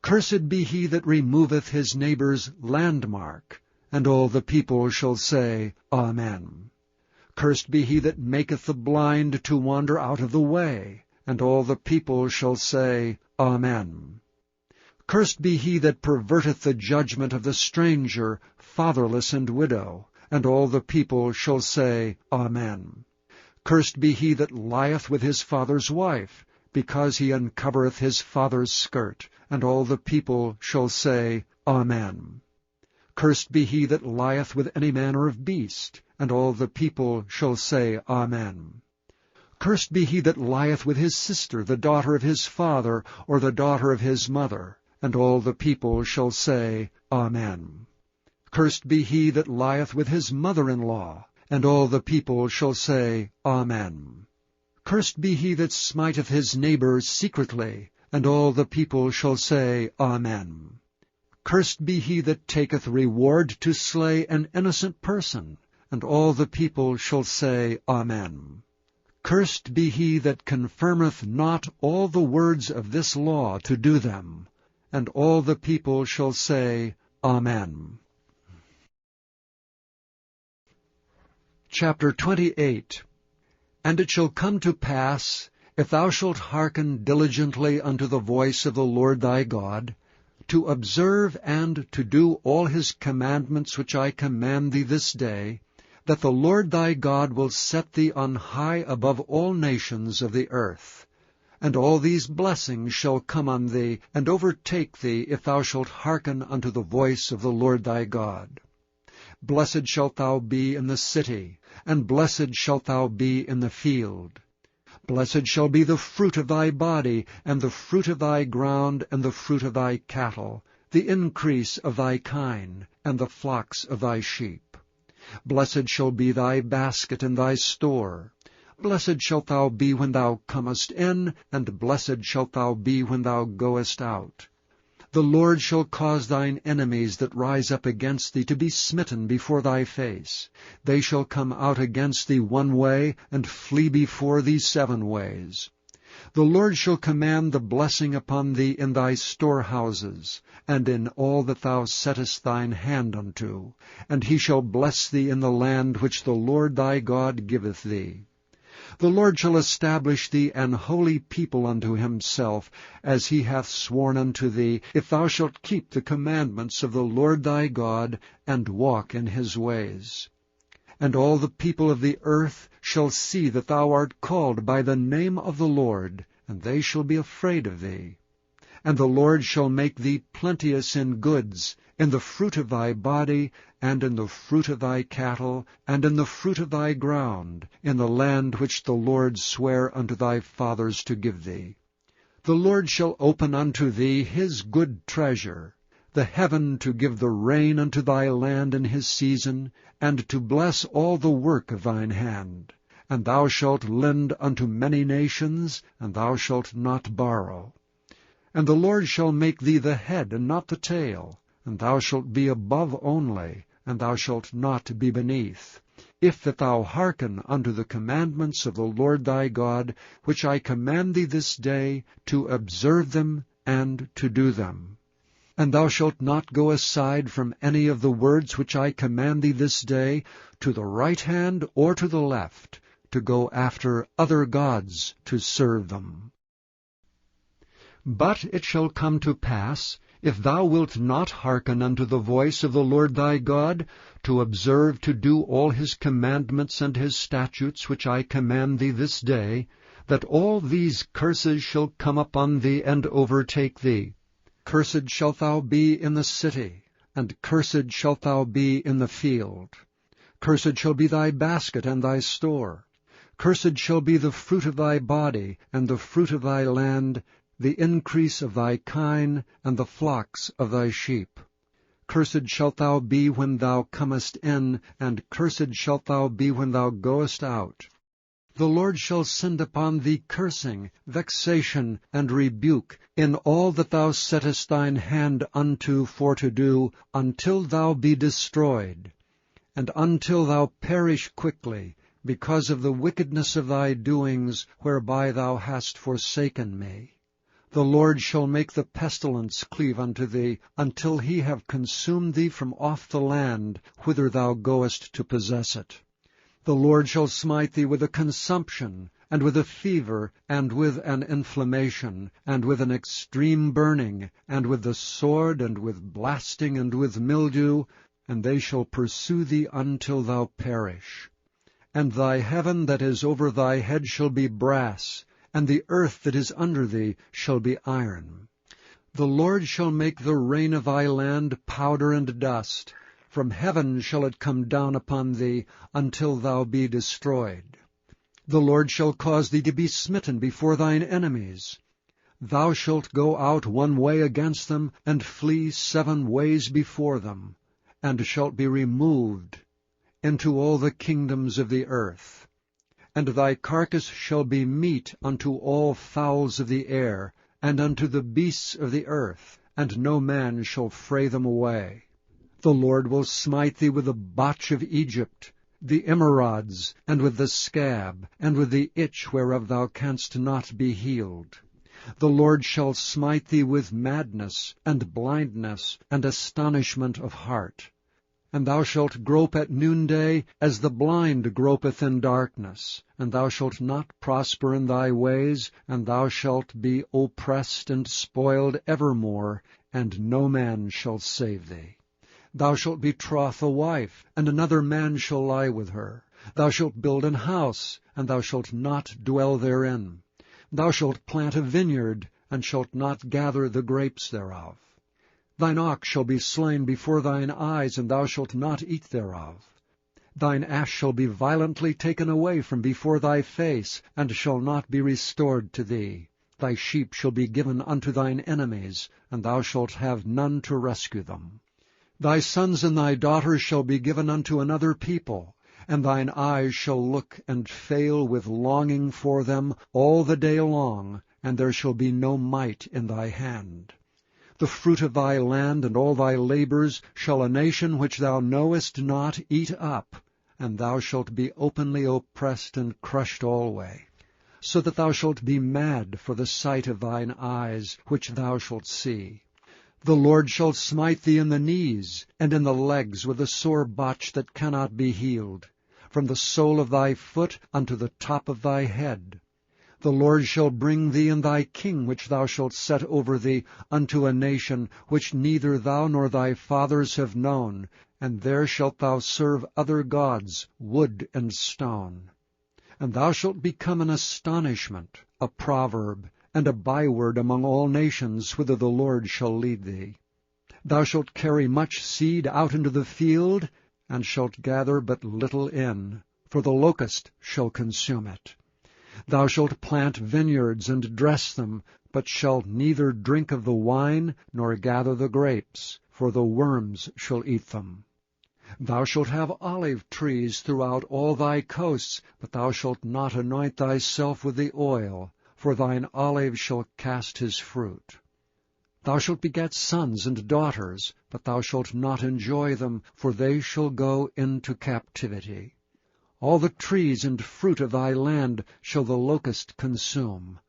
Speaker 1: Cursed be he that removeth his neighbour's landmark. And all the people shall say, Amen. Cursed be he that maketh the blind to wander out of the way. And all the people shall say, Amen. Cursed be he that perverteth the judgment of the stranger, fatherless, and widow. And all the people shall say, Amen. Cursed be he that lieth with his father's wife, because he uncovereth his father's skirt. And all the people shall say, Amen. Cursed be he that lieth with any manner of beast. And all the people shall say, Amen. Cursed be he that lieth with his sister, the daughter of his father, or the daughter of his mother. And all the people shall say, Amen. Cursed be he that lieth with his mother-in-law. And all the people shall say, Amen. Cursed be he that smiteth his neighbour secretly. And all the people shall say, Amen. Cursed be he that taketh reward to slay an innocent person. And all the people shall say, Amen. Cursed be he that confirmeth not all the words of this law to do them. And all the people shall say, Amen. Chapter 28. And it shall come to pass, if thou shalt hearken diligently unto the voice of the Lord thy God, to observe and to do all his commandments which I command thee this day, that the Lord thy God will set thee on high above all nations of the earth. And all these blessings shall come on thee, and overtake thee, if thou shalt hearken unto the voice of the Lord thy God. Blessed shalt thou be in the city, and blessed shalt thou be in the field. Blessed shall be the fruit of thy body, and the fruit of thy ground, and the fruit of thy cattle, the increase of thy kine, and the flocks of thy sheep. Blessed shall be thy basket and thy store. Blessed shalt thou be when thou comest in, and blessed shalt thou be when thou goest out. The Lord shall cause thine enemies that rise up against thee to be smitten before thy face. They shall come out against thee one way, and flee before thee 7 ways. The Lord shall command the blessing upon thee in thy storehouses, and in all that thou settest thine hand unto, and he shall bless thee in the land which the Lord thy God giveth thee. The Lord shall establish thee an holy people unto himself, as he hath sworn unto thee, if thou shalt keep the commandments of the Lord thy God, and walk in his ways. And all the people of the earth shall see that thou art called by the name of the Lord, and they shall be afraid of thee. And the Lord shall make thee plenteous in goods, in the fruit of thy body, and in the fruit of thy cattle, and in the fruit of thy ground, in the land which the Lord sware unto thy fathers to give thee. The Lord shall open unto thee his good treasure, the heaven to give the rain unto thy land in his season, and to bless all the work of thine hand. And thou shalt lend unto many nations, and thou shalt not borrow. And the Lord shall make thee the head and not the tail, and thou shalt be above only, and thou shalt not be beneath, if that thou hearken unto the commandments of the Lord thy God, which I command thee this day, to observe them and to do them. And thou shalt not go aside from any of the words which I command thee this day, to the right hand or to the left, to go after other gods to serve them. But it shall come to pass, if thou wilt not hearken unto the voice of the Lord thy God, to observe to do all his commandments and his statutes which I command thee this day, that all these curses shall come upon thee and overtake thee. Cursed shalt thou be in the city, and cursed shalt thou be in the field. Cursed shall be thy basket and thy store. Cursed shall be the fruit of thy body, and the fruit of thy land, the increase of thy kine, and the flocks of thy sheep. Cursed shalt thou be when thou comest in, and cursed shalt thou be when thou goest out. The Lord shall send upon thee cursing, vexation, and rebuke, in all that thou settest thine hand unto for to do, until thou be destroyed, and until thou perish quickly, because of the wickedness of thy doings, whereby thou hast forsaken me. The Lord shall make the pestilence cleave unto thee, until he have consumed thee from off the land, whither thou goest to possess it. The Lord shall smite thee with a consumption, and with a fever, and with an inflammation, and with an extreme burning, and with the sword, and with blasting, and with mildew, and they shall pursue thee until thou perish. And thy heaven that is over thy head shall be brass, and the earth that is under thee shall be iron. The Lord shall make the rain of thy land powder and dust. From heaven shall it come down upon thee, until thou be destroyed. The Lord shall cause thee to be smitten before thine enemies. Thou shalt go out one way against them, and flee 7 ways before them, and shalt be removed into all the kingdoms of the earth. And thy carcass shall be meat unto all fowls of the air, and unto the beasts of the earth, and no man shall fray them away. The Lord will smite thee with the botch of Egypt, the emerods, and with the scab, and with the itch whereof thou canst not be healed. The Lord shall smite thee with madness, and blindness, and astonishment of heart. And thou shalt grope at noonday, as the blind gropeth in darkness. And thou shalt not prosper in thy ways, and thou shalt be oppressed and spoiled evermore, and no man shall save thee. Thou shalt betroth a wife, and another man shall lie with her. Thou shalt build an house, and thou shalt not dwell therein. Thou shalt plant a vineyard, and shalt not gather the grapes thereof. Thine ox shall be slain before thine eyes, and thou shalt not eat thereof. Thine ass shall be violently taken away from before thy face, and shall not be restored to thee. Thy sheep shall be given unto thine enemies, and thou shalt have none to rescue them. Thy sons and thy daughters shall be given unto another people, and thine eyes shall look and fail with longing for them all the day long, and there shall be no might in thy hand. The fruit of thy land and all thy labors shall a nation which thou knowest not eat up, and thou shalt be openly oppressed and crushed alway, so that thou shalt be mad for the sight of thine eyes, which thou shalt see. The Lord shall smite thee in the knees, and in the legs with a sore botch that cannot be healed. from the sole of thy foot unto the top of thy head. The Lord shall bring thee and thy king which thou shalt set over thee unto a nation which neither thou nor thy fathers have known, and there shalt thou serve other gods, wood and stone. And thou shalt become an astonishment, a proverb, and a byword among all nations, whither the Lord shall lead thee. Thou shalt carry much seed out into the field, and shalt gather but little in, for the locust shall consume it. Thou shalt plant vineyards and dress them, but shalt neither drink of the wine, nor gather the grapes, for the worms shall eat them. Thou shalt have olive trees throughout all thy coasts, but thou shalt not anoint thyself with the oil, for thine olive shall cast his fruit. Thou shalt beget sons and daughters, but thou shalt not enjoy them, for they shall go into captivity. All the trees and fruit of thy land shall the locust consume.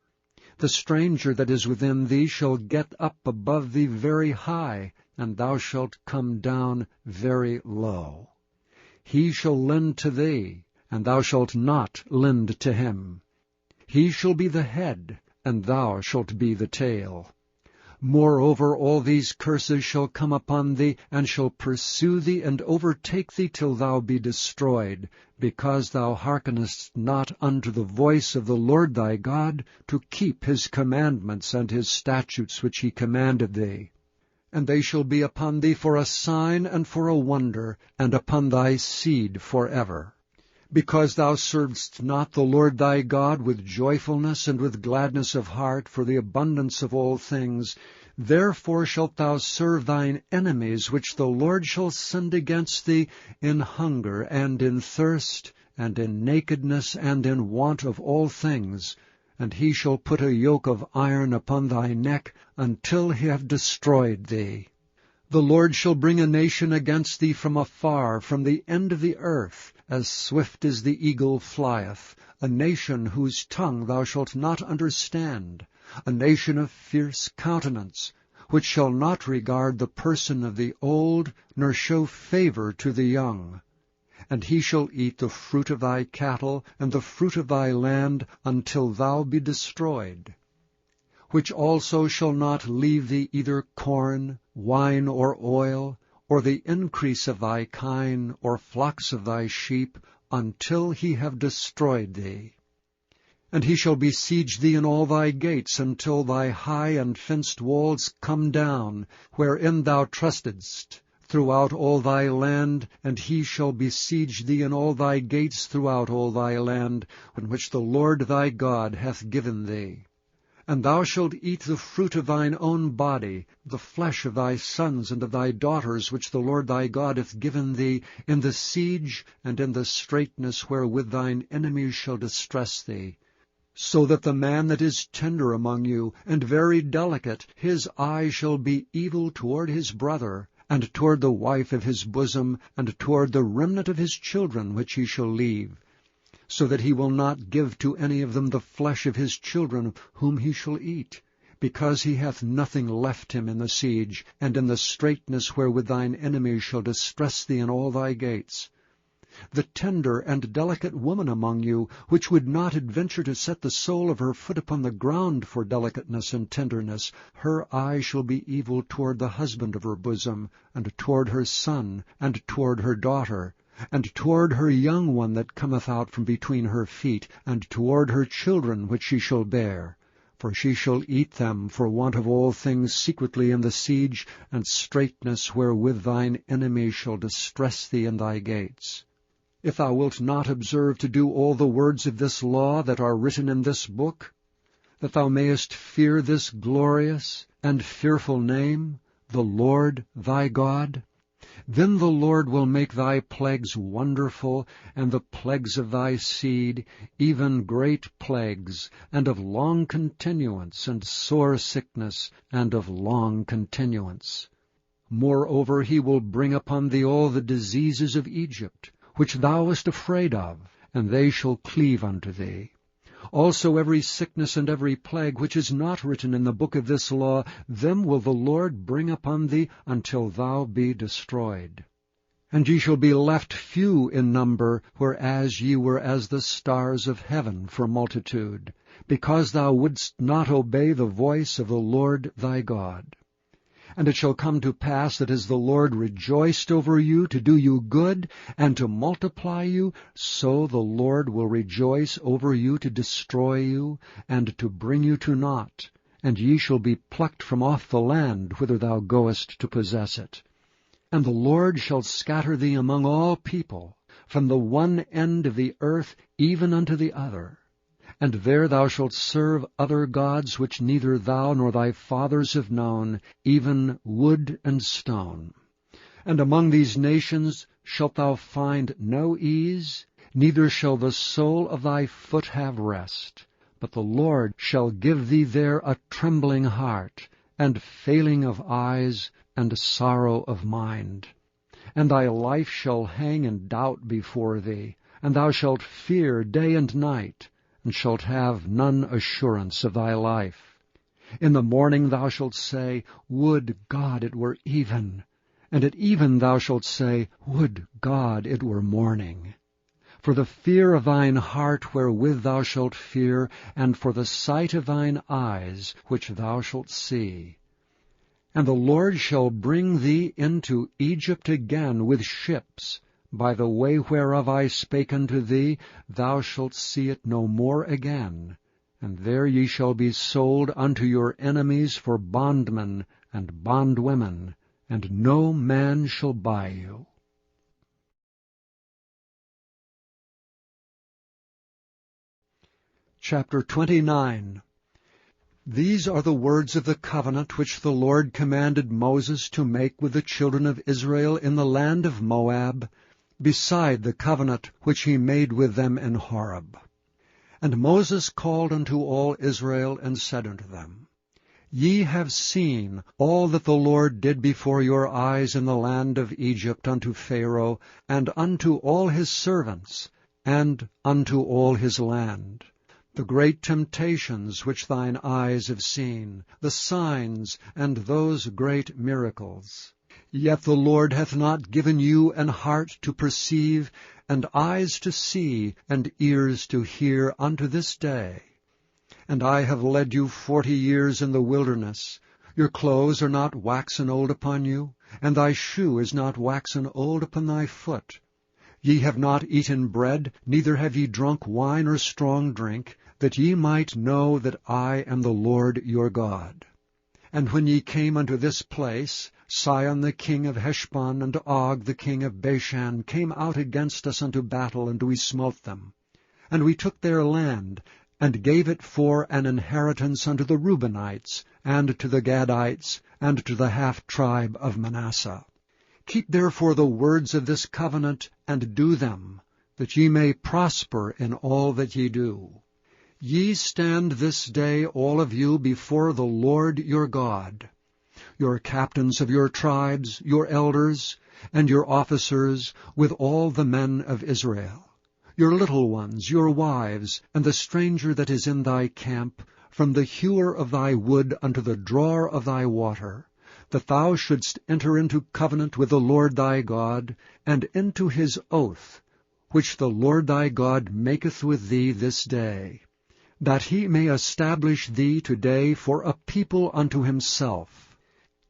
Speaker 1: The stranger that is within thee shall get up above thee very high, and thou shalt come down very low. He shall lend to thee, and thou shalt not lend to him. He shall be the head, and thou shalt be the tail. Moreover, all these curses shall come upon thee, and shall pursue thee, and overtake thee till thou be destroyed, because thou hearkenest not unto the voice of the Lord thy God, to keep his commandments and his statutes which he commanded thee. And they shall be upon thee for a sign and for a wonder, and upon thy seed forever. Because thou servedst not the Lord thy God with joyfulness and with gladness of heart for the abundance of all things, therefore shalt thou serve thine enemies, which the Lord shall send against thee, in hunger and in thirst, and in nakedness and in want of all things. And he shall put a yoke of iron upon thy neck, until he have destroyed thee. The Lord shall bring a nation against thee from afar, from the end of the earth, as swift as the eagle flieth, a nation whose tongue thou shalt not understand, a nation of fierce countenance, which shall not regard the person of the old, nor show favor to the young. And he shall eat the fruit of thy cattle, and the fruit of thy land, until thou be destroyed. Which also shall not leave thee either corn, wine, or oil, or the increase of thy kine, or flocks of thy sheep, until he have destroyed thee. And he shall besiege thee in all thy gates, until thy high and fenced walls come down, wherein thou trustedst, throughout all thy land, and he shall besiege thee in all thy gates throughout all thy land, in which the Lord thy God hath given thee. And thou shalt eat the fruit of thine own body, the flesh of thy sons and of thy daughters, which the Lord thy God hath given thee, in the siege and in the straitness wherewith thine enemies shall distress thee. So that the man that is tender among you, and very delicate, his eye shall be evil toward his brother, and toward the wife of his bosom, and toward the remnant of his children which he shall leave, so that he will not give to any of them the flesh of his children whom he shall eat, because he hath nothing left him in the siege, and in the straitness wherewith thine enemies shall distress thee in all thy gates. The tender and delicate woman among you, which would not adventure to set the sole of her foot upon the ground for delicateness and tenderness, her eye shall be evil toward the husband of her bosom, and toward her son, and toward her daughter, and toward her young one that cometh out from between her feet, and toward her children which she shall bear. For she shall eat them for want of all things secretly in the siege, and straitness wherewith thine enemies shall distress thee in thy gates. If thou wilt not observe to do all the words of this law that are written in this book, that thou mayest fear this glorious and fearful name, the Lord thy God, then the Lord will make thy plagues wonderful, and the plagues of thy seed, even great plagues, and of long continuance, and sore sickness, and of long continuance. Moreover, he will bring upon thee all the diseases of Egypt, which thou wast afraid of, and they shall cleave unto thee. Also every sickness and every plague which is not written in the book of this law, them will the Lord bring upon thee until thou be destroyed. And ye shall be left few in number, whereas ye were as the stars of heaven for multitude, because thou wouldst not obey the voice of the Lord thy God. And it shall come to pass that as the Lord rejoiced over you to do you good and to multiply you, so the Lord will rejoice over you to destroy you and to bring you to naught, and ye shall be plucked from off the land whither thou goest to possess it. And the Lord shall scatter thee among all people, from the one end of the earth even unto the other. And there thou shalt serve other gods which neither thou nor thy fathers have known, even wood and stone. And among these nations shalt thou find no ease, neither shall the sole of thy foot have rest. But the Lord shall give thee there a trembling heart, and failing of eyes, and sorrow of mind. And thy life shall hang in doubt before thee, and thou shalt fear day and night, and shalt have none assurance of thy life. In the morning thou shalt say, Would God it were even! And at even thou shalt say, Would God it were morning! For the fear of thine heart wherewith thou shalt fear, and for the sight of thine eyes which thou shalt see. And the Lord shall bring thee into Egypt again with ships. By the way whereof I spake unto thee, thou shalt see it no more again. And there ye shall be sold unto your enemies for bondmen and bondwomen, and no man shall buy you. Chapter 29. These are the words of the covenant which the Lord commanded Moses to make with the children of Israel in the land of Moab, beside the covenant which he made with them in Horeb. And Moses called unto all Israel, and said unto them, Ye have seen all that the Lord did before your eyes in the land of Egypt unto Pharaoh, and unto all his servants, and unto all his land. The great temptations which thine eyes have seen, the signs, and those great miracles. Yet the Lord hath not given you an heart to perceive, and eyes to see, and ears to hear unto this day. And I have led you 40 years in the wilderness. Your clothes are not waxen old upon you, and thy shoe is not waxen old upon thy foot. Ye have not eaten bread, neither have ye drunk wine or strong drink, that ye might know that I am the Lord your God. And when ye came unto this place, Sihon the king of Heshbon and Og the king of Bashan came out against us unto battle, and we smote them. And we took their land, and gave it for an inheritance unto the Reubenites, and to the Gadites, and to the half-tribe of Manasseh. Keep therefore the words of this covenant, and do them, that ye may prosper in all that ye do. Ye stand this day all of you before the Lord your God, your captains of your tribes, your elders, and your officers, with all the men of Israel, your little ones, your wives, and the stranger that is in thy camp, from the hewer of thy wood unto the drawer of thy water, that thou shouldst enter into covenant with the Lord thy God, and into his oath, which the Lord thy God maketh with thee this day, that he may establish thee today for a people unto himself,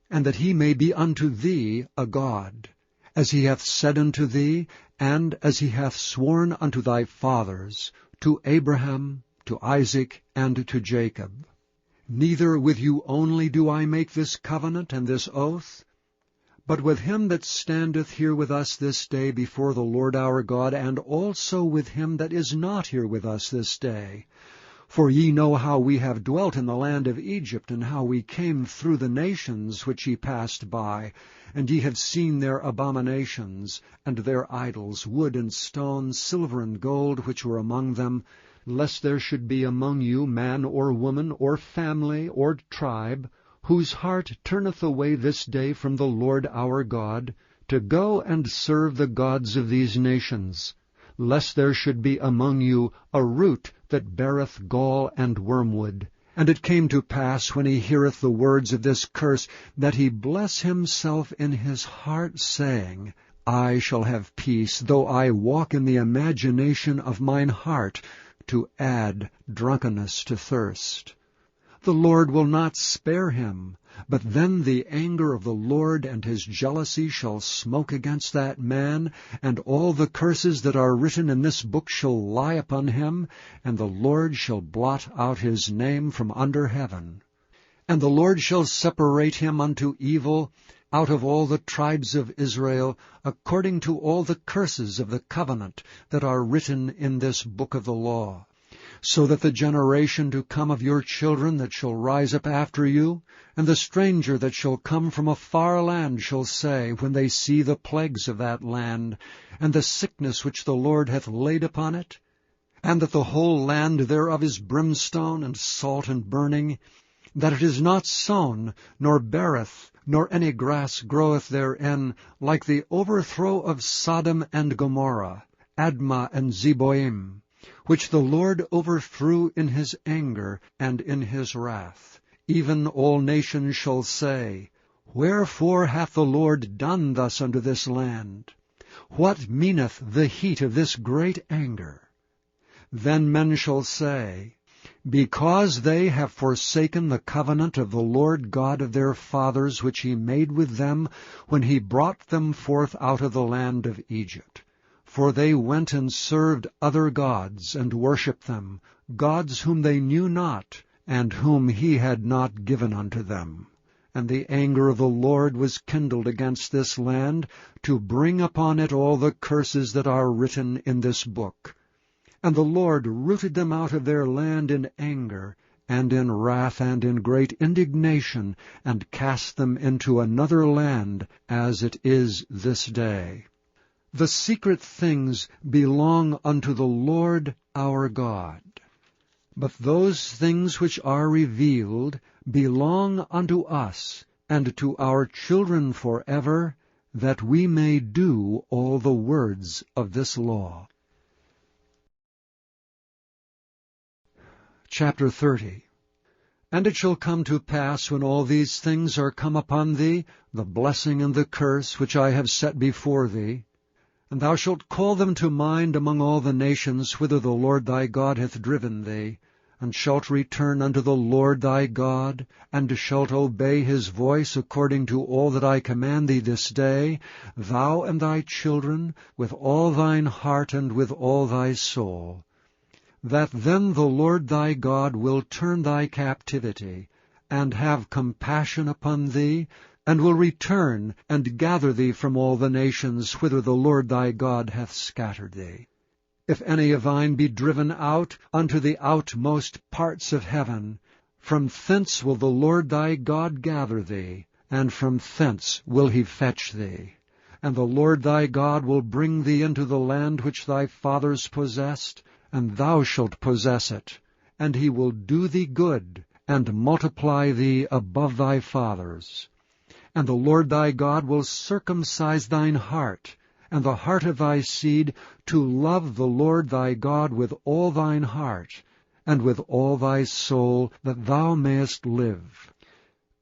Speaker 1: and that he may be unto thee a God, as he hath said unto thee, and as he hath sworn unto thy fathers, to Abraham, to Isaac, and to Jacob. Neither with you only do I make this covenant and this oath, but with him that standeth here with us this day before the Lord our God, and also with him that is not here with us this day. For ye know how we have dwelt in the land of Egypt, and how we came through the nations which ye passed by, and ye have seen their abominations, and their idols, wood and stone, silver and gold, which were among them, lest there should be among you man or woman, or family, or tribe, whose heart turneth away this day from the Lord our God, to go and serve the gods of these nations, lest there should be among you a root that beareth gall and wormwood. And it came to pass, when he heareth the words of this curse, that he bless himself in his heart, saying, I shall have peace, though I walk in the imagination of mine heart, to add drunkenness to thirst. The Lord will not spare him, but then the anger of the Lord and his jealousy shall smoke against that man, and all the curses that are written in this book shall lie upon him, and the Lord shall blot out his name from under heaven. And the Lord shall separate him unto evil out of all the tribes of Israel, according to all the curses of the covenant that are written in this book of the law, so that the generation to come of your children that shall rise up after you, and the stranger that shall come from a far land shall say, when they see the plagues of that land, and the sickness which the Lord hath laid upon it, and that the whole land thereof is brimstone and salt and burning, that it is not sown, nor beareth, nor any grass groweth therein, like the overthrow of Sodom and Gomorrah, Admah and Zeboim, which the Lord overthrew in his anger and in his wrath. Even all nations shall say, Wherefore hath the Lord done thus unto this land? What meaneth the heat of this great anger? Then men shall say, Because they have forsaken the covenant of the Lord God of their fathers, which he made with them when he brought them forth out of the land of Egypt. For they went and served other gods, and worshipped them, gods whom they knew not, and whom he had not given unto them. And the anger of the Lord was kindled against this land, to bring upon it all the curses that are written in this book. And the Lord rooted them out of their land in anger, and in wrath, and in great indignation, and cast them into another land, as it is this day. The secret things belong unto the Lord our God, but those things which are revealed belong unto us, and to our children forever, that we may do all the words of this law. Chapter 30. And it shall come to pass, when all these things are come upon thee, the blessing and the curse which I have set before thee, and thou shalt call them to mind among all the nations whither the Lord thy God hath driven thee, and shalt return unto the Lord thy God, and shalt obey his voice according to all that I command thee this day, thou and thy children, with all thine heart and with all thy soul, that then the Lord thy God will turn thy captivity, and have compassion upon thee, and will return and gather thee from all the nations whither the Lord thy God hath scattered thee. If any of thine be driven out unto the outmost parts of heaven, from thence will the Lord thy God gather thee, and from thence will he fetch thee. And the Lord thy God will bring thee into the land which thy fathers possessed, and thou shalt possess it, and he will do thee good, and multiply thee above thy fathers. And the Lord thy God will circumcise thine heart, and the heart of thy seed, to love the Lord thy God with all thine heart, and with all thy soul, that thou mayest live.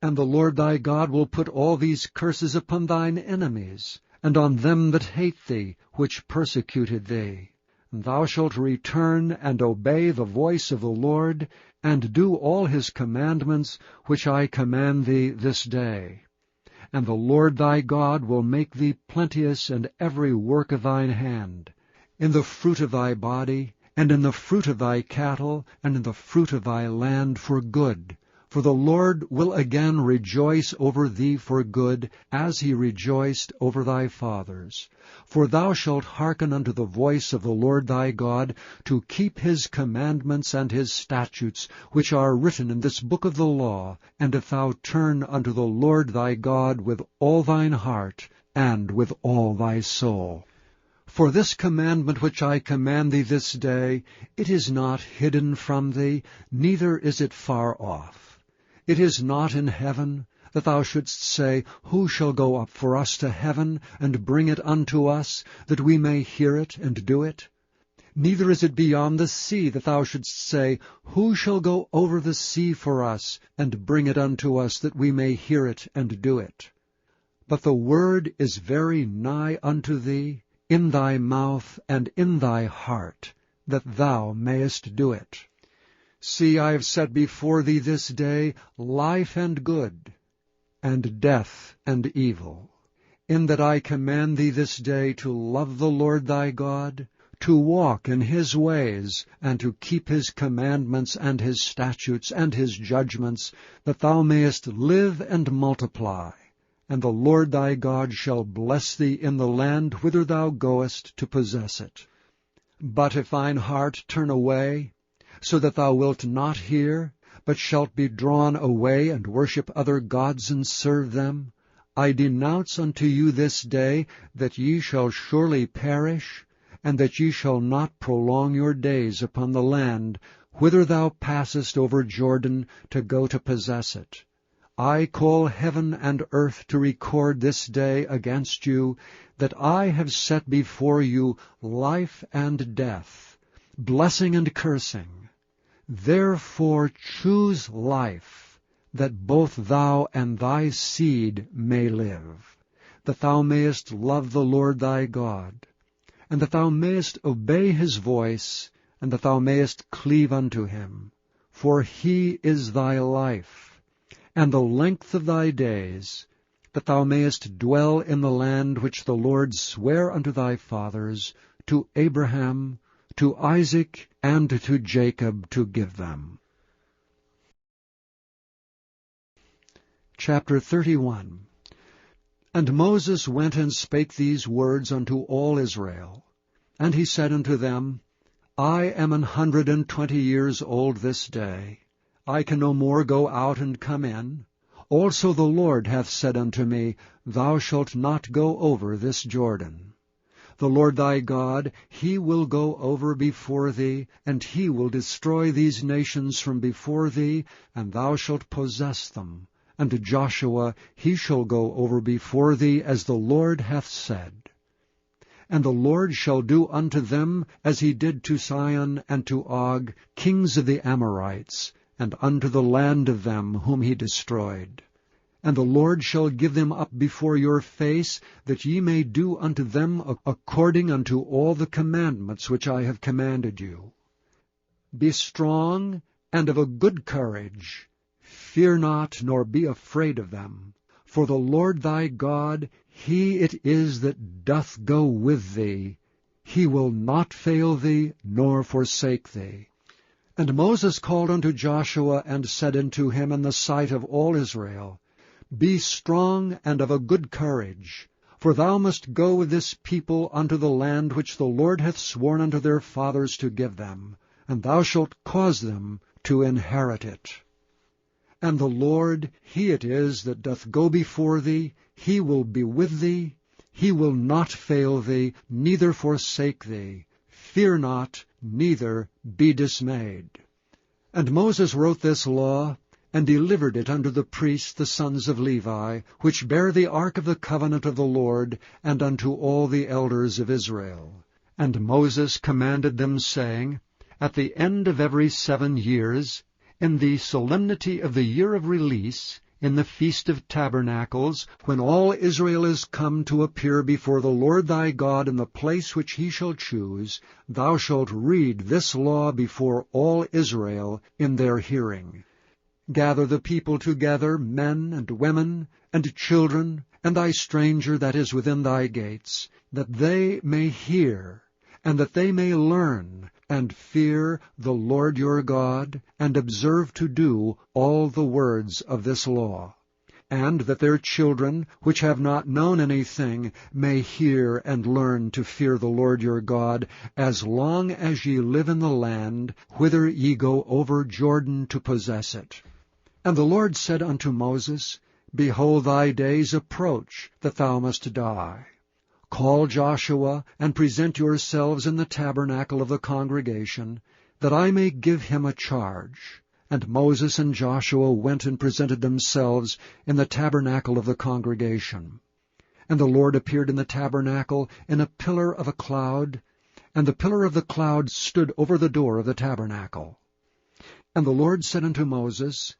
Speaker 1: And the Lord thy God will put all these curses upon thine enemies, and on them that hate thee, which persecuted thee. And thou shalt return and obey the voice of the Lord, and do all his commandments, which I command thee this day. And the Lord thy God will make thee plenteous in every work of thine hand, in the fruit of thy body, and in the fruit of thy cattle, and in the fruit of thy land for good. For the Lord will again rejoice over thee for good, as he rejoiced over thy fathers. For thou shalt hearken unto the voice of the Lord thy God, to keep his commandments and his statutes, which are written in this book of the law, and if thou turn unto the Lord thy God with all thine heart, and with all thy soul. For this commandment which I command thee this day, it is not hidden from thee, neither is it far off. It is not in heaven, that thou shouldst say, Who shall go up for us to heaven, and bring it unto us, that we may hear it and do it? Neither is it beyond the sea, that thou shouldst say, Who shall go over the sea for us, and bring it unto us, that we may hear it and do it? But the word is very nigh unto thee, in thy mouth and in thy heart, that thou mayest do it. See, I have set before thee this day life and good, and death and evil, in that I command thee this day to love the Lord thy God, to walk in his ways, and to keep his commandments and his statutes and his judgments, that thou mayest live and multiply. And the Lord thy God shall bless thee in the land whither thou goest to possess it. But if thine heart turn away, so that thou wilt not hear, but shalt be drawn away and worship other gods and serve them, I denounce unto you this day that ye shall surely perish, and that ye shall not prolong your days upon the land whither thou passest over Jordan to go to possess it. I call heaven and earth to record this day against you, that I have set before you life and death, blessing and cursing. Therefore choose life, that both thou and thy seed may live, that thou mayest love the Lord thy God, and that thou mayest obey his voice, and that thou mayest cleave unto him. For he is thy life, and the length of thy days, that thou mayest dwell in the land which the Lord sware unto thy fathers, to Abraham, to Isaac, and to Jacob, to give them. Chapter 31. And Moses went and spake these words unto all Israel. And he said unto them, I am 120 years old this day. I can no more go out and come in. Also the Lord hath said unto me, Thou shalt not go over this Jordan. The Lord thy God, he will go over before thee, and he will destroy these nations from before thee, and thou shalt possess them. And Joshua, he shall go over before thee, as the Lord hath said. And the Lord shall do unto them as he did to Sihon and to Og, kings of the Amorites, and unto the land of them whom he destroyed. And the Lord shall give them up before your face, that ye may do unto them according unto all the commandments which I have commanded you. Be strong and of a good courage. Fear not, nor be afraid of them. For the Lord thy God, he it is that doth go with thee. He will not fail thee, nor forsake thee. And Moses called unto Joshua, and said unto him in the sight of all Israel, Be strong and of a good courage, for thou must go with this people unto the land which the Lord hath sworn unto their fathers to give them, and thou shalt cause them to inherit it. And the Lord, he it is that doth go before thee, he will be with thee, he will not fail thee, neither forsake thee. Fear not, neither be dismayed. And Moses wrote this law, and delivered it unto the priests the sons of Levi, which bear the ark of the covenant of the Lord, and unto all the elders of Israel. And Moses commanded them, saying, At the end of every 7 years, in the solemnity of the year of release, in the Feast of Tabernacles, when all Israel is come to appear before the Lord thy God in the place which he shall choose, thou shalt read this law before all Israel in their hearing. Gather the people together, men and women, and children, and thy stranger that is within thy gates, that they may hear, and that they may learn, and fear the Lord your God, and observe to do all the words of this law, and that their children, which have not known anything, may hear and learn to fear the Lord your God, as long as ye live in the land, whither ye go over Jordan to possess it. And the Lord said unto Moses, Behold, thy days approach, that thou must die. Call Joshua, and present yourselves in the tabernacle of the congregation, that I may give him a charge. And Moses and Joshua went and presented themselves in the tabernacle of the congregation. And the Lord appeared in the tabernacle in a pillar of a cloud, and the pillar of the cloud stood over the door of the tabernacle. And the Lord said unto Moses,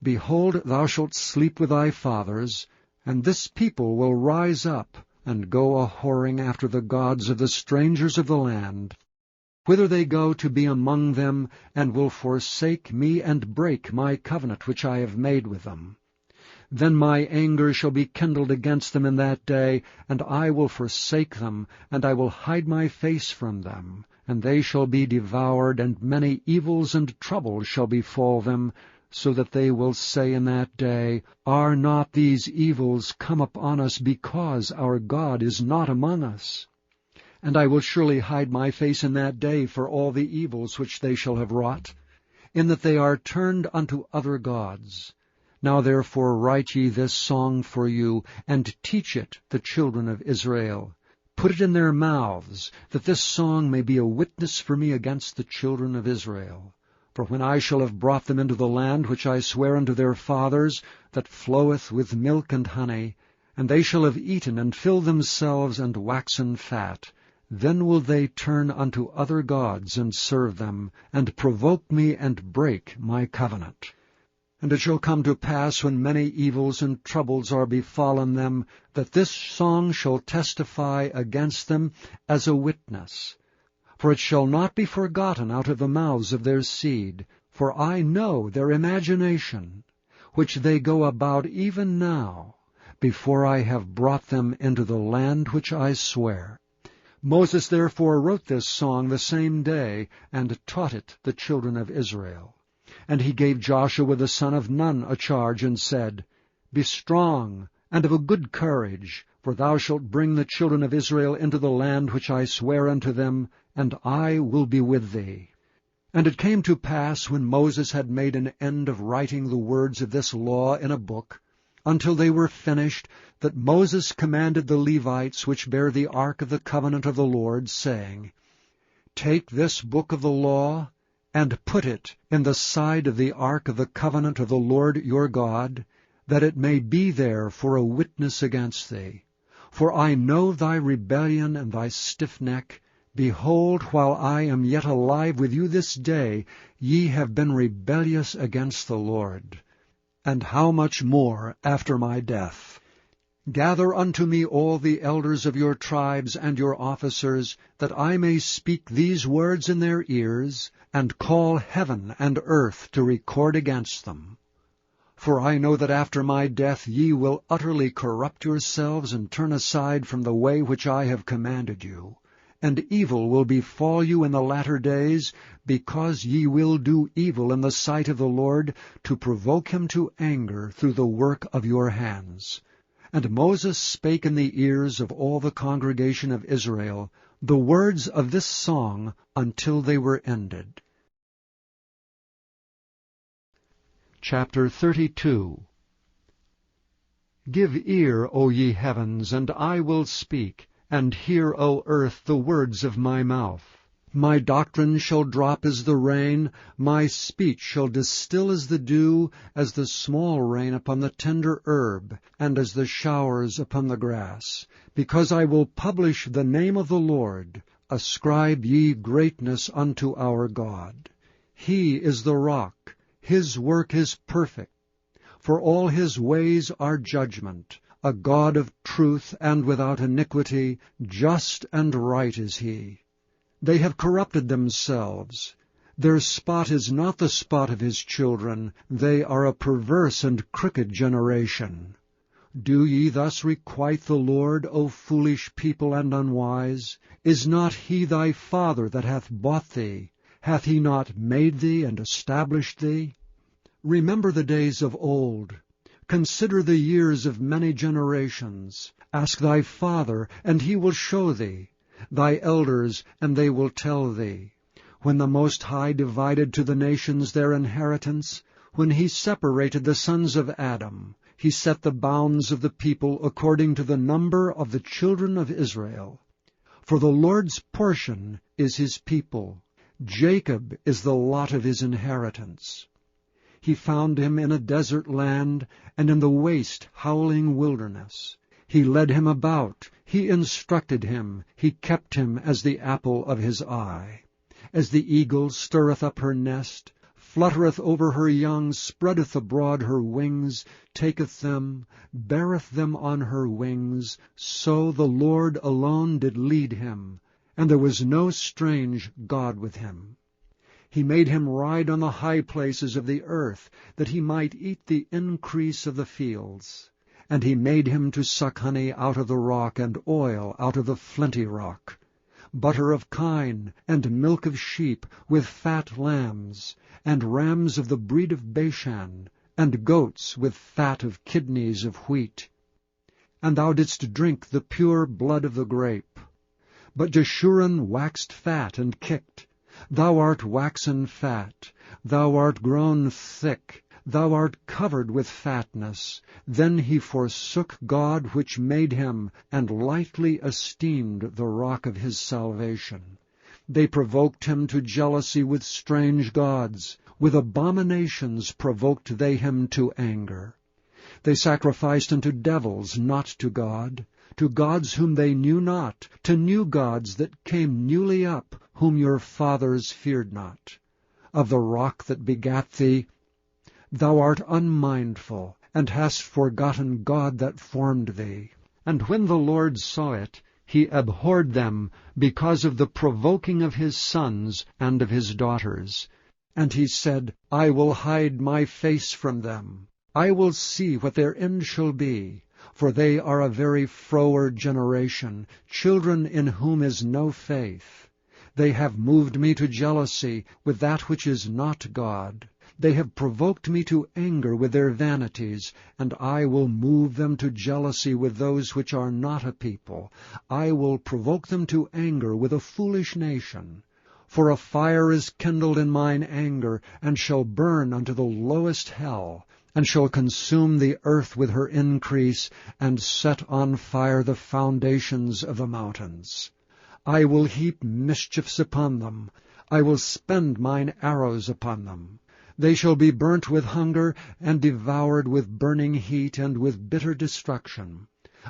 Speaker 1: Behold, thou shalt sleep with thy fathers, And this people will rise up, and go a-whoring after the gods of the strangers of the land, whither they go to be among them, and will forsake me and break my covenant which I have made with them. Then my anger shall be kindled against them in that day, and I will forsake them, and I will hide my face from them, and they shall be devoured, and many evils and troubles shall befall them, so that they will say in that day, Are not these evils come upon us because our God is not among us? And I will surely hide my face in that day for all the evils which they shall have wrought, in that they are turned unto other gods. Now therefore write ye this song for you, and teach it the children of Israel. Put it in their mouths, that this song may be a witness for me against the children of Israel. For when I shall have brought them into the land which I swear unto their fathers, that floweth with milk and honey, and they shall have eaten and filled themselves and waxen fat, then will they turn unto other gods and serve them, and provoke me and break my covenant. And it shall come to pass, when many evils and troubles are befallen them, that this song shall testify against them as a witness. For it shall not be forgotten out of the mouths of their seed, for I know their imagination, which they go about even now, before I have brought them into the land which I swear. Moses therefore wrote this song the same day, and taught it the children of Israel. And he gave Joshua the son of Nun a charge, and said, Be strong, and of a good courage, for thou shalt bring the children of Israel into the land which I swear unto them, and I will be with thee. And it came to pass, when Moses had made an end of writing the words of this law in a book, until they were finished, that Moses commanded the Levites which bear the ark of the covenant of the Lord, saying, Take this book of the law, and put it in the side of the ark of the covenant of the Lord your God, that it may be there for a witness against thee. For I know thy rebellion and thy stiff neck. Behold, while I am yet alive with you this day, ye have been rebellious against the Lord. And how much more after my death? Gather unto me all the elders of your tribes and your officers, that I may speak these words in their ears, and call heaven and earth to record against them. For I know that after my death ye will utterly corrupt yourselves, and turn aside from the way which I have commanded you. And evil will befall you in the latter days, because ye will do evil in the sight of the Lord, to provoke him to anger through the work of your hands. And Moses spake in the ears of all the congregation of Israel the words of this song until they were ended. Chapter 32. Give ear, O ye heavens, and I will speak, and hear, O earth, the words of my mouth. My doctrine shall drop as the rain, my speech shall distill as the dew, as the small rain upon the tender herb, and as the showers upon the grass. Because I will publish the name of the Lord. Ascribe ye greatness unto our God. He is the rock, his work is perfect. For all his ways are judgment. A God of truth and without iniquity, just and right is he. They have corrupted themselves. Their spot is not the spot of his children. They are a perverse and crooked generation. Do ye thus requite the Lord, O foolish people and unwise? Is not he thy father that hath bought thee? Hath he not made thee and established thee? Remember the days of old. Consider the years of many generations. Ask thy father, and he will show thee, thy elders, and they will tell thee. When the Most High divided to the nations their inheritance, when he separated the sons of Adam, he set the bounds of the people according to the number of the children of Israel. For the Lord's portion is his people. Jacob is the lot of his inheritance. He found him in a desert land, and in the waste howling wilderness. He led him about, he instructed him, he kept him as the apple of his eye. As the eagle stirreth up her nest, fluttereth over her young, spreadeth abroad her wings, taketh them, beareth them on her wings. So the Lord alone did lead him, and there was no strange God with him. He made him ride on the high places of the earth, that he might eat the increase of the fields. And he made him to suck honey out of the rock, and oil out of the flinty rock, butter of kine, and milk of sheep, with fat lambs, and rams of the breed of Bashan, and goats with fat of kidneys of wheat. And thou didst drink the pure blood of the grape. But Jeshurun waxed fat and kicked. Thou art waxen fat, thou art grown thick, thou art covered with fatness. Then he forsook God which made him, and lightly esteemed the rock of his salvation. They provoked him to jealousy with strange gods. With abominations provoked they him to anger. They sacrificed unto devils, not to God, to gods whom they knew not, to new gods that came newly up, whom your fathers feared not. Of the rock that begat thee, thou art unmindful, and hast forgotten God that formed thee. And when the Lord saw it, he abhorred them, because of the provoking of his sons and of his daughters. And he said, I will hide my face from them. I will see what their end shall be. For they are a very froward generation, children in whom is no faith. They have moved me to jealousy with that which is not God. They have provoked me to anger with their vanities, and I will move them to jealousy with those which are not a people. I will provoke them to anger with a foolish nation. For a fire is kindled in mine anger, and shall burn unto the lowest hell, and shall consume the earth with her increase, and set on fire the foundations of the mountains. I will heap mischiefs upon them. I will spend mine arrows upon them. They shall be burnt with hunger, and devoured with burning heat, and with bitter destruction.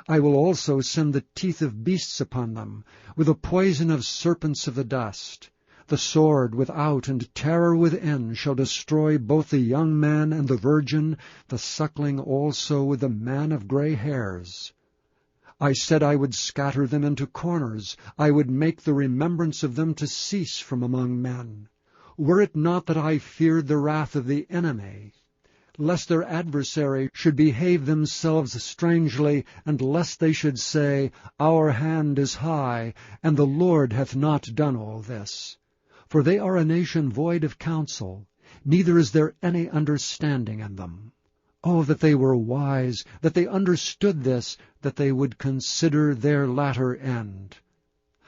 Speaker 1: I will also send the teeth of beasts upon them, with the poison of serpents of the dust. The sword without and terror within shall destroy both the young man and the virgin, the suckling also with the man of gray hairs. I said I would scatter them into corners. I would make the remembrance of them to cease from among men. Were it not that I feared the wrath of the enemy, lest their adversary should behave themselves strangely, and lest they should say, Our hand is high, and the Lord hath not done all this. For they are a nation void of counsel, neither is there any understanding in them. Oh, that they were wise, that they understood this, that they would consider their latter end.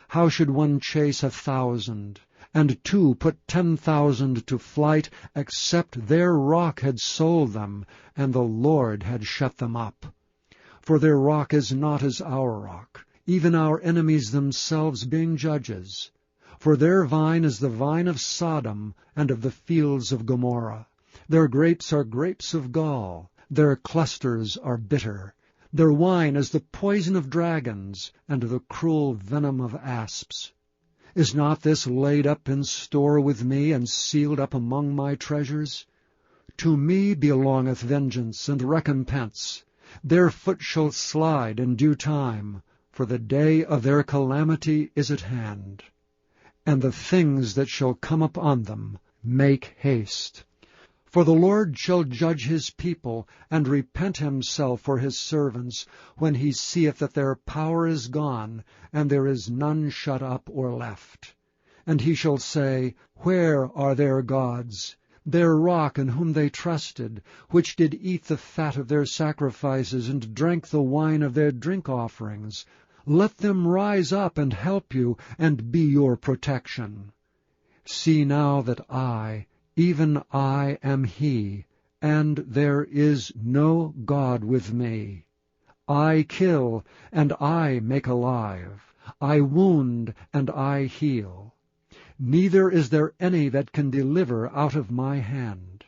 Speaker 1: How should one chase 1,000, and two put 10,000 to flight, except their rock had sold them, and the Lord had shut them up? For their rock is not as our rock, even our enemies themselves being judges. For their vine is the vine of Sodom, and of the fields of Gomorrah. Their grapes are grapes of gall, their clusters are bitter. Their wine is the poison of dragons, and the cruel venom of asps. Is not this laid up in store with me, and sealed up among my treasures? To me belongeth vengeance and recompense. Their foot shall slide in due time, for the day of their calamity is at hand. And the things that shall come upon them make haste. For the Lord shall judge his people, and repent himself for his servants, when he seeth that their power is gone, and there is none shut up or left. And he shall say, Where are their gods, their rock in whom they trusted, which did eat the fat of their sacrifices, and drank the wine of their drink offerings? Let them rise up and help you, and be your protection. See now that I, even I, am he, and there is no God with me. I kill, and I make alive. I wound, and I heal. Neither is there any that can deliver out of my hand.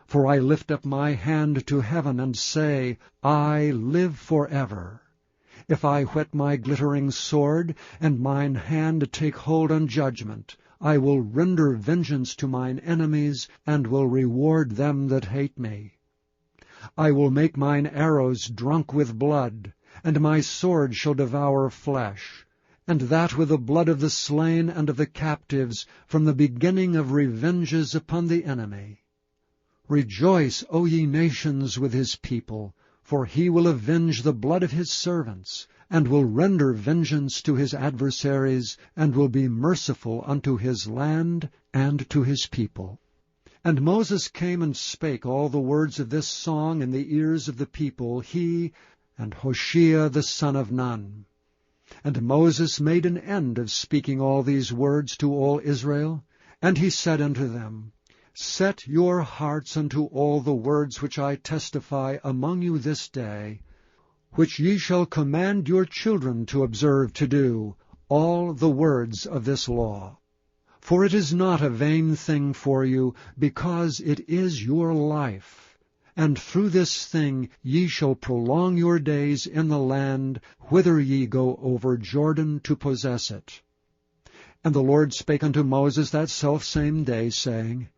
Speaker 1: For I lift up my hand to heaven, and say, I live forever. If I whet my glittering sword, and mine hand take hold on judgment, I will render vengeance to mine enemies, and will reward them that hate me. I will make mine arrows drunk with blood, and my sword shall devour flesh, and that with the blood of the slain and of the captives, from the beginning of revenges upon the enemy. Rejoice, O ye nations, with his people, for he will avenge the blood of his servants, and will render vengeance to his adversaries, and will be merciful unto his land and to his people. And Moses came and spake all the words of this song in the ears of the people, he and Hoshea the son of Nun. And Moses made an end of speaking all these words to all Israel, and he said unto them, Set your hearts unto all the words which I testify among you this day, which ye shall command your children to observe to do, all the words of this law. For it is not a vain thing for you, because it is your life. And through this thing ye shall prolong your days in the land, whither ye go over Jordan to possess it. And the Lord spake unto Moses that selfsame day, saying,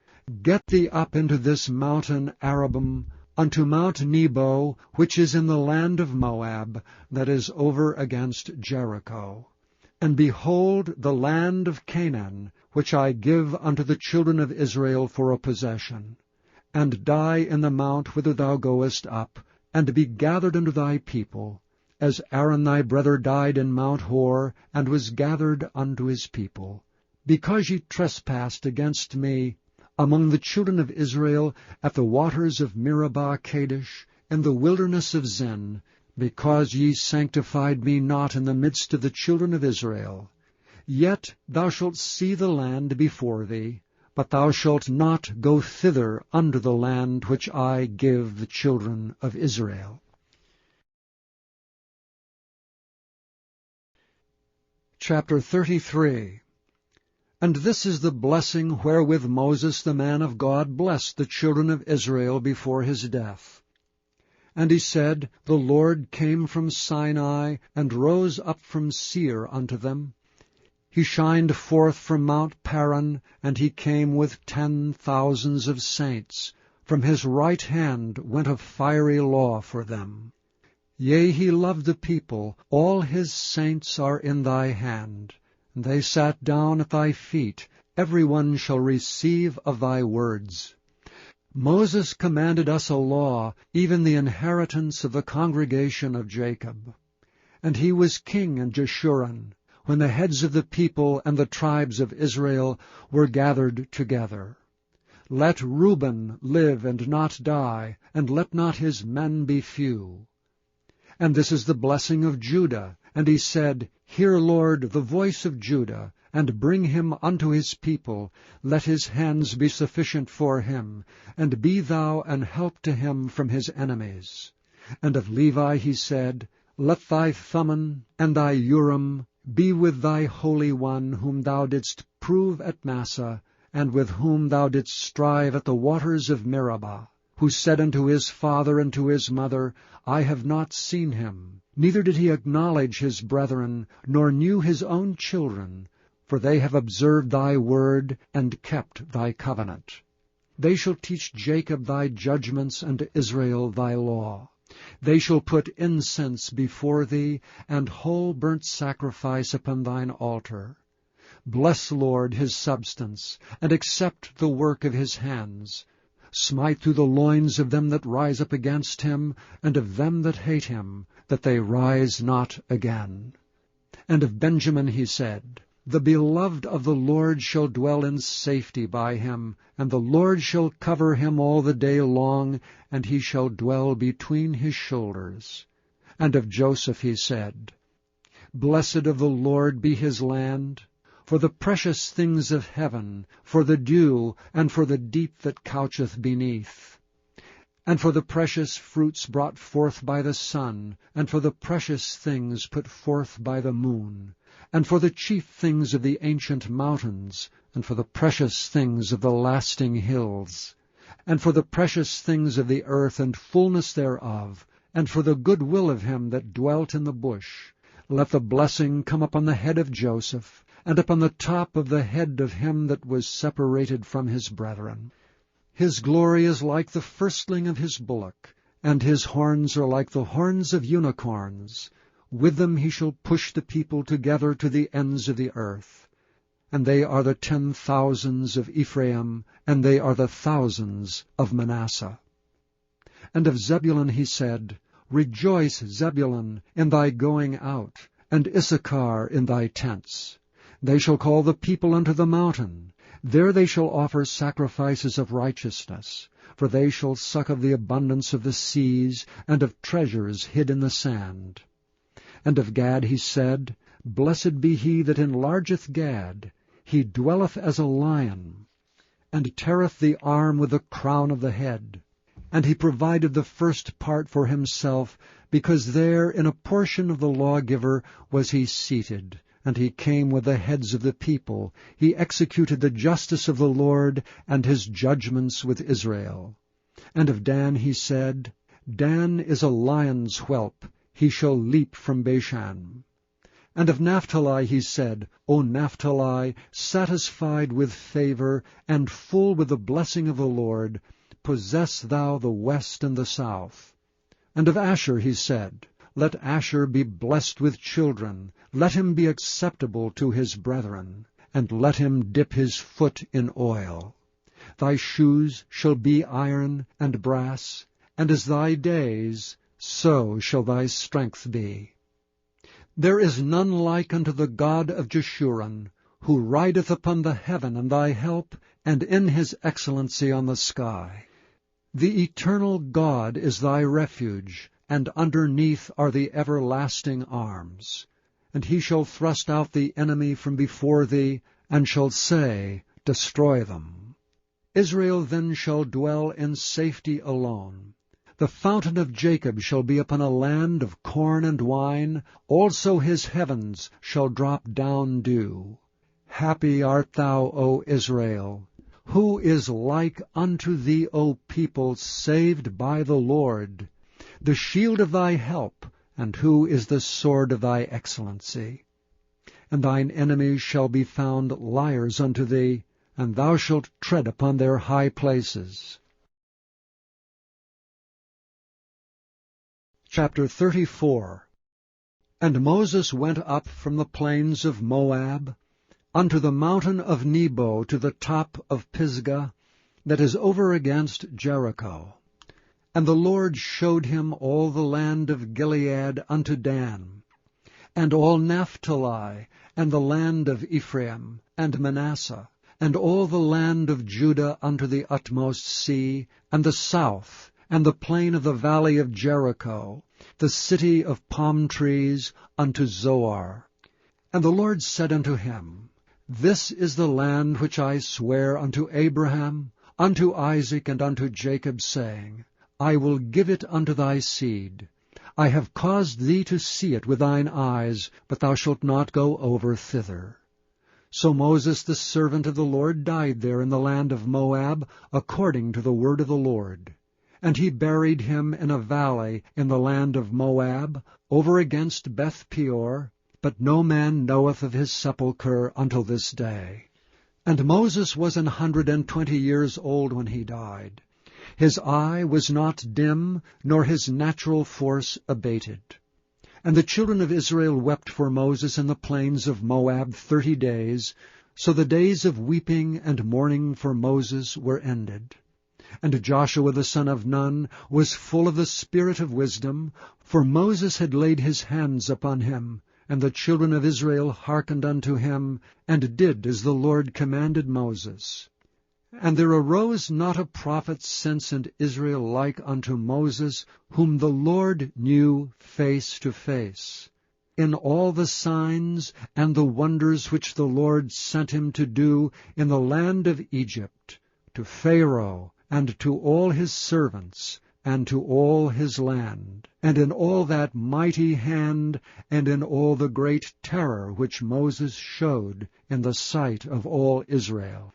Speaker 1: Get thee up into this mountain Arabim, unto Mount Nebo, which is in the land of Moab, that is over against Jericho. And behold the land of Canaan, which I give unto the children of Israel for a possession. And die in the mount whither thou goest up, and be gathered unto thy people, as Aaron thy brother died in Mount Hor, and was gathered unto his people. Because ye trespassed against me among the children of Israel at the waters of Meribah Kadesh, in the wilderness of Zin, because ye sanctified me not in the midst of the children of Israel. Yet thou shalt see the land before thee, but thou shalt not go thither unto the land which I give the children of Israel. Chapter 33. And this is the blessing wherewith Moses the man of God blessed the children of Israel before his death. And he said, The Lord came from Sinai, and rose up from Seir unto them. He shined forth from Mount Paran, and he came with 10,000s of saints. From his right hand went a fiery law for them. Yea, he loved the people, all his saints are in thy hand. And they sat down at thy feet, every one shall receive of thy words. Moses commanded us a law, even the inheritance of the congregation of Jacob. And he was king in Jeshurun, when the heads of the people and the tribes of Israel were gathered together. Let Reuben live and not die, and let not his men be few. And this is the blessing of Judah. And he said, Hear, Lord, the voice of Judah, and bring him unto his people. Let his hands be sufficient for him, and be thou an help to him from his enemies. And of Levi he said, Let thy Thummim and thy Urim be with thy Holy One, whom thou didst prove at Massah, and with whom thou didst strive at the waters of Meribah, who said unto his father and to his mother, I have not seen him, neither did he acknowledge his brethren, nor knew his own children, for they have observed thy word, and kept thy covenant. They shall teach Jacob thy judgments, and Israel thy law. They shall put incense before thee, and whole burnt sacrifice upon thine altar. Bless, Lord, his substance, and accept the work of his hands. Smite through the loins of them that rise up against him, and of them that hate him, that they rise not again. And of Benjamin he said, The beloved of the Lord shall dwell in safety by him, and the Lord shall cover him all the day long, and he shall dwell between his shoulders. And of Joseph he said, Blessed of the Lord be his land, for the precious things of heaven, for the dew, and for the deep that coucheth beneath, and for the precious fruits brought forth by the sun, and for the precious things put forth by the moon, and for the chief things of the ancient mountains, and for the precious things of the lasting hills, and for the precious things of the earth and fullness thereof, and for the good will of him that dwelt in the bush. Let the blessing come upon the head of Joseph, and upon the top of the head of him that was separated from his brethren. His glory is like the firstling of his bullock, and his horns are like the horns of unicorns. With them he shall push the people together to the ends of the earth. And they are the 10,000s of Ephraim, and they are the thousands of Manasseh. And of Zebulun he said, Rejoice, Zebulun, in thy going out, and Issachar in thy tents. They shall call the people unto the mountain. There they shall offer sacrifices of righteousness, for they shall suck of the abundance of the seas, and of treasures hid in the sand. And of Gad he said, Blessed be he that enlargeth Gad. He dwelleth as a lion, and teareth the arm with the crown of the head. And he provided the first part for himself, because there in a portion of the lawgiver was he seated. And he came with the heads of the people. He executed the justice of the Lord, and his judgments with Israel. And of Dan he said, Dan is a lion's whelp. He shall leap from Bashan. And of Naphtali he said, O Naphtali, satisfied with favor, and full with the blessing of the Lord, possess thou the west and the south. And of Asher he said, Let Asher be blessed with children, let him be acceptable to his brethren, and let him dip his foot in oil. Thy shoes shall be iron and brass, and as thy days, so shall thy strength be. There is none like unto the God of Jeshurun, who rideth upon the heaven and thy help, and in his excellency on the sky. The eternal God is thy refuge, and underneath are the everlasting arms. And he shall thrust out the enemy from before thee, and shall say, Destroy them. Israel then shall dwell in safety alone. The fountain of Jacob shall be upon a land of corn and wine, also his heavens shall drop down dew. Happy art thou, O Israel! Who is like unto thee, O people, saved by the Lord? The shield of thy help, and who is the sword of thy excellency? And thine enemies shall be found liars unto thee, and thou shalt tread upon their high places. Chapter 34. And Moses went up from the plains of Moab unto the mountain of Nebo to the top of Pisgah, that is over against Jericho. And the Lord showed him all the land of Gilead unto Dan, and all Naphtali, and the land of Ephraim, and Manasseh, and all the land of Judah unto the utmost sea, and the south, and the plain of the valley of Jericho, the city of palm trees, unto Zoar. And the Lord said unto him, This is the land which I sware unto Abraham, unto Isaac, and unto Jacob, saying, I will give it unto thy seed. I have caused thee to see it with thine eyes, but thou shalt not go over thither. So Moses the servant of the Lord died there in the land of Moab, according to the word of the Lord. And he buried him in a valley in the land of Moab, over against Beth Peor, but no man knoweth of his sepulchre until this day. And Moses was 120 years old when he died. His eye was not dim, nor his natural force abated. And the children of Israel wept for Moses in the plains of Moab 30 days, so the days of weeping and mourning for Moses were ended. And Joshua the son of Nun was full of the spirit of wisdom, for Moses had laid his hands upon him, and the children of Israel hearkened unto him, and did as the Lord commanded Moses. And there arose not a prophet since in Israel like unto Moses, whom the Lord knew face to face, in all the signs and the wonders which the Lord sent him to do in the land of Egypt, to Pharaoh, and to all his servants, and to all his land, and in all that mighty hand, and in all the great terror which Moses showed in the sight of all Israel.